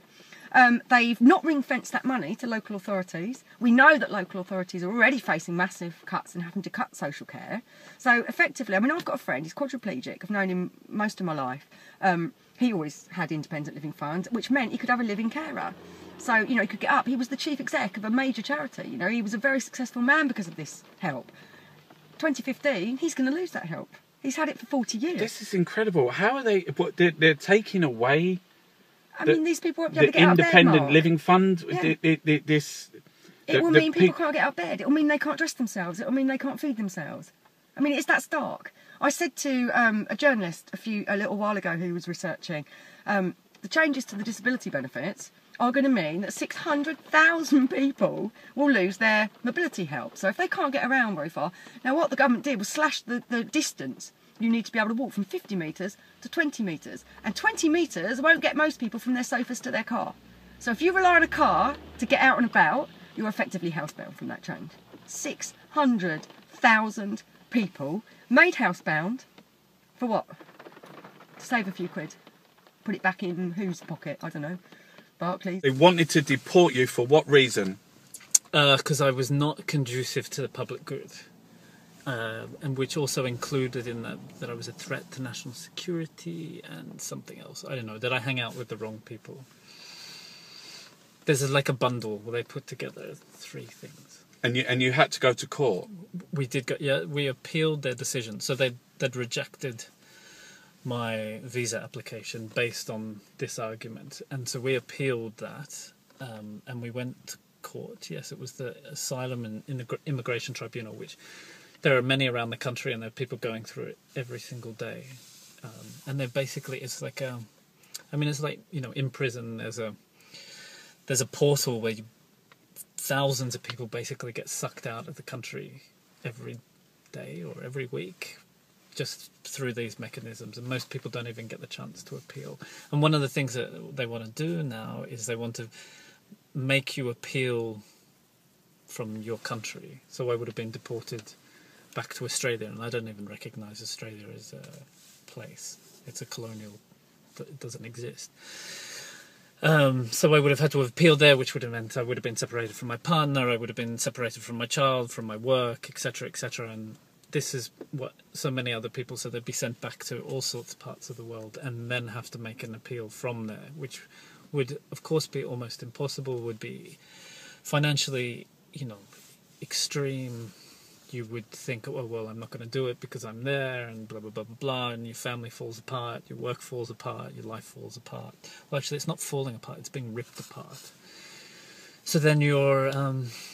S8: They've not ring-fenced that money to local authorities. We know that local authorities are already facing massive cuts and having to cut social care. So effectively, I mean, I've got a friend, he's quadriplegic. I've known him most of my life. He always had independent living funds, which meant he could have a living carer. So, you know, he could get up. He was the chief exec of a major charity. You know, he was a very successful man because of this help. 2015, he's going to lose that help. He's had it for 40 years.
S2: This is incredible. How are they? What, they're taking away.
S8: I mean, these people won't be able to get out of bed,
S2: independent
S8: Mark.
S2: living fund.
S8: Yeah.
S2: It
S8: will mean people can't get out of bed. It will mean they can't dress themselves. It will mean they can't feed themselves. I mean, it's that stark. I said to a journalist a little while ago who was researching the changes to the disability benefits are going to mean that 600,000 people will lose their mobility help. So if they can't get around very far... Now, what the government did was slash the distance you need to be able to walk from 50 metres to 20 metres. And 20 metres won't get most people from their sofas to their car. So if you rely on a car to get out and about, you're effectively housebound from that change. 600,000 people made housebound for what? To save a few quid. Put it back in whose pocket? I don't know. Barclays.
S2: They wanted to deport you for what reason?
S20: Because I was not conducive to the public good. And which also included in that I was a threat to national security and something else. I don't know. Did I hang out with the wrong people? There's like a bundle where they put together 3 things.
S2: And you had to go to court?
S20: We did go, yeah, we appealed their decision. So they'd rejected my visa application based on this argument. And so we appealed that, and we went to court. Yes, it was the Asylum and Immigration Tribunal, which there are many around the country, and there are people going through it every single day. And they're basically, it's like it's like, you know, in prison there's a portal where thousands of people basically get sucked out of the country every day or every week just through these mechanisms, and most people don't even get the chance to appeal. And one of the things that they want to do now is they want to make you appeal from your country. So I would have been deported back to Australia, and I don't even recognise Australia as a place. It's a colonial, it doesn't exist. So I would have had to have appealed there, which would have meant I would have been separated from my partner, I would have been separated from my child, from my work, etc., etc. And this is what so many other people, so they'd be sent back to all sorts of parts of the world and then have to make an appeal from there, which would, of course, be almost impossible, would be financially, you know, extreme. You would think, oh, well, I'm not going to do it because I'm there, and blah, blah, blah, blah, blah, and your family falls apart, your work falls apart, your life falls apart. Well, actually, it's not falling apart, it's being ripped apart. So then you're,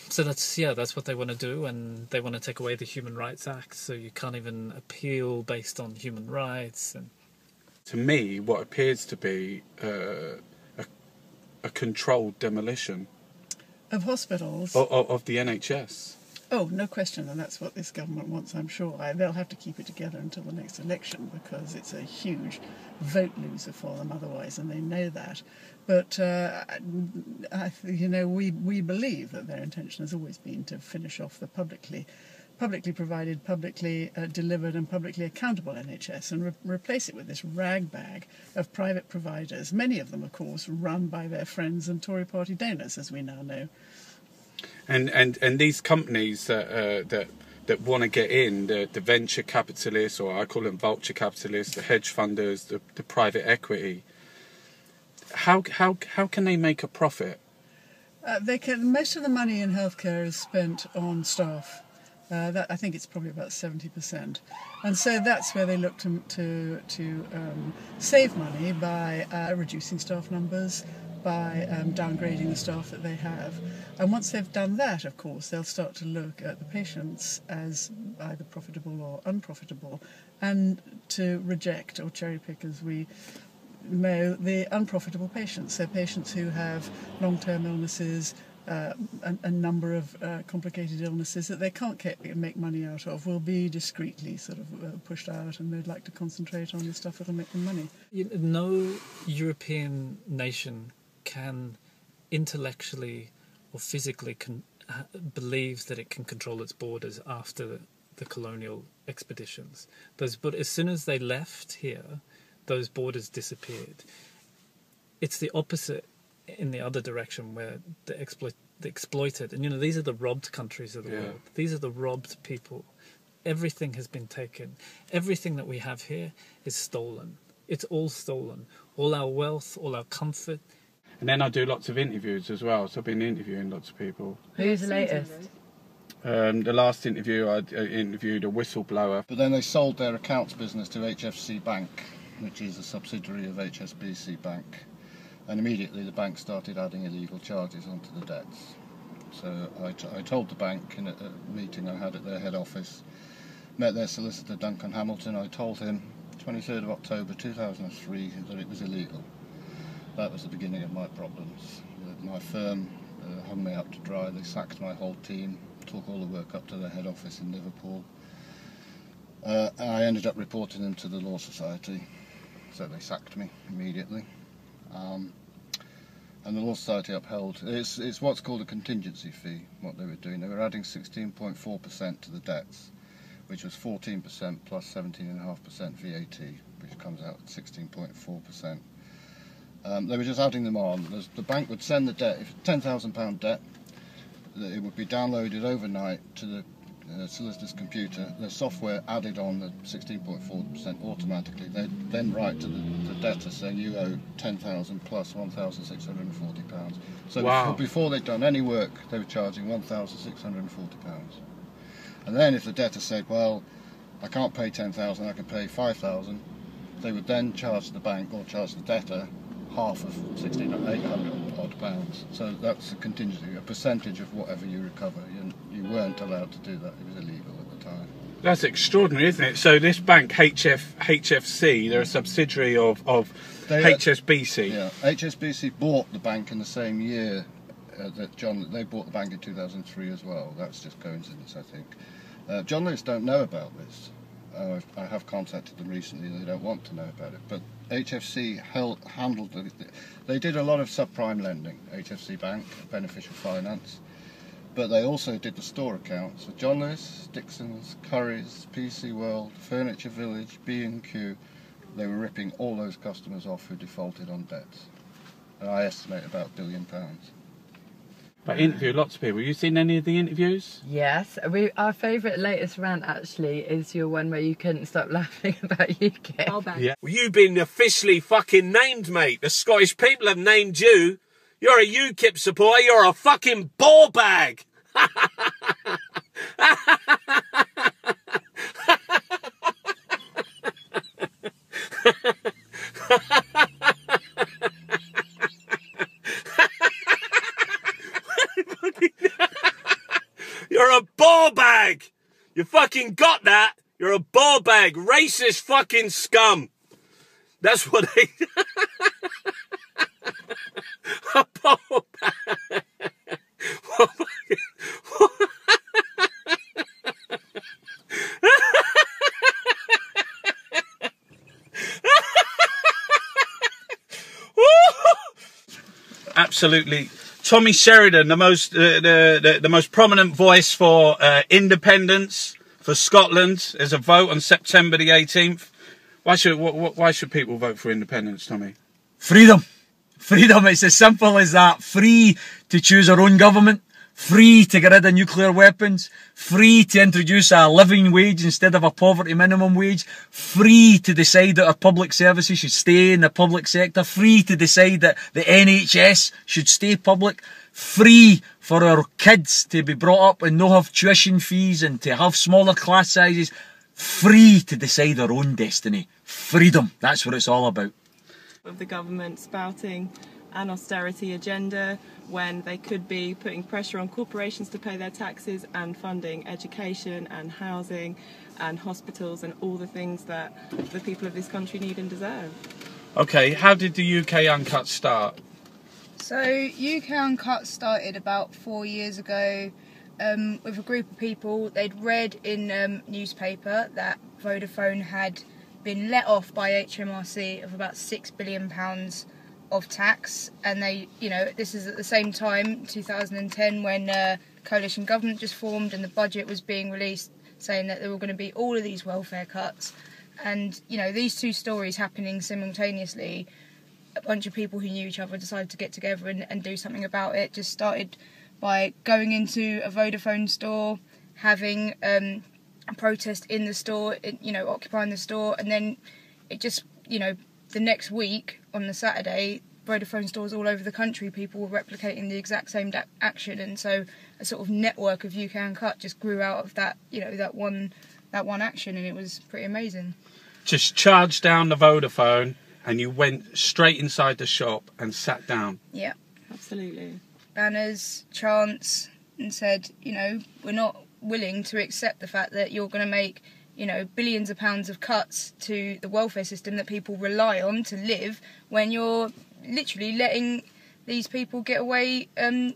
S20: so that's what they want to do, and they want to take away the Human Rights Act, so you can't even appeal based on human rights. And
S2: to me, what appears to be a controlled demolition
S21: of hospitals,
S2: of the NHS.
S21: Oh, no question, and that's what this government wants, I'm sure. They'll have to keep it together until the next election because it's a huge vote loser for them otherwise, and they know that. But, we believe that their intention has always been to finish off the publicly provided, publicly delivered and publicly accountable NHS and replace it with this ragbag of private providers, many of them, of course, run by their friends and Tory party donors, as we now know.
S2: And these companies that want to get in, the venture capitalists, or I call them vulture capitalists, the hedge funders, the private equity, how can they make a profit?
S21: Most of the money in healthcare is spent on staff. I think it's probably about 70%, and so that's where they look to save money by reducing staff numbers, by downgrading the staff that they have. And once they've done that, of course, they'll start to look at the patients as either profitable or unprofitable, and to reject or cherry pick, as we know, the unprofitable patients. So patients who have long-term illnesses, a number of complicated illnesses that they can't make money out of, will be discreetly sort of pushed out, and they'd like to concentrate on the stuff that'll make them money.
S20: No European nation can intellectually or physically believes that it can control its borders after the colonial expeditions. But as soon as they left here, those borders disappeared. It's the opposite in the other direction, where the exploited, and these are the robbed countries of the world. These are the robbed people. Everything has been taken. Everything that we have here is stolen. It's all stolen. All our wealth, all our comfort.
S2: And then I do lots of interviews as well, so I've been interviewing lots of people.
S13: Who's the latest?
S2: The last interview, I interviewed a whistleblower.
S7: But then they sold their accounts business to HFC Bank, which is a subsidiary of HSBC Bank. And immediately the bank started adding illegal charges onto the debts. So I told the bank in a meeting I had at their head office, met their solicitor Duncan Hamilton. I told him 23rd of October 2003 that it was illegal. That was the beginning of my problems. My firm hung me up to dry. They sacked my whole team, took all the work up to their head office in Liverpool. I ended up reporting them to the Law Society, so they sacked me immediately. And the Law Society upheld, it's what's called a contingency fee, what they were doing. They were adding 16.4% to the debts, which was 14% plus 17.5% VAT, which comes out at 16.4%. They were just adding them on. The bank would send the debt, if it's £10,000 debt, it would be downloaded overnight to the solicitor's computer. The software added on the 16.4% automatically. They'd then write to the debtor saying you owe 10,000 plus £1,640. So
S2: wow.
S7: Before they'd done any work, they were charging £1,640. And then if the debtor said, well, I can't pay 10,000, I can pay 5,000, they would then charge the bank or charge the debtor half of £1,800 odd pounds. So that's a contingency, a percentage of whatever you recover. You weren't allowed to do that. It was illegal at the time.
S2: That's extraordinary, isn't it? So this bank, HFC, they're a subsidiary of HSBC.
S7: Yeah, HSBC bought the bank in the same year they bought the bank in 2003 as well. That's just coincidence, I think. John Lewis don't know about this. I have contacted them recently. They don't want to know about it. But HFC handled it. They did a lot of subprime lending, HFC Bank, beneficial finance. But they also did the store accounts for John Lewis, Dixon's, Curry's, PC World, Furniture Village, B&Q. They were ripping all those customers off who defaulted on debts. And I estimate about £1 billion.
S2: I interviewed lots of people. You seen any of the interviews?
S13: Yes. Our favourite latest rant actually is your one where you couldn't stop laughing about UKIP.
S2: Yeah.
S22: Well, you've been officially fucking named, mate. The Scottish people have named you. You're a UKIP supporter. You're a fucking ball bag. You're a ball bag. You fucking got that. You're a ball bag. Racist fucking scum. That's what they... A ball bag.
S2: Absolutely. Tommy Sheridan, the most prominent voice for independence for Scotland. There's a vote on September the 18th. Why should people vote for independence, Tommy?
S23: Freedom. Freedom, it's as simple as that. Free to choose our own government. Free to get rid of nuclear weapons. Free to introduce a living wage instead of a poverty minimum wage. Free to decide that our public services should stay in the public sector. Free to decide that the NHS should stay public. Free for our kids to be brought up and not have tuition fees and to have smaller class sizes. Free to decide our own destiny. Freedom, that's what it's all about.
S24: Of the government spouting an austerity agenda when they could be putting pressure on corporations to pay their taxes and funding education and housing and hospitals and all the things that the people of this country need and deserve.
S2: Okay, how did the UK Uncut start?
S1: So UK Uncut started about 4 years ago with a group of people. They'd read in newspaper that Vodafone had been let off by HMRC of about £6 billion of tax, and they, this is at the same time, 2010, when coalition government just formed and the budget was being released saying that there were going to be all of these welfare cuts. And, you know, these two stories happening simultaneously, a bunch of people who knew each other decided to get together and do something about it. Just started by going into a Vodafone store, having a protest in the store, you know, occupying the store, and then it just, you know, the next week on the Saturday, Vodafone stores all over the country, people were replicating the exact same action, and so a sort of network of You Can Cut just grew out of that, you know, that one action, and it was pretty amazing.
S2: Just charged down the Vodafone and you went straight inside the shop and sat down.
S1: Yeah,
S24: absolutely.
S1: Banners, chants, and said, you know, we're not willing to accept the fact that you're going to make, you know, billions of pounds of cuts to the welfare system that people rely on to live when you're literally letting these people get away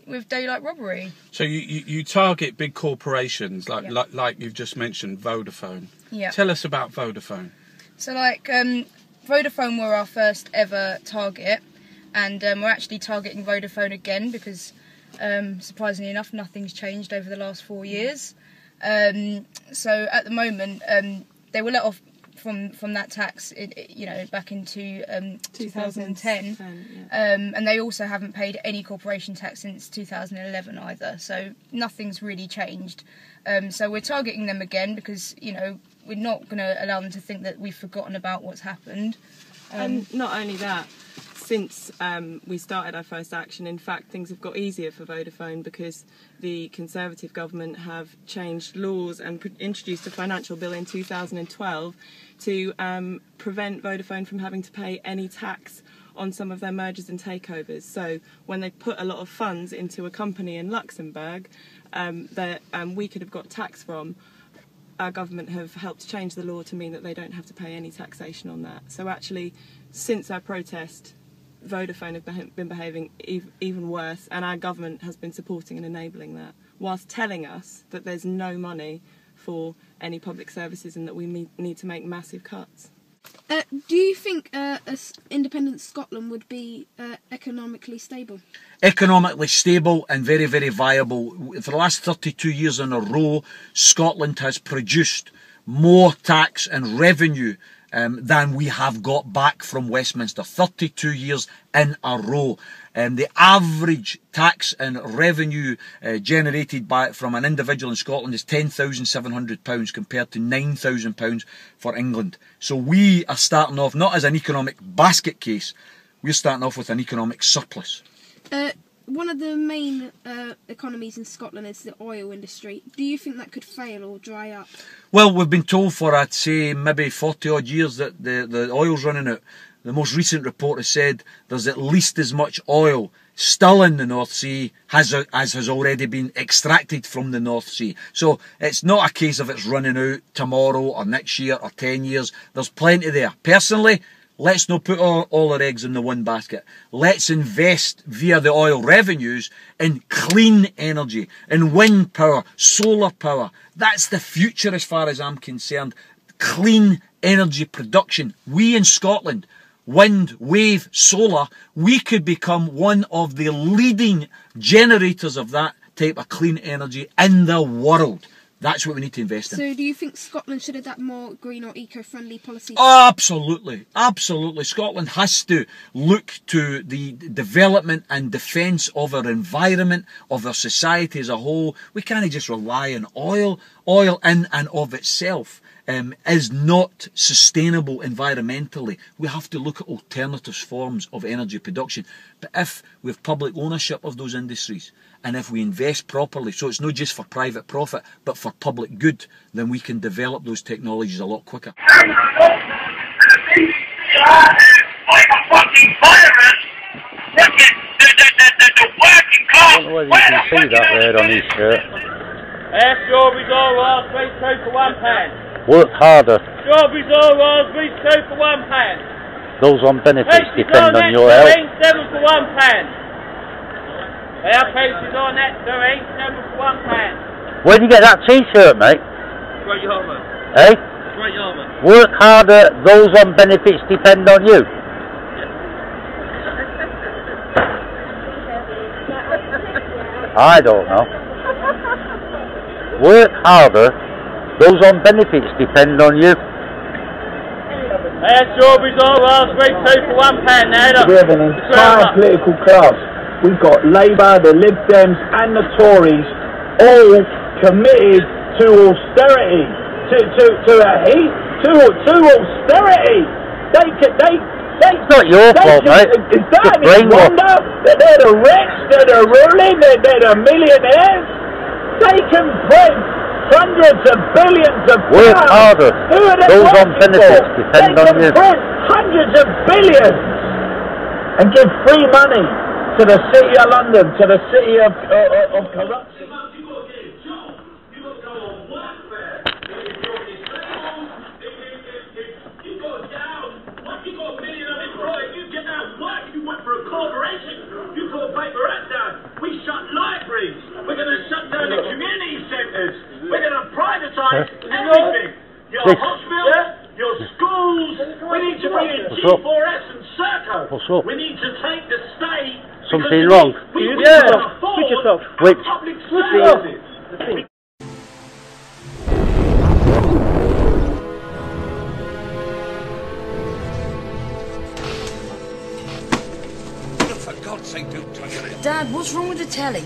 S1: with daylight robbery.
S2: So you target big corporations like you've just mentioned, Vodafone.
S1: Yeah.
S2: Tell us about Vodafone.
S1: So like Vodafone were our first ever target, and we're actually targeting Vodafone again because surprisingly enough nothing's changed over the last 4 years. So at the moment they were let off from that tax, you know, back into 2010, and they also haven't paid any corporation tax since 2011 either. So nothing's really changed. So we're targeting them again because, you know, we're not going to allow them to think that we've forgotten about what's happened.
S24: And not only that, since we started our first action, in fact, things have got easier for Vodafone because the Conservative government have changed laws and introduced a financial bill in 2012 to prevent Vodafone from having to pay any tax on some of their mergers and takeovers. So when they put a lot of funds into a company in Luxembourg that we could have got tax from, our government have helped change the law to mean that they don't have to pay any taxation on that. So actually, since our protest, Vodafone have been behaving even worse, and our government has been supporting and enabling that, whilst telling us that there's no money for any public services and that we need to make massive cuts.
S15: Do you think independent Scotland would be economically stable?
S23: Economically stable and very, very viable. For the last 32 years in a row, Scotland has produced more tax and revenue than we have got back from Westminster. 32 years in a row. The average tax and revenue generated from an individual in Scotland is £10,700 compared to £9,000 for England. So we are starting off not as an economic basket case, we're starting off with an economic surplus.
S15: One of the main economies in Scotland is the oil industry. Do you think that could fail or dry up?
S23: Well, we've been told for, I'd say, maybe 40 odd years that the oil's running out. The most recent report has said there's at least as much oil still in the North Sea as has already been extracted from the North Sea. So it's not a case of it's running out tomorrow or next year or 10 years. There's plenty there. Personally, let's not put all our eggs in the one basket. Let's invest via the oil revenues in clean energy, in wind power, solar power. That's the future as far as I'm concerned. Clean energy production. We in Scotland, wind, wave, solar, we could become one of the leading generators of that type of clean energy in the world. That's what we need to invest in.
S15: So do you think Scotland should adopt more green or eco-friendly policies?
S23: Oh, absolutely. Absolutely. Scotland has to look to the development and defence of our environment, of our society as a whole. We can't just rely on oil. Oil in and of itself is not sustainable environmentally. We have to look at alternative forms of energy production. But if we have public ownership of those industries, and if we invest properly, so it's not just for private profit, but for public good, then we can develop those technologies a lot quicker.
S16: Like a fucking virus! Look at the working class!
S17: I don't know whether you can see that there on his shirt.
S16: Strawberries all rolls, beef 2 for £1.
S17: Work harder.
S16: Strawberries all rolls, beef 2 for £1.
S17: Those on benefits depend on your health.
S16: 7 for £1. They are pieces on that, 7 for £1.
S17: Where do you get that t-shirt, mate?
S16: Great Yarmouth.
S17: Eh?
S16: Great Yarmouth.
S17: Work harder, those on benefits depend on you. I don't know. Work harder. Those on benefits depend on you.
S16: There's strawberries all last week, 2 for £1 now.
S23: We have an entire political class. We've got Labour, the Lib Dems and the Tories all committed to austerity, to austerity.
S17: It's not your fault, mate.
S23: Is that any wonder that they're the rich, they're the ruling, they're the millionaires? They can print hundreds of billions of pounds.
S17: Work harder.
S23: Who are they
S17: Those on
S23: working
S17: benefits
S23: for?
S17: depend
S23: They
S17: on
S23: can
S17: you.
S23: print hundreds of billions and give free money to the City of London, to the City of corruption.
S22: You put a paper hat down. We shut libraries. We're going to shut down the community centres. We're going to privatise everything. Your hospitals, your schools. We need to bring in G4S and Serco.
S17: What's up?
S22: We need to take the state.
S17: Something wrong?
S22: We can't afford
S17: Wait.
S22: public services. For God's sake, don't touch it.
S6: Dad, what's wrong with the telly?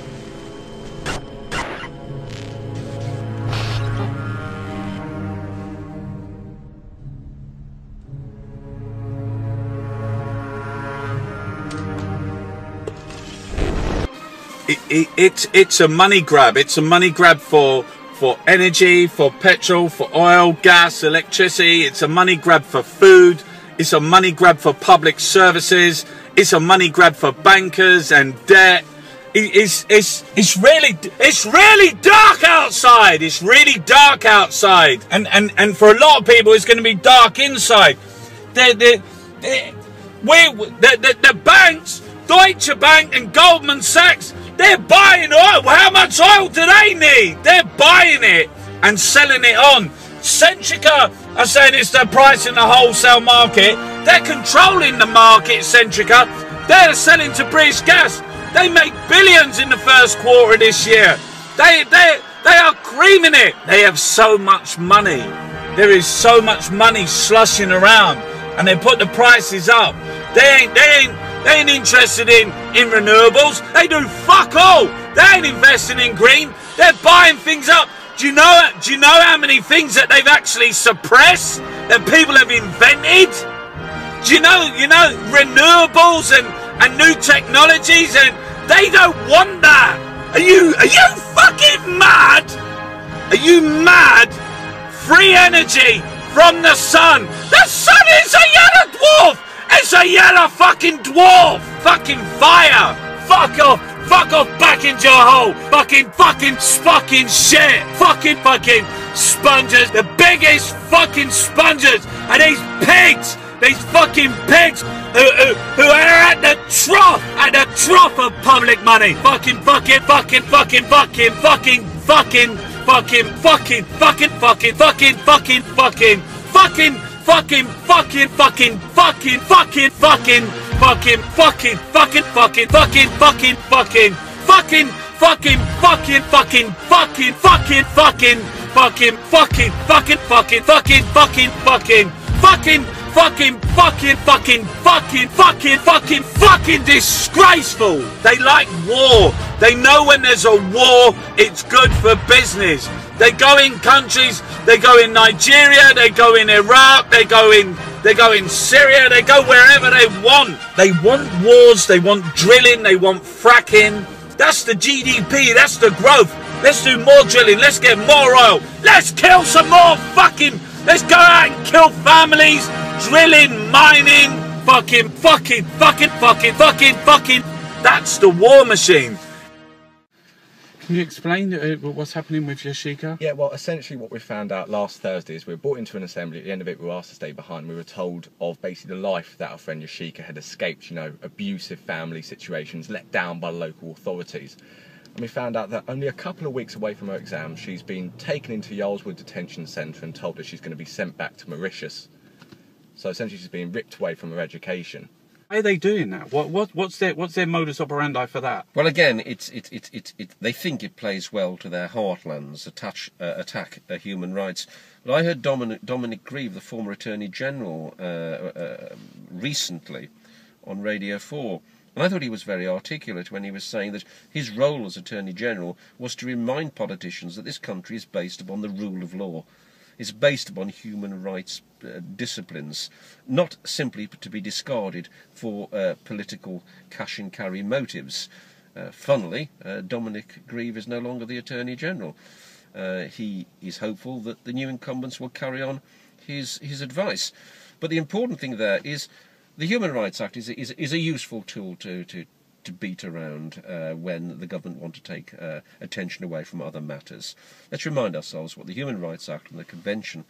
S2: It's a money grab. It's a money grab for energy, for petrol, for oil, gas, electricity. It's a money grab for food. It's a money grab for public services. It's a money grab for bankers and debt. It's really dark outside. It's really dark outside, and for a lot of people, it's going to be dark inside. The banks, Deutsche Bank and Goldman Sachs, they're buying oil. How much oil do they need? They're buying it and selling it on. Centrica are saying it's the price in the wholesale market. They're controlling the market, Centrica. They're selling to British Gas. They made billions in the first quarter of this year. They are creaming it. They have so much money. There is so much money slushing around, and they put the prices up. They ain't interested in renewables. They do fuck all. They ain't investing in green. They're buying things up. Do you know how many things that they've actually suppressed that people have invented? Do you know renewables and new technologies, and they don't want that. Are you fucking mad? Are you mad? Free energy from the sun. The sun is a yellow dwarf. It's a yellow fucking dwarf. Fucking fire. Fuck off. Fuck off back into your hole. Fucking shit. Fucking sponges. The biggest fucking sponges are these pigs. These fucking pigs who are at the trough of public money. Fucking disgraceful. They like war. They know when there's a war, it's good for business. They go in countries, they go in Nigeria, they go in Iraq, they go in Syria, they go wherever they want. They want wars, they want drilling, they want fracking. That's the GDP, that's the growth. Let's do more drilling, let's get more oil. Let's kill some more let's go out and kill families, drilling, mining, fucking. That's the war machine. Can you explain what's happening with Yoshika?
S12: Yeah, well, essentially what we found out last Thursday is we were brought into an assembly. At the end of it, we were asked to stay behind. We were told of basically the life that our friend Yoshika had escaped, abusive family situations, let down by local authorities. And we found out that only a couple of weeks away from her exam, she's been taken into Yarlswood Detention Centre and told that she's going to be sent back to Mauritius. So essentially she's being ripped away from her education.
S2: Why are they doing that? What's their modus operandi for that?
S6: Well, again, they think it plays well to their heartlands, attack human rights. But I heard Dominic Grieve, the former Attorney General, recently on Radio 4, and I thought he was very articulate when he was saying that his role as Attorney General was to remind politicians that this country is based upon the rule of law. It's based upon human rights disciplines, not simply to be discarded for political cash-and-carry motives. Funnily, Dominic Grieve is no longer the Attorney General. He is hopeful that the new incumbents will carry on his advice. But the important thing there is the Human Rights Act is a useful tool to beat around when the government want to take attention away from other matters. Let's remind ourselves what the Human Rights Act and the Convention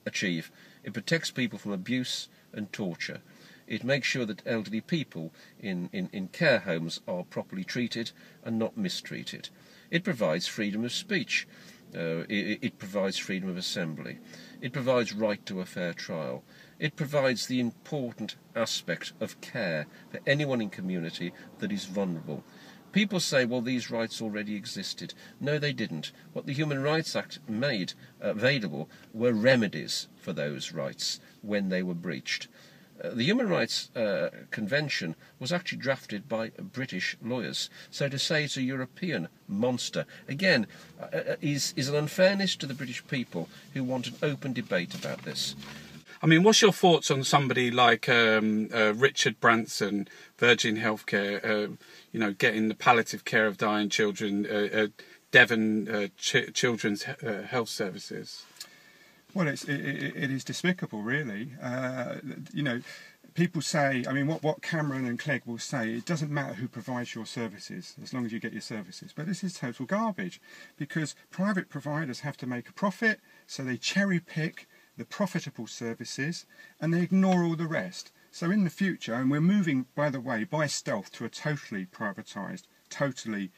S6: achieve. It protects people from abuse and torture. It makes sure that elderly people in care homes are properly treated and not mistreated. It provides freedom of speech. It provides freedom of assembly. It provides right to a fair trial. It provides the important aspect of care for anyone in community that is vulnerable. People say, well, these rights already existed. No, they didn't. What the Human Rights Act made available were remedies for those rights when they were breached. The Human Rights Convention was actually drafted by British lawyers. So to say it's a European monster, again, is an unfairness to the British people who want an open debate about this.
S2: I mean, what's your thoughts on somebody like Richard Branson, Virgin Healthcare, getting the palliative care of dying children, Devon Children's Health Services?
S9: Well, it is despicable, really. People say, I mean, what Cameron and Clegg will say, it doesn't matter who provides your services, as long as you get your services. But this is total garbage, because private providers have to make a profit, so they cherry pick the profitable services and they ignore all the rest. So in the future, and we're moving, by the way, by stealth to a totally privatised, totally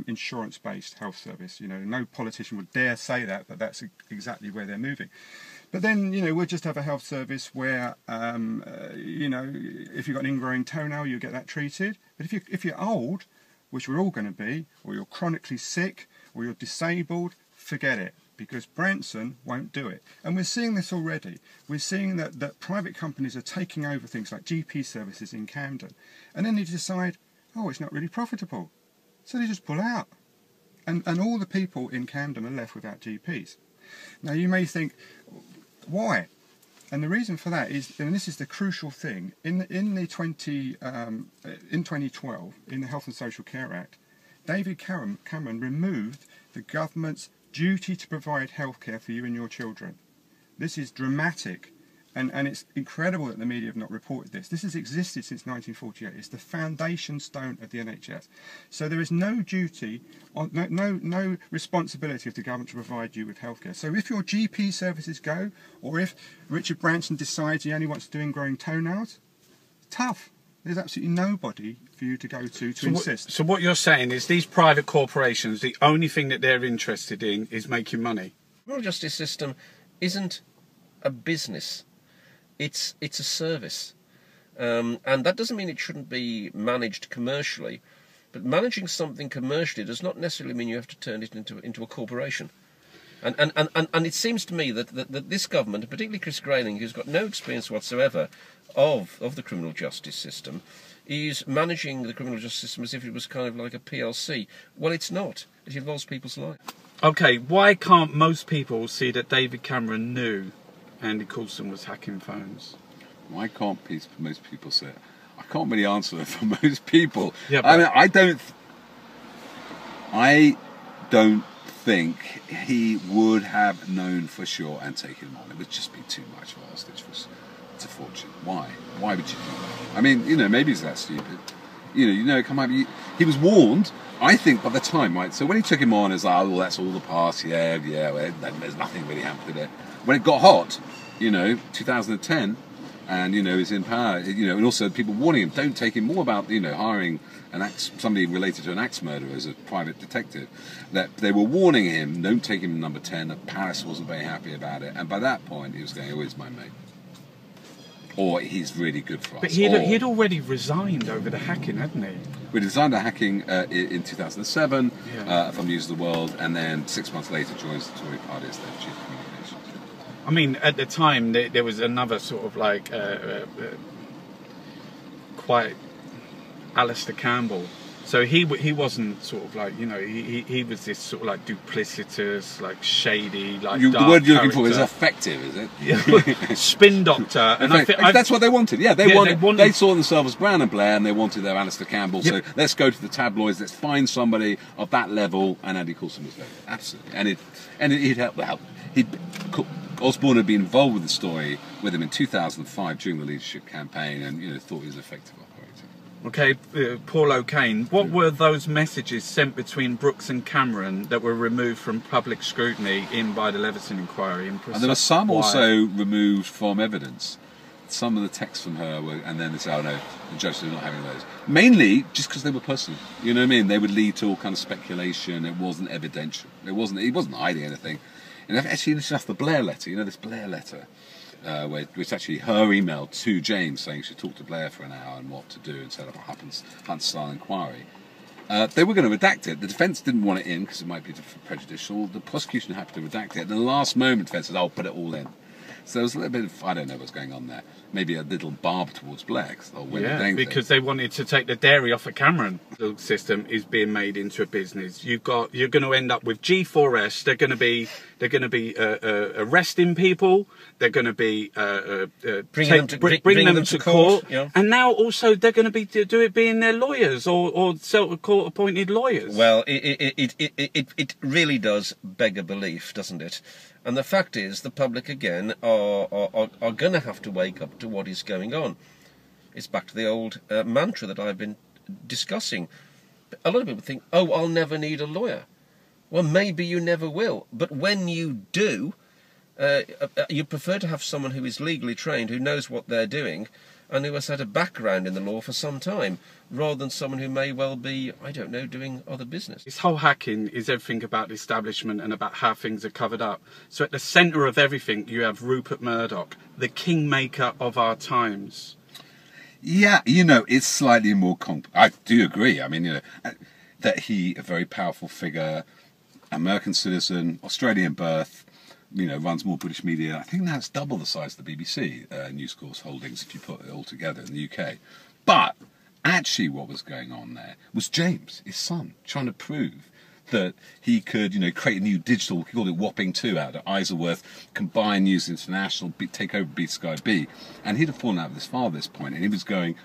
S9: insurance-based health service. No politician would dare say that, but that's exactly where they're moving. But then, we'll just have a health service where, if you've got an ingrowing toenail, you get that treated. But if you're old, which we're all going to be, or you're chronically sick, or you're disabled, forget it, because Branson won't do it. And we're seeing this already. We're seeing that private companies are taking over things like GP services in Camden, and then they decide, oh, it's not really profitable. So they just pull out. And all the people in Camden are left without GPs. Now you may think, why? And the reason for that is, and this is the crucial thing, in 2012, in the Health and Social Care Act, David Cameron removed the government's duty to provide healthcare for you and your children. This is dramatic, and it's incredible that the media have not reported this. This has existed since 1948. It's the foundation stone of the NHS. So there is no duty, no responsibility of the government to provide you with healthcare. So if your GP services go, or if Richard Branson decides he only wants to do ingrowing toenails, tough. There's absolutely nobody for you to go to insist.
S2: So what you're saying is these private corporations, the only thing that they're interested in is making money.
S6: The criminal justice system isn't a business. It's a service. And that doesn't mean it shouldn't be managed commercially. But managing something commercially does not necessarily mean you have to turn it into a corporation. And it seems to me that this government, and particularly Chris Grayling, who's got no experience whatsoever of the criminal justice system, is managing the criminal justice system as if it was kind of like a PLC. Well, it's not. It involves people's lives.
S2: Okay, why can't most people see that David Cameron knew Andy Coulson was hacking phones?
S11: Why can't most people say it? I can't really answer that for most people.
S2: Yeah,
S11: I mean, I don't think he would have known for sure and taken him on. It would just be too much for hostage. It's a fortune. Why? Why would you do that? I mean, maybe he's that stupid. Come on. He was warned, I think, by the time, right? So when he took him on, it's like, oh, well, that's all the past. Yeah. Well, there's nothing really happened to it. When it got hot, 2010, and he's in power, and also people warning him, don't take him, more about hiring somebody related to an axe murderer as a private detective, that they were warning him, don't take him to number 10, that Paris wasn't very happy about it, and by that point he was going, oh, he's my mate. or he's really good for us.
S2: But he'd already resigned over the hacking, hadn't he?
S11: We designed the hacking in 2007 from News of the World, and then 6 months later joins the Tory party as their chief communications.
S2: I mean, at the time there was another sort of like quite Alistair Campbell. So he wasn't sort of like, you know, he was this sort of like duplicitous, like shady, like
S11: the
S2: dark
S11: word you're looking
S2: character.
S11: for is effective, is it?
S2: Yeah. Spin doctor. And
S11: that's what they wanted. Yeah, they saw themselves as Brown and Blair, and they wanted their Alistair Campbell.
S2: Yep.
S11: So let's go to the tabloids. Let's find somebody of that level, and Andy Coulson was there. Absolutely, and he'd help. Osborne had been involved with the story with him in 2005 during the leadership campaign, and thought he was effective.
S2: Okay, Paul O'Kane, what were those messages sent between Brooks and Cameron that were removed from public scrutiny by the Leveson inquiry?
S11: And there were some also removed from evidence. Some of the texts from her were, and then they say, oh no, the judge is not having those. Mainly just because they were personal. You know what I mean? They would lead to all kind of speculation. It wasn't evidential. He wasn't hiding anything. And actually, it's just the Blair letter. This Blair letter. Which actually her email to James saying she talked to Blair for an hour and what to do and set up a Hunt-style inquiry. They were going to redact it. The defence didn't want it in because it might be prejudicial. The prosecution happened to redact it. At the last moment, the defence said, "I'll put it all in." So there was a little bit of, I don't know what's going on there. Maybe a little barb towards Blair.
S2: Because they wanted to take the dairy off of Cameron. The system is being made into a business. You're going to end up with G4S. They're going to be arresting people. They're going to be bringing them to court. Yeah. And now also they're going to be being their lawyers or court-appointed lawyers.
S6: Well, it really does beg a belief, doesn't it? And the fact is, the public again are going to have to wake up to what is going on. It's back to the old mantra that I've been discussing. A lot of people think, "Oh, I'll never need a lawyer." Well, maybe you never will. But when you do, you prefer to have someone who is legally trained, who knows what they're doing, and who has had a background in the law for some time, rather than someone who may well be, I don't know, doing other business.
S2: This whole hacking is everything about the establishment and about how things are covered up. So at the centre of everything, you have Rupert Murdoch, the kingmaker of our times.
S11: Yeah, it's slightly more I do agree. I mean, that he, a very powerful figure, American citizen, Australian birth, runs more British media. I think now it's double the size of the BBC News Corps holdings if you put it all together in the UK. But actually what was going on there was James, his son, trying to prove that he could, create a new digital, he called it Whopping 2 out at Isleworth, combine News International, take over B Sky B. And he'd have fallen out with his father at this point, and he was going,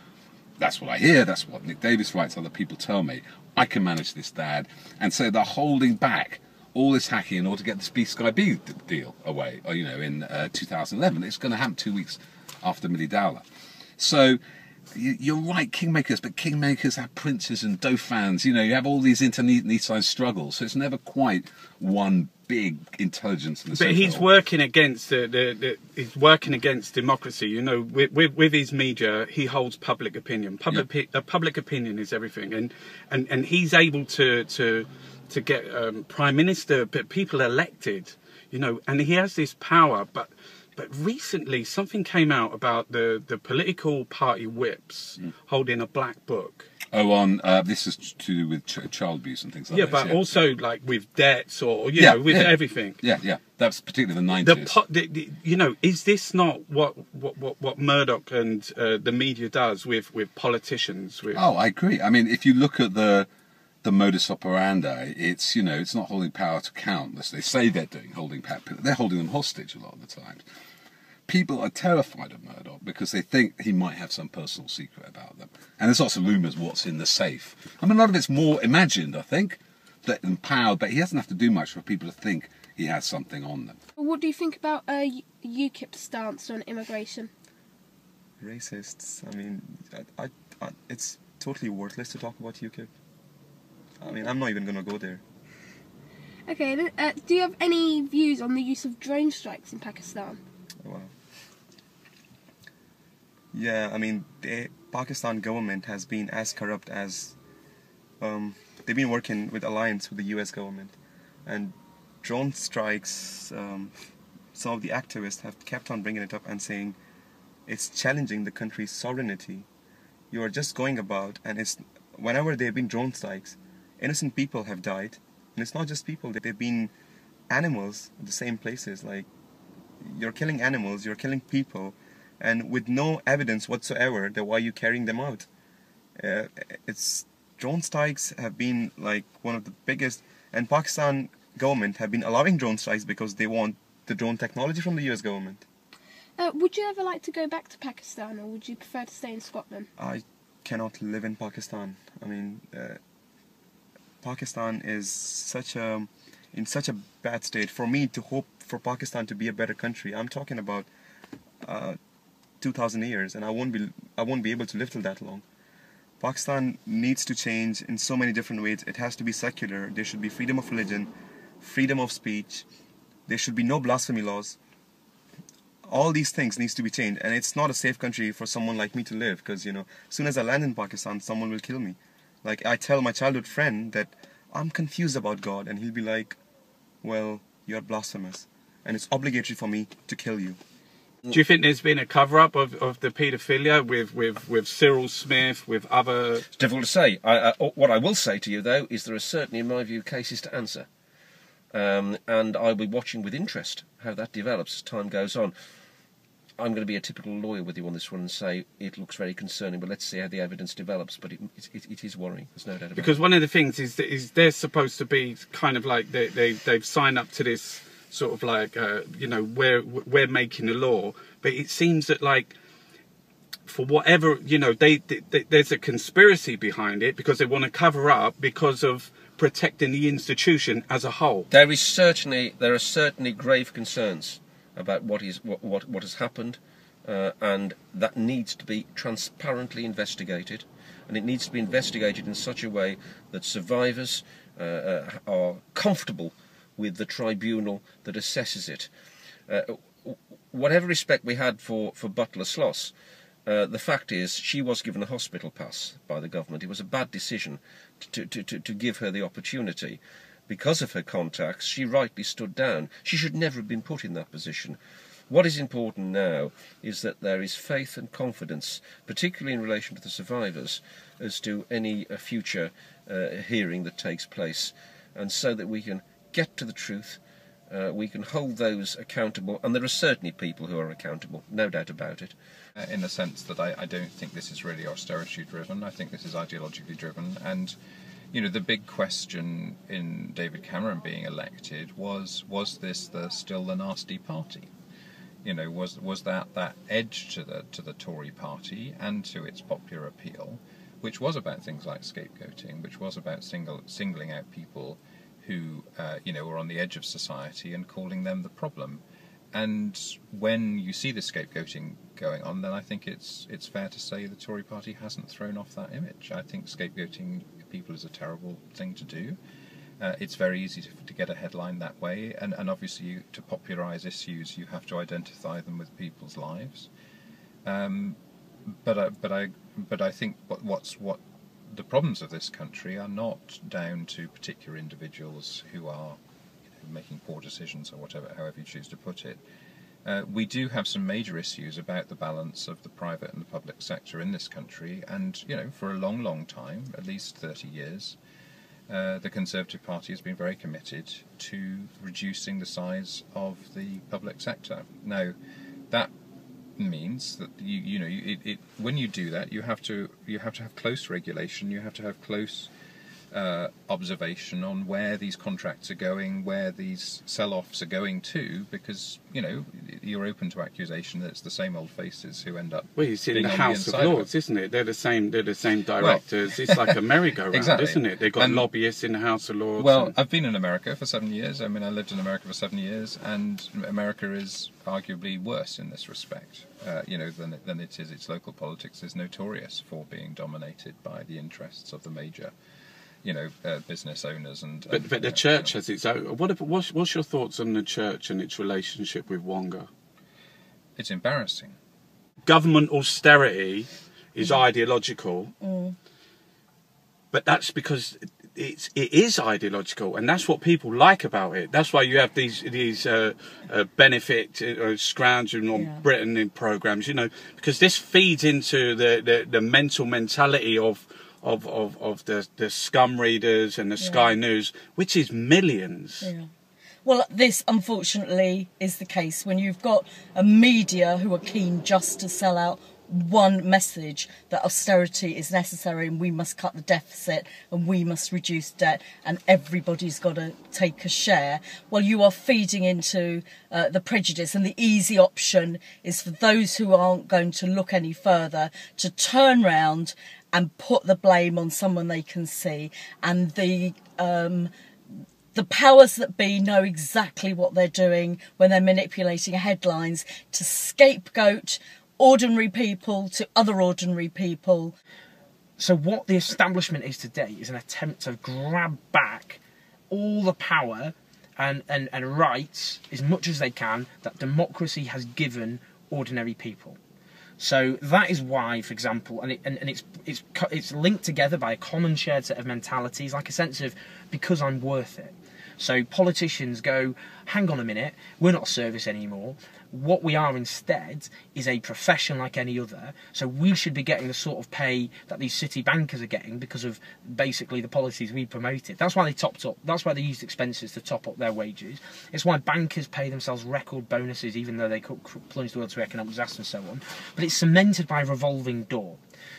S11: that's what I hear, that's what Nick Davis writes, other people tell me. I can manage this, Dad. And so they're holding back all this hacking in order to get this B Sky B deal away, in 2011. It's going to happen 2 weeks after Millie Dowler. So you're right, kingmakers, but kingmakers have princes and dauphins. You have all these internecine struggles, so it's never quite one big intelligence.
S2: But he's working against he's working against democracy. With his media, he holds public opinion. Public opinion is everything, and he's able to get prime minister, but people elected. And he has this power, but recently something came out about the political party whips holding a black book.
S11: Oh, this is to do with child abuse and things like that.
S2: But also like with debts or with everything.
S11: Yeah. That's particularly the 90s.
S2: Is this not what Murdoch and the media does with politicians?
S11: Oh, I agree. I mean, if you look at the modus operandi, it's it's not holding power to count. They say they're holding power. They're holding them hostage a lot of the time. People are terrified of Murdoch because they think he might have some personal secret about them. And there's lots of rumours what's in the safe. I mean, a lot of it's more imagined, I think, than power, but he doesn't have to do much for people to think he has something on them.
S15: What do you think about UKIP's stance on immigration?
S9: Racists. I mean, it's totally worthless to talk about UKIP. I mean, I'm not even going to go there.
S15: Okay, do you have any views on the use of drone strikes in Pakistan?
S9: Wow. Yeah, I mean, the Pakistan government has been as corrupt as... they've been working with alliance with the US government. And drone strikes, some of the activists have kept on bringing it up and saying
S3: it's challenging the country's sovereignty. You are just going about, and it's whenever there have been drone strikes, innocent people have died, and it's not just people. There have been animals at the same places. Like, you're killing animals, you're killing people, and with no evidence whatsoever that why you're carrying them out. It's drone strikes have been like one of the biggest, and Pakistan government have been allowing drone strikes because they want the drone technology from the US government.
S15: Would you ever like to go back to Pakistan, or would you prefer to stay in Scotland?
S3: I cannot live in Pakistan. I mean, Pakistan is in such a bad state. For me to hope for Pakistan to be a better country, I'm talking about 2,000 years, and I won't be able to live till that long. Pakistan needs to change in so many different ways. It has to be secular. There should be freedom of religion, freedom of speech. There should be no blasphemy laws. All these things needs to be changed, and it's not a safe country for someone like me to live, because, you know, as soon as I land in Pakistan, someone will kill me. Like, I tell my childhood friend that I'm confused about God, and he'll be like, well, you're blasphemous, and it's obligatory for me to kill you.
S2: Do you think there's been a cover-up of the paedophilia with Cyril Smith, with other...
S6: It's difficult to say. What I will say to you, though, is there are certainly, in my view, cases to answer. And I'll be watching with interest how that develops as time goes on. I'm going to be a typical lawyer with you on this one and say it looks very concerning, but let's see how the evidence develops. But it is worrying, there's no doubt about it.
S2: Because one of the things is they're supposed to be kind of like they've signed up to this sort of like, you know, we're making the law, but it seems that, like, for whatever, you know, there's a conspiracy behind it because they want to cover up because of protecting the institution as a whole.
S6: There are certainly grave concerns about what has happened, and that needs to be transparently investigated, and it needs to be investigated in such a way that survivors are comfortable with the tribunal that assesses it. Whatever respect we had for Butler Sloss, the fact is she was given a hospital pass by the government. It was a bad decision to give her the opportunity. Because of her contacts, she rightly stood down. She should never have been put in that position. What is important now is that there is faith and confidence, particularly in relation to the survivors, as to any future hearing that takes place, and so that we can get to the truth, we can hold those accountable, and there are certainly people who are accountable, no doubt about it.
S9: In the sense that I don't think this is really austerity driven, I think this is ideologically driven, and you know, the big question in David Cameron being elected was this still the nasty party? You know, was that edge to the Tory party and to its popular appeal, which was about things like scapegoating, which was about singling out people who you know, were on the edge of society and calling them the problem. And when you see the scapegoating going on, then I think it's fair to say the Tory party hasn't thrown off that image. I think scapegoating people is a terrible thing to do. It's very easy to get a headline that way, and obviously to popularise issues you have to identify them with people's lives. But I think what the problems of this country are not down to particular individuals who are, you know, making poor decisions or whatever, however you choose to put it. We do have some major issues about the balance of the private and the public sector in this country, and you know, for a long time, at least 30 years, the Conservative Party has been very committed to reducing the size of the public sector. Now, that means that when you do that, you have to have close regulation. You have to have close observation on where these contracts are going, where these sell-offs are going to, because you know, you're open to accusation that it's the same old faces who end up.
S2: Well, it's in the House of Lords, isn't it? They're the same directors. Well, it's like a merry-go-round, exactly. Isn't it? They've got lobbyists in the House of Lords.
S9: Well, I've been in America for 7 years. I mean, I lived in America for 7 years, and America is arguably worse in this respect. You know, than it is. Its local politics is notorious for being dominated by the interests of the major, you know, business owners but
S2: the church has its own. What's your thoughts on the church and its relationship with Wonga?
S9: It's embarrassing.
S2: Government austerity is ideological, but that's because it is ideological, and that's what people like about it. That's why you have these benefit scrounging on Britain in programs, you know, because this feeds into the mental mentality of the scum readers and the Sky News, which is millions.
S4: Yeah. Well, this unfortunately is the case when you've got a media who are keen just to sell out one message, that austerity is necessary and we must cut the deficit and we must reduce debt and everybody's got to take a share. Well, you are feeding into the prejudice, and the easy option is for those who aren't going to look any further to turn round and put the blame on someone they can see. And the powers that be know exactly what they're doing when they're manipulating headlines to scapegoat ordinary people to other ordinary people.
S23: So what the establishment is today is an attempt to grab back all the power and rights as much as they can that democracy has given ordinary people. So that is why, for example, and it's linked together by a common shared set of mentalities, like a sense of because I'm worth it. So politicians go, hang on a minute, we're not a service anymore. What we are instead is a profession like any other, so we should be getting the sort of pay that these city bankers are getting because of basically the policies we promoted. That's why they topped up, that's why they used expenses to top up their wages. It's why bankers pay themselves record bonuses even though they could plunge the world to economic disaster and so on. But it's cemented by a revolving door.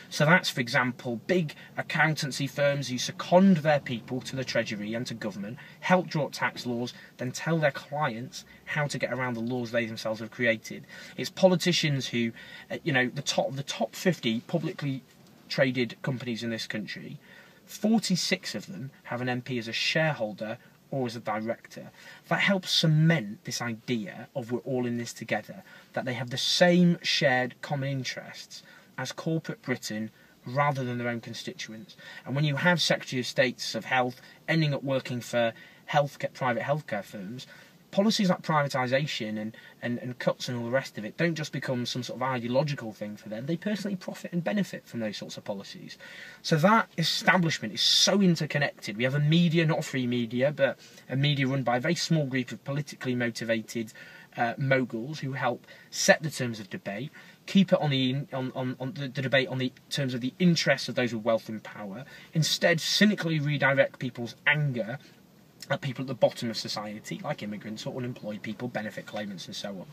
S23: So that's, for example, big accountancy firms who second their people to the Treasury and to government, help draw up tax laws, then tell their clients how to get around the laws they themselves have created. It's politicians who, the top 50 publicly traded companies in this country, 46 of them have an MP as a shareholder or as a director. That helps cement this idea of we're all in this together, that they have the same shared common interests as corporate Britain rather than their own constituents. And when you have Secretary of States of Health ending up working for private healthcare firms, policies like privatisation and cuts and all the rest of it don't just become some sort of ideological thing for them. They personally profit and benefit from those sorts of policies. So that establishment is so interconnected. We have a media, not a free media, but a media run by a very small group of politically motivated moguls who help set the terms of debate, keep it on the debate on the terms of the interests of those with wealth and power, instead cynically redirect people's anger at people at the bottom of society, like immigrants or unemployed people, benefit claimants and so on.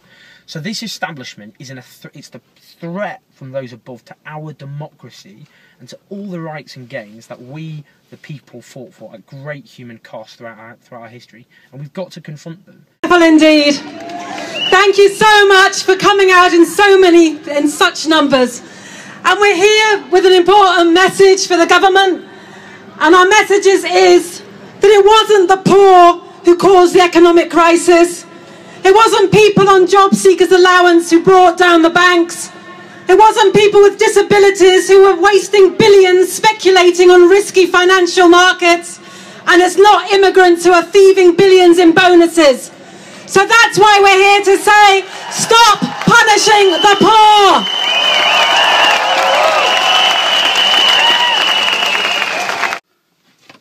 S23: So this establishment is it's the threat from those above to our democracy and to all the rights and gains that we, the people, fought for at great human cost throughout our history, and we've got to confront them.
S14: Indeed. Thank you so much for coming out in such numbers. And we're here with an important message for the government. And our message is that it wasn't the poor who caused the economic crisis. It wasn't people on job seekers allowance who brought down the banks. It wasn't people with disabilities who were wasting billions speculating on risky financial markets. And it's not immigrants who are thieving billions in bonuses. So that's why we're here to say, stop punishing the poor.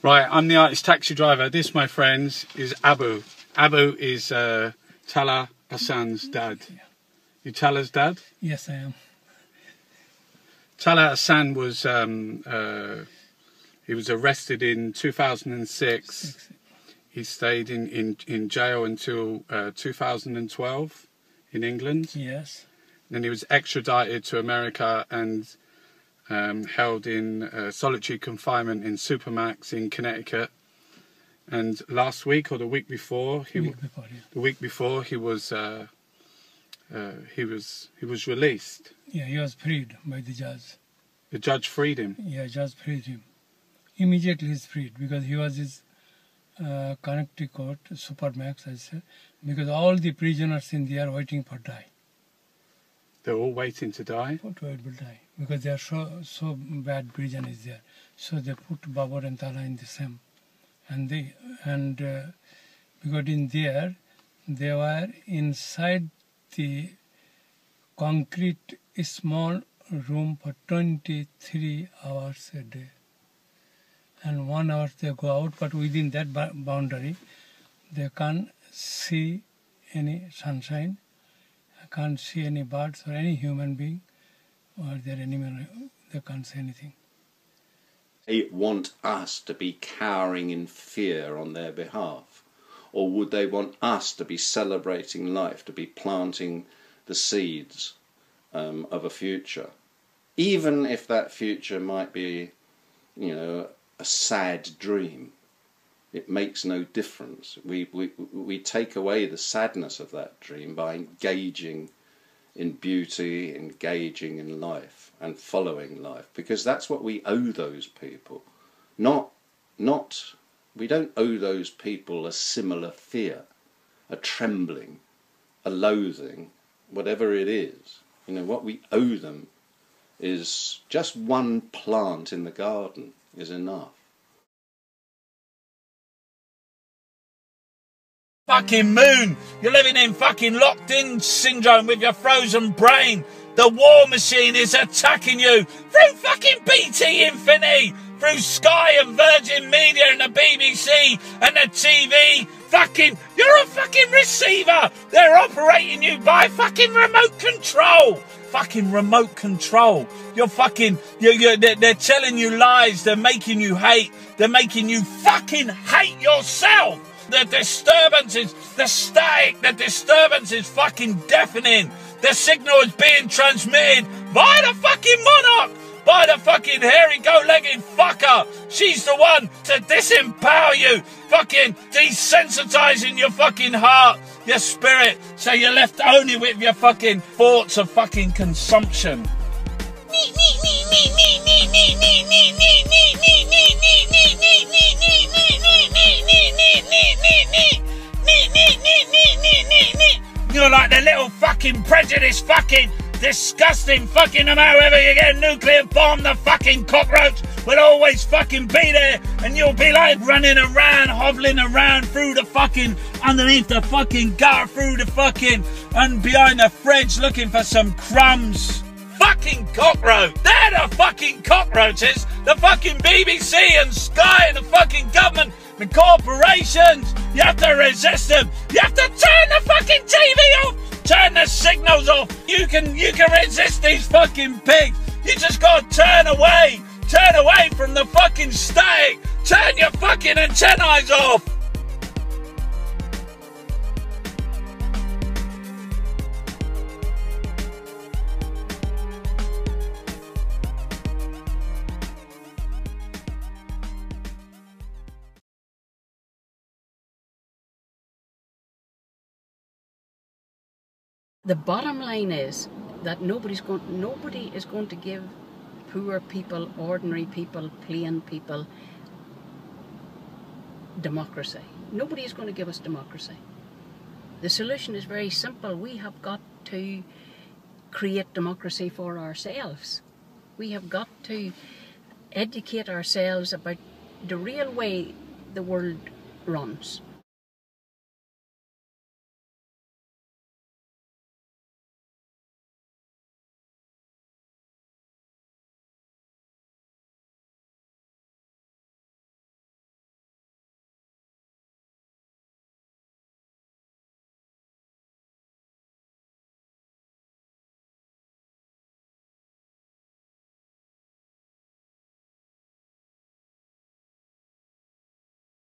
S2: Right, I'm the artist taxi driver. This, my friends, is Abu. Abu is Talha Hassan's dad. You Talha's dad?
S20: Yes, I am.
S2: Talha Hassan was he was arrested in 2006. He stayed in jail until 2012 in England.
S20: Yes.
S2: Then he was extradited to America and held in solitary confinement in Supermax in Connecticut. And last week or the week before, he was released.
S18: Yeah, he was freed by the judge.
S2: The judge freed him.
S18: Yeah, judge freed him. Immediately he's freed because he was his Connecticut Supermax, I said, because all the prisoners in there are waiting for die.
S2: They're all waiting to die?
S18: To die, because they are so bad prison is there. So they put Babur and Talha in the same. And because in there, they were inside the concrete small room for 23 hours a day. and 1 hour they go out, but within that boundary, they can't see any sunshine, can't see any birds or any human being or their animal, they can't see anything.
S5: They want us to be cowering in fear on their behalf? Or would they want us to be celebrating life, to be planting the seeds of a future? Even if that future might be, you know, a sad dream, it makes no difference. We take away the sadness of that dream by engaging in beauty, engaging in life and following life, because that's what we owe those people. We don't owe those people a similar fear, a trembling, a loathing, whatever it is. You know, what we owe them is just one plant in the garden is enough.
S8: Fucking moon! You're living in fucking locked-in syndrome with your frozen brain. The war machine is attacking you through fucking BT Infinity, through Sky and Virgin Media and the BBC and the TV. Fucking, you're a fucking receiver. They're operating you by fucking remote control. Fucking remote control. You're fucking, they're telling you lies. They're making you hate. They're making you fucking hate yourself. The disturbances, the static, the disturbance is fucking deafening. The signal is being transmitted by the fucking monarch, by the fucking hairy go-legged fucker. She's the one to disempower you, fucking desensitizing your fucking heart, your spirit, so you're left only with your fucking thoughts of fucking consumption. You're like the little fucking prejudiced fucking disgusting fucking no matter whether you get a nuclear bomb, the fucking cockroach will always fucking be there, and you'll be like running around, hobbling around through the fucking, underneath the fucking gutter, through the fucking, and behind the fridge looking for some crumbs. Fucking cockroach! They're the fucking cockroaches! The fucking BBC and Sky and the fucking government, the corporations! You have to resist them! You have to turn the fucking TV off! Turn the signals off! You can resist these fucking pigs! You just gotta turn away! Turn away from the fucking static! Turn your fucking antennae off!
S10: The bottom line is that nobody is going to give poor people, ordinary people, plain people democracy. Nobody is going to give us democracy. The solution is very simple. We have got to create democracy for ourselves. We have got to educate ourselves about the real way the world runs.